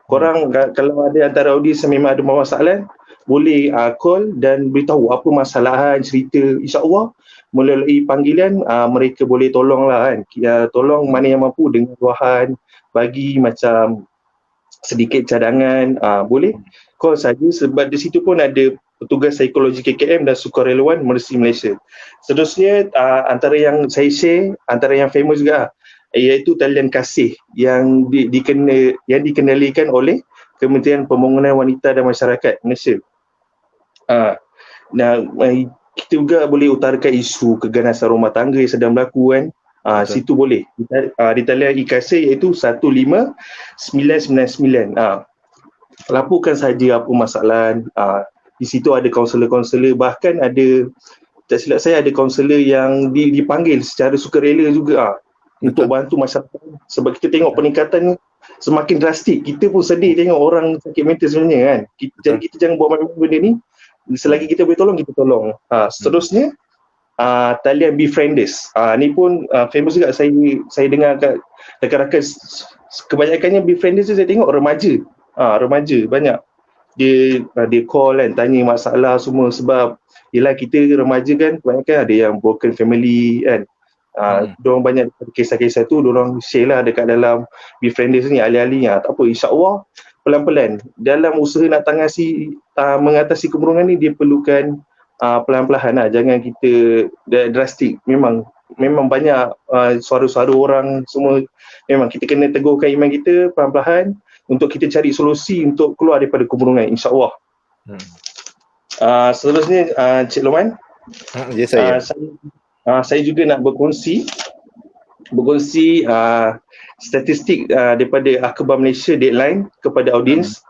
Korang kalau ada antara audiens yang memang ada masalah, boleh call dan beritahu apa masalahan, cerita. InsyaAllah melalui panggilan mereka boleh tolong lah kan. Tolong mana yang mampu dengan luahan, bagi macam sedikit cadangan, boleh call saja, sebab di situ pun ada petugas psikologi KKM dan sukarelawan Mercy Malaysia. Seterusnya antara yang saya share, antara yang famous juga, iaitu talian kasih yang dikendalikan oleh Kementerian Pembangunan Wanita dan Masyarakat Malaysia. Kita juga boleh utarakan isu keganasan rumah tangga yang sedang berlaku kan. Situ boleh. Di talian e-kasih iaitu 15999. Laporkan saja apa masalah. Di situ ada kaunselor-kaunselor, bahkan ada, tak silap saya, ada kaunselor yang dipanggil secara sukarela juga untuk bantu masyarakat. Sebab kita tengok peningkatan semakin drastik. Kita pun sedih tengok orang sakit mental sebenarnya kan. Jadi kita jangan buat macam benda ni. Selagi kita boleh tolong, kita tolong. Seterusnya talian Befrienders. Ni pun famous juga. Saya dengar kat rakan-rakan, kebanyakannya Befrienders tu saya tengok remaja. Remaja banyak. Dia call kan, tanya masalah semua. Sebab yelah kita remaja kan, kebanyakan ada yang broken family kan. Diorang banyak kisah-kisah tu diorang share lah dekat dalam Befrienders ni, alih-alih. Tak apa, insyaAllah pelan-pelan dalam usaha nak mengatasi kemurungan ni, dia perlukan pelan-pelan lah. Jangan kita drastik. Memang banyak suara-suara orang semua. Memang kita kena teguhkan iman kita pelan-pelan untuk kita cari solusi untuk keluar daripada kemurungan, insyaAllah. Seterusnya Cik Loman, saya juga nak berkongsi statistik daripada Akhbar Malaysia Deadline kepada audiens.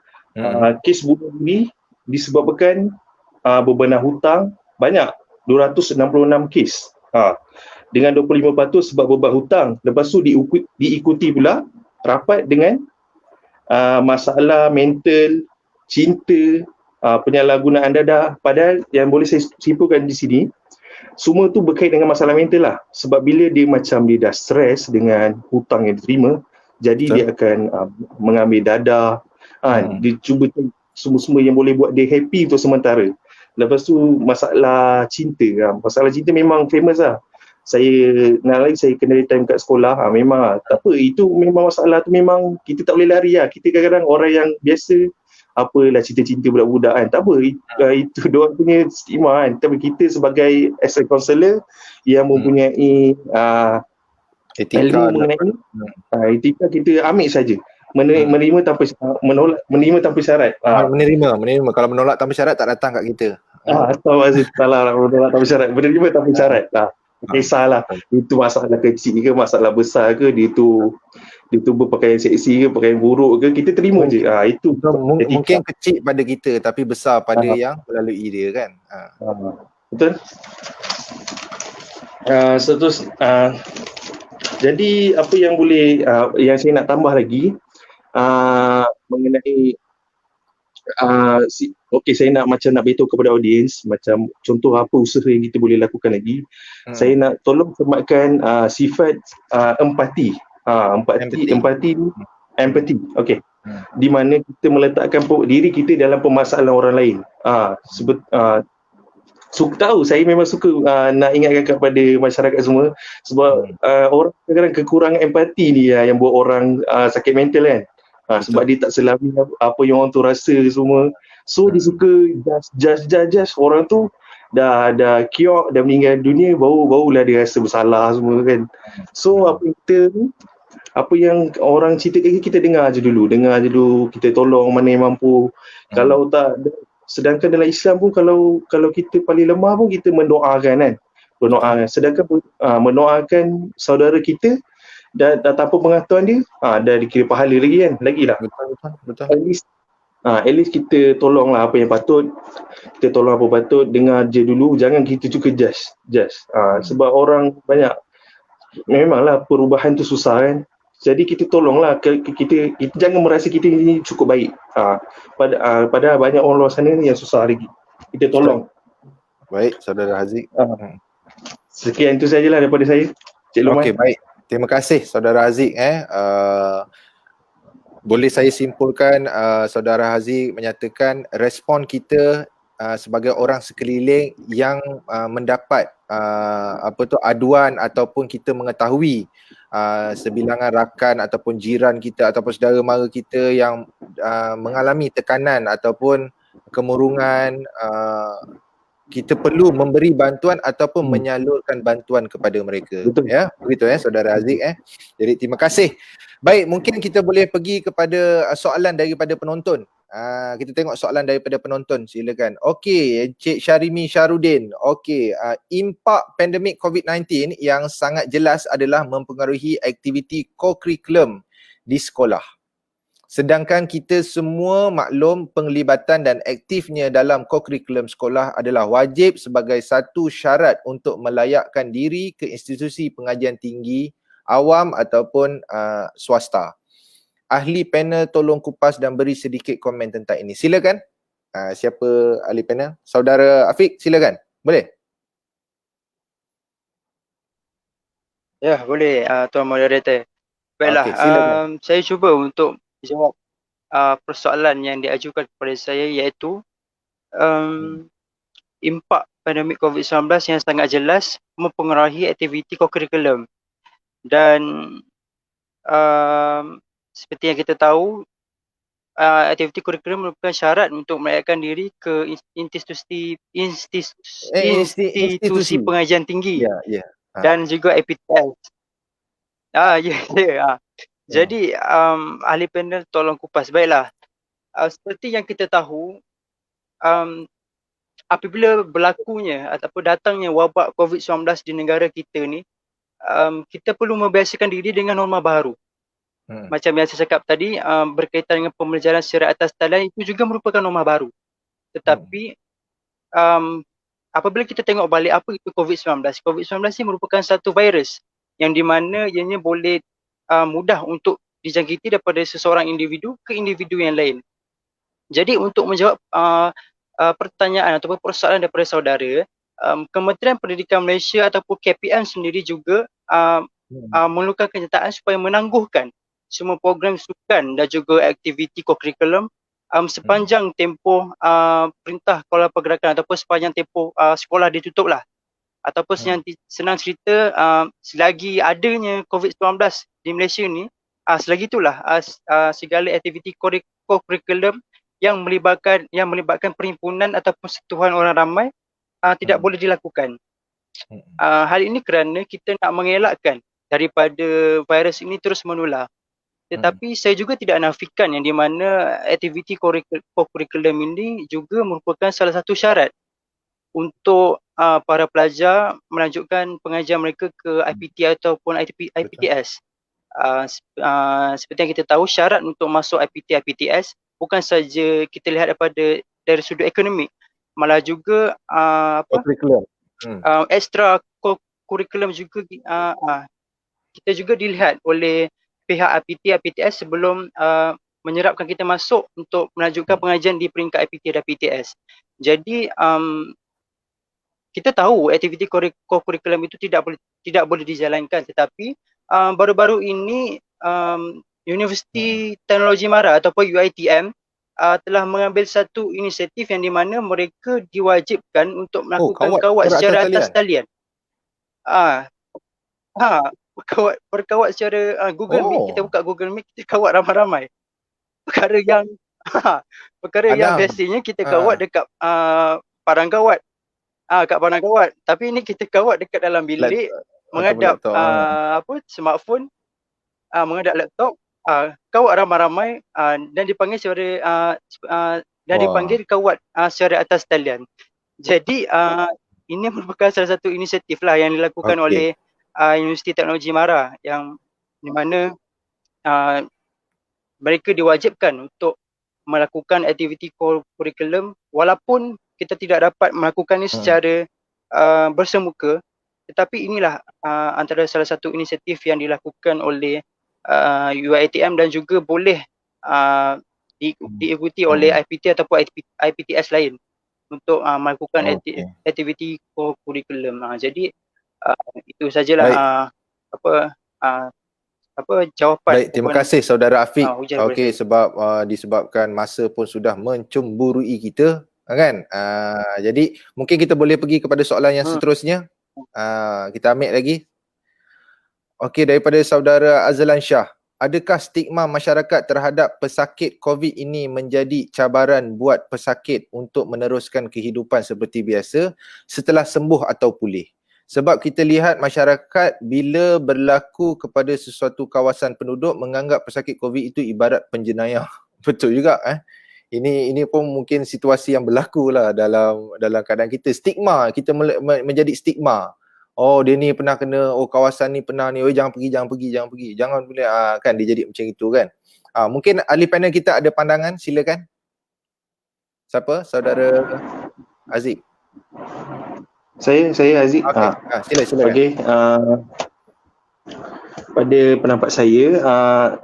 Kes bunuh diri disebabkan bebenah hutang banyak, 266 kes. Dengan 25% sebab beban hutang. Lepas tu diikuti pula rapat dengan masalah mental, cinta, penyalahgunaan dadah. Padahal yang boleh saya simpulkan di sini, semua tu berkait dengan masalah mental lah. Sebab bila dia dah stres dengan hutang yang diterima, jadi dia akan mengambil dadah. Dia cuba semua yang boleh buat dia happy untuk sementara. Lepas tu masalah cinta. Masalah cinta memang famous lah. Saya kena time kat sekolah. Memang lah. Tak apa, itu memang masalah tu memang kita tak boleh lari lah. Kita kadang-kadang orang yang biasa, apalah cinta-cinta budak-budak kan. Tak apa, itu diorang punya stigma kan. Tapi kita sebagai as a counselor yang mempunyai ilmu mengenai etika, kita ambil saja. Menerima tanpa syarat. Menerima. Kalau menolak tanpa syarat tak datang kat kita. Salah, menolak tanpa syarat. Menerima tanpa syarat. Kisahlah. Itu masalah kecil ke, masalah besar ke, dia tu berpakaian seksi ke, pakaian buruk ke, kita terima je. Itu mungkin kecil pada kita tapi besar pada yang melalui dia kan. Betul. Jadi apa yang boleh yang saya nak tambah lagi mengenai saya nak beritahu kepada audiens macam contoh apa usaha yang kita boleh lakukan lagi. Saya nak tolong sematkan sifat empati. Empati. Okey. Di mana kita meletakkan diri kita dalam permasalahan orang lain. Saya memang suka nak ingatkan kepada masyarakat semua sebab orang kadang-kadang kekurangan empati ni yang buat orang sakit mental kan. Sebab dia tak selami apa yang orang tu rasa semua. So dia suka judge orang tu dah kiok, dah meninggal dunia, barulah dia rasa bersalah semua kan. So apa yang orang ceritakan kita dengar je dulu, kita tolong mana yang mampu. Kalau tak, sedangkan dalam Islam pun kalau kita paling lemah pun kita mendoakan kan. Sedangkan mendoakan saudara kita dan tanpa pengetahuan dia dah dikira pahala lagi kan. Lagilah. Betul. At least kita tolonglah apa yang patut. Kita tolong apa patut, dengar je dulu, jangan kita juga judge. Sebab orang banyak, memanglah perubahan tu susah kan. Jadi kita tolonglah, kita jangan merasa kita ni cukup baik. Padahal banyak orang luar sana yang susah lagi. Kita tolong. Baik, Saudara Haziq. Sekian itu sajalah daripada saya. Cik Luman. Okey, baik. Terima kasih Saudara Haziq. Boleh saya simpulkan Saudara Haziq menyatakan respon kita sebagai orang sekeliling yang mendapat aduan ataupun kita mengetahui sebilangan rakan ataupun jiran kita ataupun saudara mara kita yang mengalami tekanan ataupun kemurungan, kita perlu memberi bantuan ataupun menyalurkan bantuan kepada mereka. Betul. Ya, begitu Saudara Haziq. Jadi terima kasih. Baik, mungkin kita boleh pergi kepada soalan daripada penonton. Kita tengok soalan daripada penonton, silakan. Okey, Encik Syarimi Syarudin. Okey, impak pandemik COVID-19 yang sangat jelas adalah mempengaruhi aktiviti co-curriculum di sekolah. Sedangkan kita semua maklum penglibatan dan aktifnya dalam co-curriculum sekolah adalah wajib sebagai satu syarat untuk melayakkan diri ke institusi pengajian tinggi, awam ataupun swasta. Ahli panel tolong kupas dan beri sedikit komen tentang ini. Silakan. Siapa ahli panel? Saudara Afiq, silakan. Boleh? Ya, boleh Tuan Moderator. Baiklah, Okay, saya cuba untuk jawab persoalan yang diajukan kepada saya, iaitu impak pandemik COVID-19 yang sangat jelas mempengaruhi aktiviti co-curriculum. Dan seperti yang kita tahu, aktiviti kurikulum merupakan syarat untuk melayakkan diri ke institusi pengajian tinggi dan juga APTS. Jadi ahli panel tolong kupas. Baiklah, seperti yang kita tahu, apabila berlakunya ataupun datangnya wabak COVID-19 di negara kita ni, kita perlu membiasakan diri dengan norma baru. Macam yang saya cakap tadi, berkaitan dengan pembelajaran secara atas talian, itu juga merupakan norma baru. Tetapi apabila kita tengok balik apa itu COVID-19, COVID-19 ini merupakan satu virus yang di mana ianya boleh mudah untuk dijangkiti daripada seseorang individu ke individu yang lain. Jadi untuk menjawab pertanyaan ataupun persoalan daripada saudara, Kementerian Pendidikan Malaysia ataupun KPM sendiri juga memerlukan kenyataan supaya menangguhkan semua program sukan dan juga aktiviti co-curriculum sepanjang tempoh perintah Kepala Pergerakan ataupun sepanjang tempoh sekolah ditutup lah. Ataupun senang cerita, selagi adanya COVID-19 di Malaysia ni, selagi itulah segala aktiviti co-curriculum yang melibatkan perhimpunan ataupun sentuhan orang ramai tidak boleh dilakukan. Hal ini kerana kita nak mengelakkan daripada virus ini terus menular. Tetapi saya juga tidak nafikan yang di mana aktiviti co-curriculum ini juga merupakan salah satu syarat untuk para pelajar melanjutkan pengajian mereka ke IPT ataupun IPTS. Seperti yang kita tahu, syarat untuk masuk IPT, IPTS bukan saja kita lihat dari sudut ekonomi, malah juga curriculum. Extra curriculum juga kita juga dilihat oleh pihak IPT-IPTS sebelum menyerapkan kita masuk untuk melanjutkan pengajian di peringkat IPT dan PTS. Jadi kita tahu aktiviti co-curriculum itu tidak boleh dijalankan, tetapi baru-baru ini Universiti Teknologi Mara ataupun UiTM telah mengambil satu inisiatif yang di mana mereka diwajibkan untuk melakukan kawat secara atas talian. Berkawat secara Google Meet. Kita buka Google Meet, kita kawat ramai-ramai. Perkara yang biasanya kita kawat dekat parang kawat. Kat parang kawat. Tapi ini kita kawat dekat dalam bilik, menghadap smartphone, menghadap laptop, kawat ramai-ramai dan dipanggil dipanggil kawat secara atas talian. Jadi ini merupakan salah satu inisiatif lah yang dilakukan oleh Universiti Teknologi Mara, yang di mana mereka diwajibkan untuk melakukan aktiviti kurikulum walaupun kita tidak dapat melakukannya secara bersemuka, tetapi inilah antara salah satu inisiatif yang dilakukan oleh UiTM dan juga boleh diikuti oleh IPT ataupun IPTS lain untuk melakukan aktiviti kurikulum. Jadi itu sajalah jawapan. Baik, terima kasih saudara Afiq. Okey, sebab disebabkan masa pun sudah mencemburui kita, kan? Jadi mungkin kita boleh pergi kepada soalan yang seterusnya. Kita ambil lagi. Okey, daripada saudara Azlan Shah. Adakah stigma masyarakat terhadap pesakit COVID ini menjadi cabaran buat pesakit untuk meneruskan kehidupan seperti biasa setelah sembuh atau pulih? Sebab kita lihat masyarakat bila berlaku kepada sesuatu kawasan penduduk menganggap pesakit COVID itu ibarat penjenayah. Betul juga Ini pun mungkin situasi yang berlaku lah dalam keadaan kita. Stigma, kita menjadi stigma. Oh, dia ni pernah kena, kawasan ni pernah ni, jangan pergi. Jangan boleh kan dia jadi macam itu kan. Mungkin ahli panel kita ada pandangan, silakan. Siapa? Saudara Aziz. Saya Aziz. Silakan. Okey, pada pendapat saya,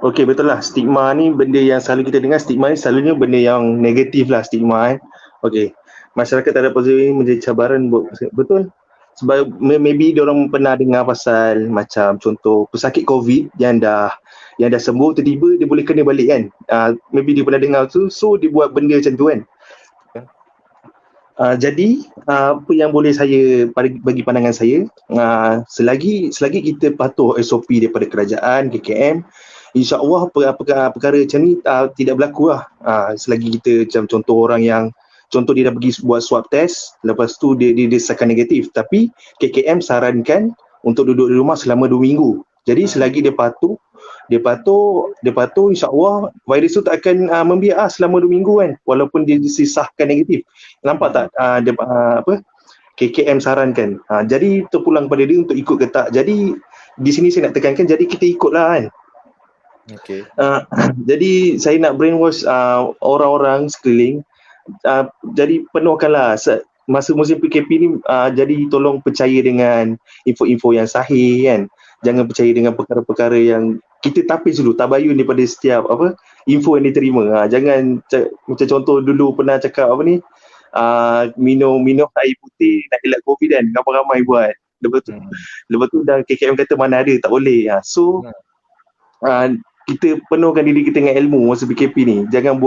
okey betul lah, stigma ni benda yang selalu kita dengar. Stigma ni selalunya benda yang negatif lah, stigma Okey, masyarakat terhadap positif ini menjadi cabaran betul. Sebab maybe diorang pernah dengar pasal macam contoh pesakit COVID yang dah sembuh, tiba-tiba dia boleh kena balik kan. Maybe dia pernah dengar tu, so dia buat benda macam tu kan. Jadi apa yang boleh saya bagi pandangan saya, selagi kita patuh SOP daripada kerajaan, KKM, insya-Allah perkara macam ni tidak berlaku lah. Selagi kita macam contoh orang yang contoh dia dah pergi buat swab test, lepas tu dia disahkan negatif, tapi KKM sarankan untuk duduk di rumah selama 2 minggu. Jadi selagi dia patuh insya-Allah virus tu tak akan membiak selama 2 minggu kan, walaupun dia disahkan negatif. Nampak tak KKM sarankan. Jadi terpulang pada dia untuk ikut ke tak. Jadi di sini saya nak tekankan, jadi kita ikutlah kan. Okey. Jadi saya nak brainwash orang-orang sekeliling. Jadi penuhkanlah masa musim PKP ni, jadi tolong percaya dengan info-info yang sahih kan. Jangan percaya dengan perkara-perkara yang kita tapis dulu, tabayun daripada setiap info yang diterima. Jangan macam contoh dulu pernah cakap minum air putih nak elak COVID kan, ramai-ramai buat. Lepas tu dah KKM kata mana ada, tak boleh. Kita penuhkan diri kita dengan ilmu masa PKP ni. Jangan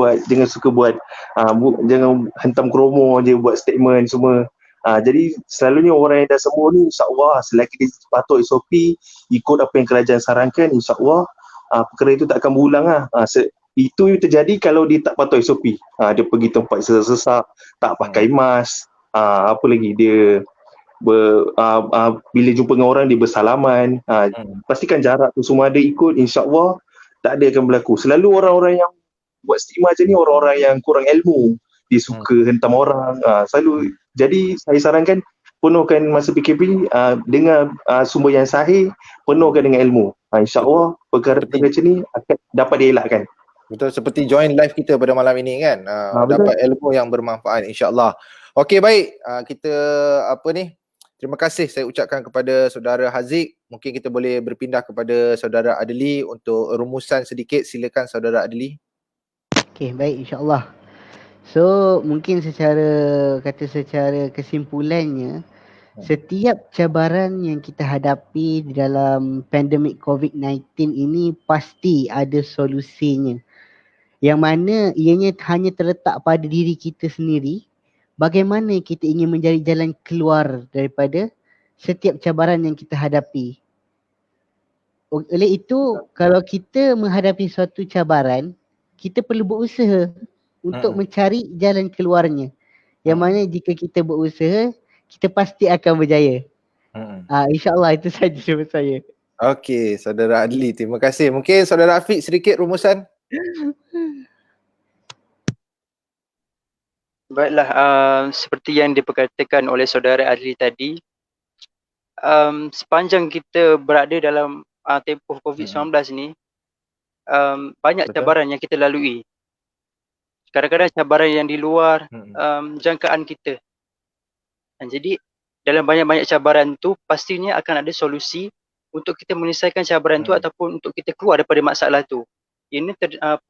suka buat jangan hentam kromo je buat statement semua. Jadi selalunya orang yang dah sembuh ni, insya-Allah selagi dia patuh SOP, ikut apa yang kerajaan sarankan, insya-Allah perkara itu tak akan berulang Itu terjadi kalau dia tak patuh SOP. Dia pergi tempat sesak, tak pakai mask, apa lagi dia bila jumpa dengan orang dia bersalaman. Pastikan jarak tu semua ada ikut, insya-Allah tak ada akan berlaku. Selalu orang-orang yang buat stigma macam ni orang-orang yang kurang ilmu, dia suka hentam orang. Selalu, jadi saya sarankan penuhkan masa PKP dengan sumber yang sahih, penuhkan dengan ilmu. InsyaAllah perkara-perkara macam ni akan dapat dielakkan. Betul, seperti join live kita pada malam ini kan. Dapat ilmu yang bermanfaat insya-Allah. Okey, baik. Kita Terima kasih saya ucapkan kepada saudara Haziq. Mungkin kita boleh berpindah kepada saudara Adli untuk rumusan sedikit. Silakan saudara Adli. Okey, baik, insya-Allah. So, mungkin secara kesimpulannya, setiap cabaran yang kita hadapi di dalam pandemik COVID-19 ini pasti ada solusinya. Yang mana ianya hanya terletak pada diri kita sendiri. Bagaimana kita ingin mencari jalan keluar daripada setiap cabaran yang kita hadapi. Oleh itu, kalau kita menghadapi suatu cabaran, kita perlu berusaha untuk mencari jalan keluarnya. Yang mana jika kita berusaha, kita pasti akan berjaya. InsyaAllah itu saja jawapan saya. Okey, saudara Adli, terima kasih. Mungkin saudara Afiq sedikit rumusan. Baiklah, seperti yang diperkatakan oleh saudara Adli tadi, sepanjang kita berada dalam tempoh COVID-19 ni, banyak cabaran yang kita lalui. Kadang-kadang cabaran yang di luar jangkaan kita. Dan jadi dalam banyak-banyak cabaran tu pastinya akan ada solusi untuk kita menyelesaikan cabaran tu ataupun untuk kita keluar daripada masalah tu. Ini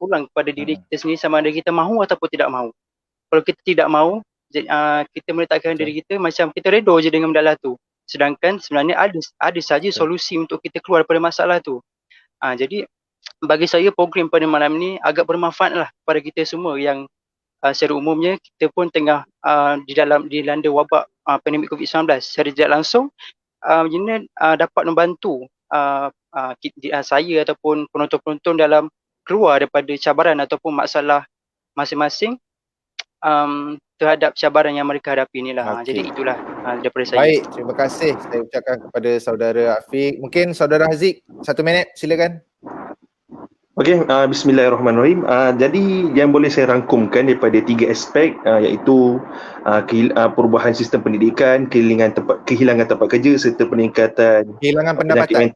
pulang kepada diri kita sendiri sama ada kita mahu ataupun tidak mahu. Kalau kita tidak mahu, kita meletakkan diri kita macam kita redha je dengan masalah tu. Sedangkan sebenarnya ada saja solusi untuk kita keluar daripada masalah tu. Jadi bagi saya program pada malam ni agak bermanfaat lah kepada kita semua yang secara umumnya kita pun tengah dilanda wabak pandemik COVID-19 secara tidak langsung. Ini dapat membantu saya ataupun penonton-penonton dalam keluar daripada cabaran ataupun masalah masing-masing terhadap cabaran yang mereka hadapi inilah. Jadi itulah daripada saya. Baik, terima kasih saya ucapkan kepada saudara Afiq. Mungkin saudara Haziq, 1 minit silakan. Okey, bismillahirrahmanirrahim. Jadi yang boleh saya rangkumkan daripada 3 aspek iaitu perubahan sistem pendidikan, kehilangan tempat kerja serta peningkatan kehilangan pendapatan.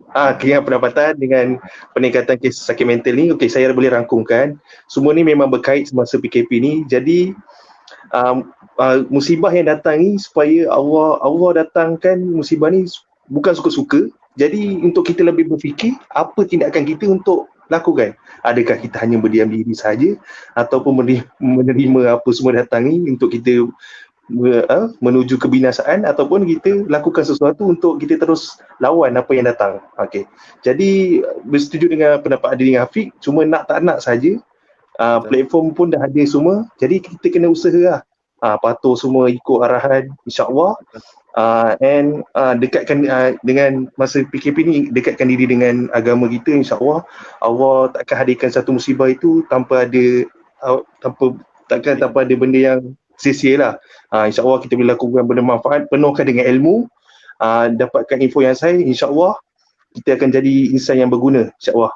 Kehilangan pendapatan dengan peningkatan kes sakit mental ni. Okey, saya boleh rangkumkan. Semua ni memang berkait semasa PKP ni. Jadi musibah yang datang ni supaya Allah datangkan musibah ni bukan suka-suka. Jadi untuk kita lebih berfikir apa tindakan kita untuk lakukan. Adakah kita hanya berdiam diri saja ataupun menerima apa semua datang ni untuk kita menuju kebinasaan ataupun kita lakukan sesuatu untuk kita terus lawan apa yang datang. Okey. Jadi bersetuju dengan pendapat Adli dengan Afiq, cuma nak tak nak saja. Platform pun dah ada semua. Jadi kita kena usahalah. Patuh semua ikut arahan insya-Allah. Dekatkan dengan masa PKP ni, dekatkan diri dengan agama kita, insya-Allah Allah takkan hadirkan satu musibah itu tanpa ada benda yang sia-sia lah. InsyaAllah kita boleh lakukan benda manfaat, penuhkan dengan ilmu, dapatkan info yang sahih, insya-Allah kita akan jadi insan yang berguna, insya-Allah.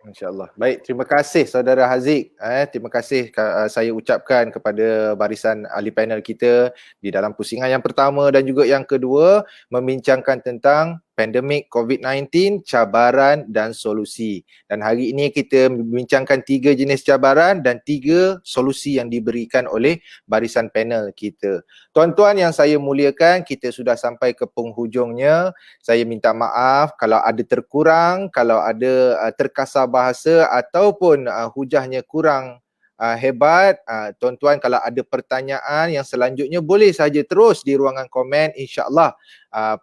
InsyaAllah. Baik, terima kasih saudara Haziq. Terima kasih saya ucapkan kepada barisan ahli panel kita di dalam pusingan yang pertama dan juga yang kedua membincangkan tentang pandemik COVID-19, cabaran dan solusi. Dan hari ini kita membincangkan 3 jenis cabaran dan 3 solusi yang diberikan oleh barisan panel kita. Tuan-tuan yang saya muliakan, kita sudah sampai ke penghujungnya. Saya minta maaf kalau ada terkurang, kalau ada terkasar bahasa ataupun hujahnya kurang hebat. Tuan-tuan kalau ada pertanyaan yang selanjutnya boleh saja terus di ruangan komen, insya-Allah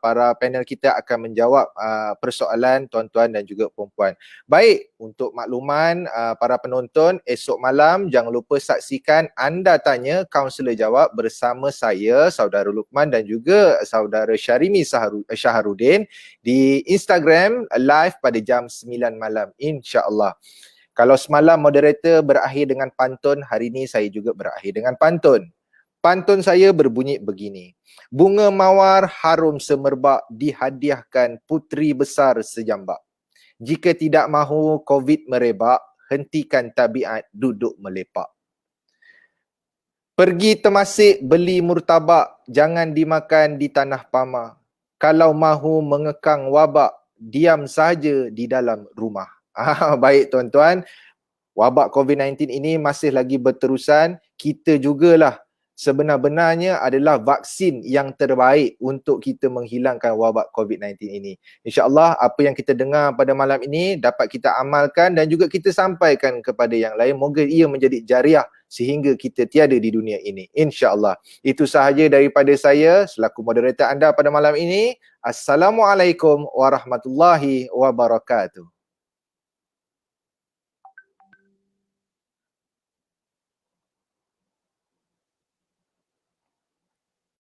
para panel kita akan menjawab persoalan tuan-tuan dan juga perempuan. Baik, untuk makluman para penonton, esok malam jangan lupa saksikan Anda Tanya Kaunselor Jawab bersama saya, Saudara Luqman dan juga Saudara Syarimi Syaharudin di Instagram live pada jam 9 malam, insya-Allah. Kalau semalam moderator berakhir dengan pantun, hari ini saya juga berakhir dengan pantun. Pantun saya berbunyi begini. Bunga mawar harum semerbak dihadiahkan puteri besar sejambak. Jika tidak mahu COVID merebak, hentikan tabiat duduk melepak. Pergi Temasek beli murtabak, jangan dimakan di tanah pama. Kalau mahu mengekang wabak, diam saja di dalam rumah. Baik tuan-tuan, wabak COVID-19 ini masih lagi berterusan. Kita jugalah sebenar-benarnya adalah vaksin yang terbaik untuk kita menghilangkan wabak COVID-19 ini. InsyaAllah apa yang kita dengar pada malam ini dapat kita amalkan dan juga kita sampaikan kepada yang lain. Moga ia menjadi jariah sehingga kita tiada di dunia ini. InsyaAllah. Itu sahaja daripada saya selaku moderator anda pada malam ini. Assalamualaikum warahmatullahi wabarakatuh.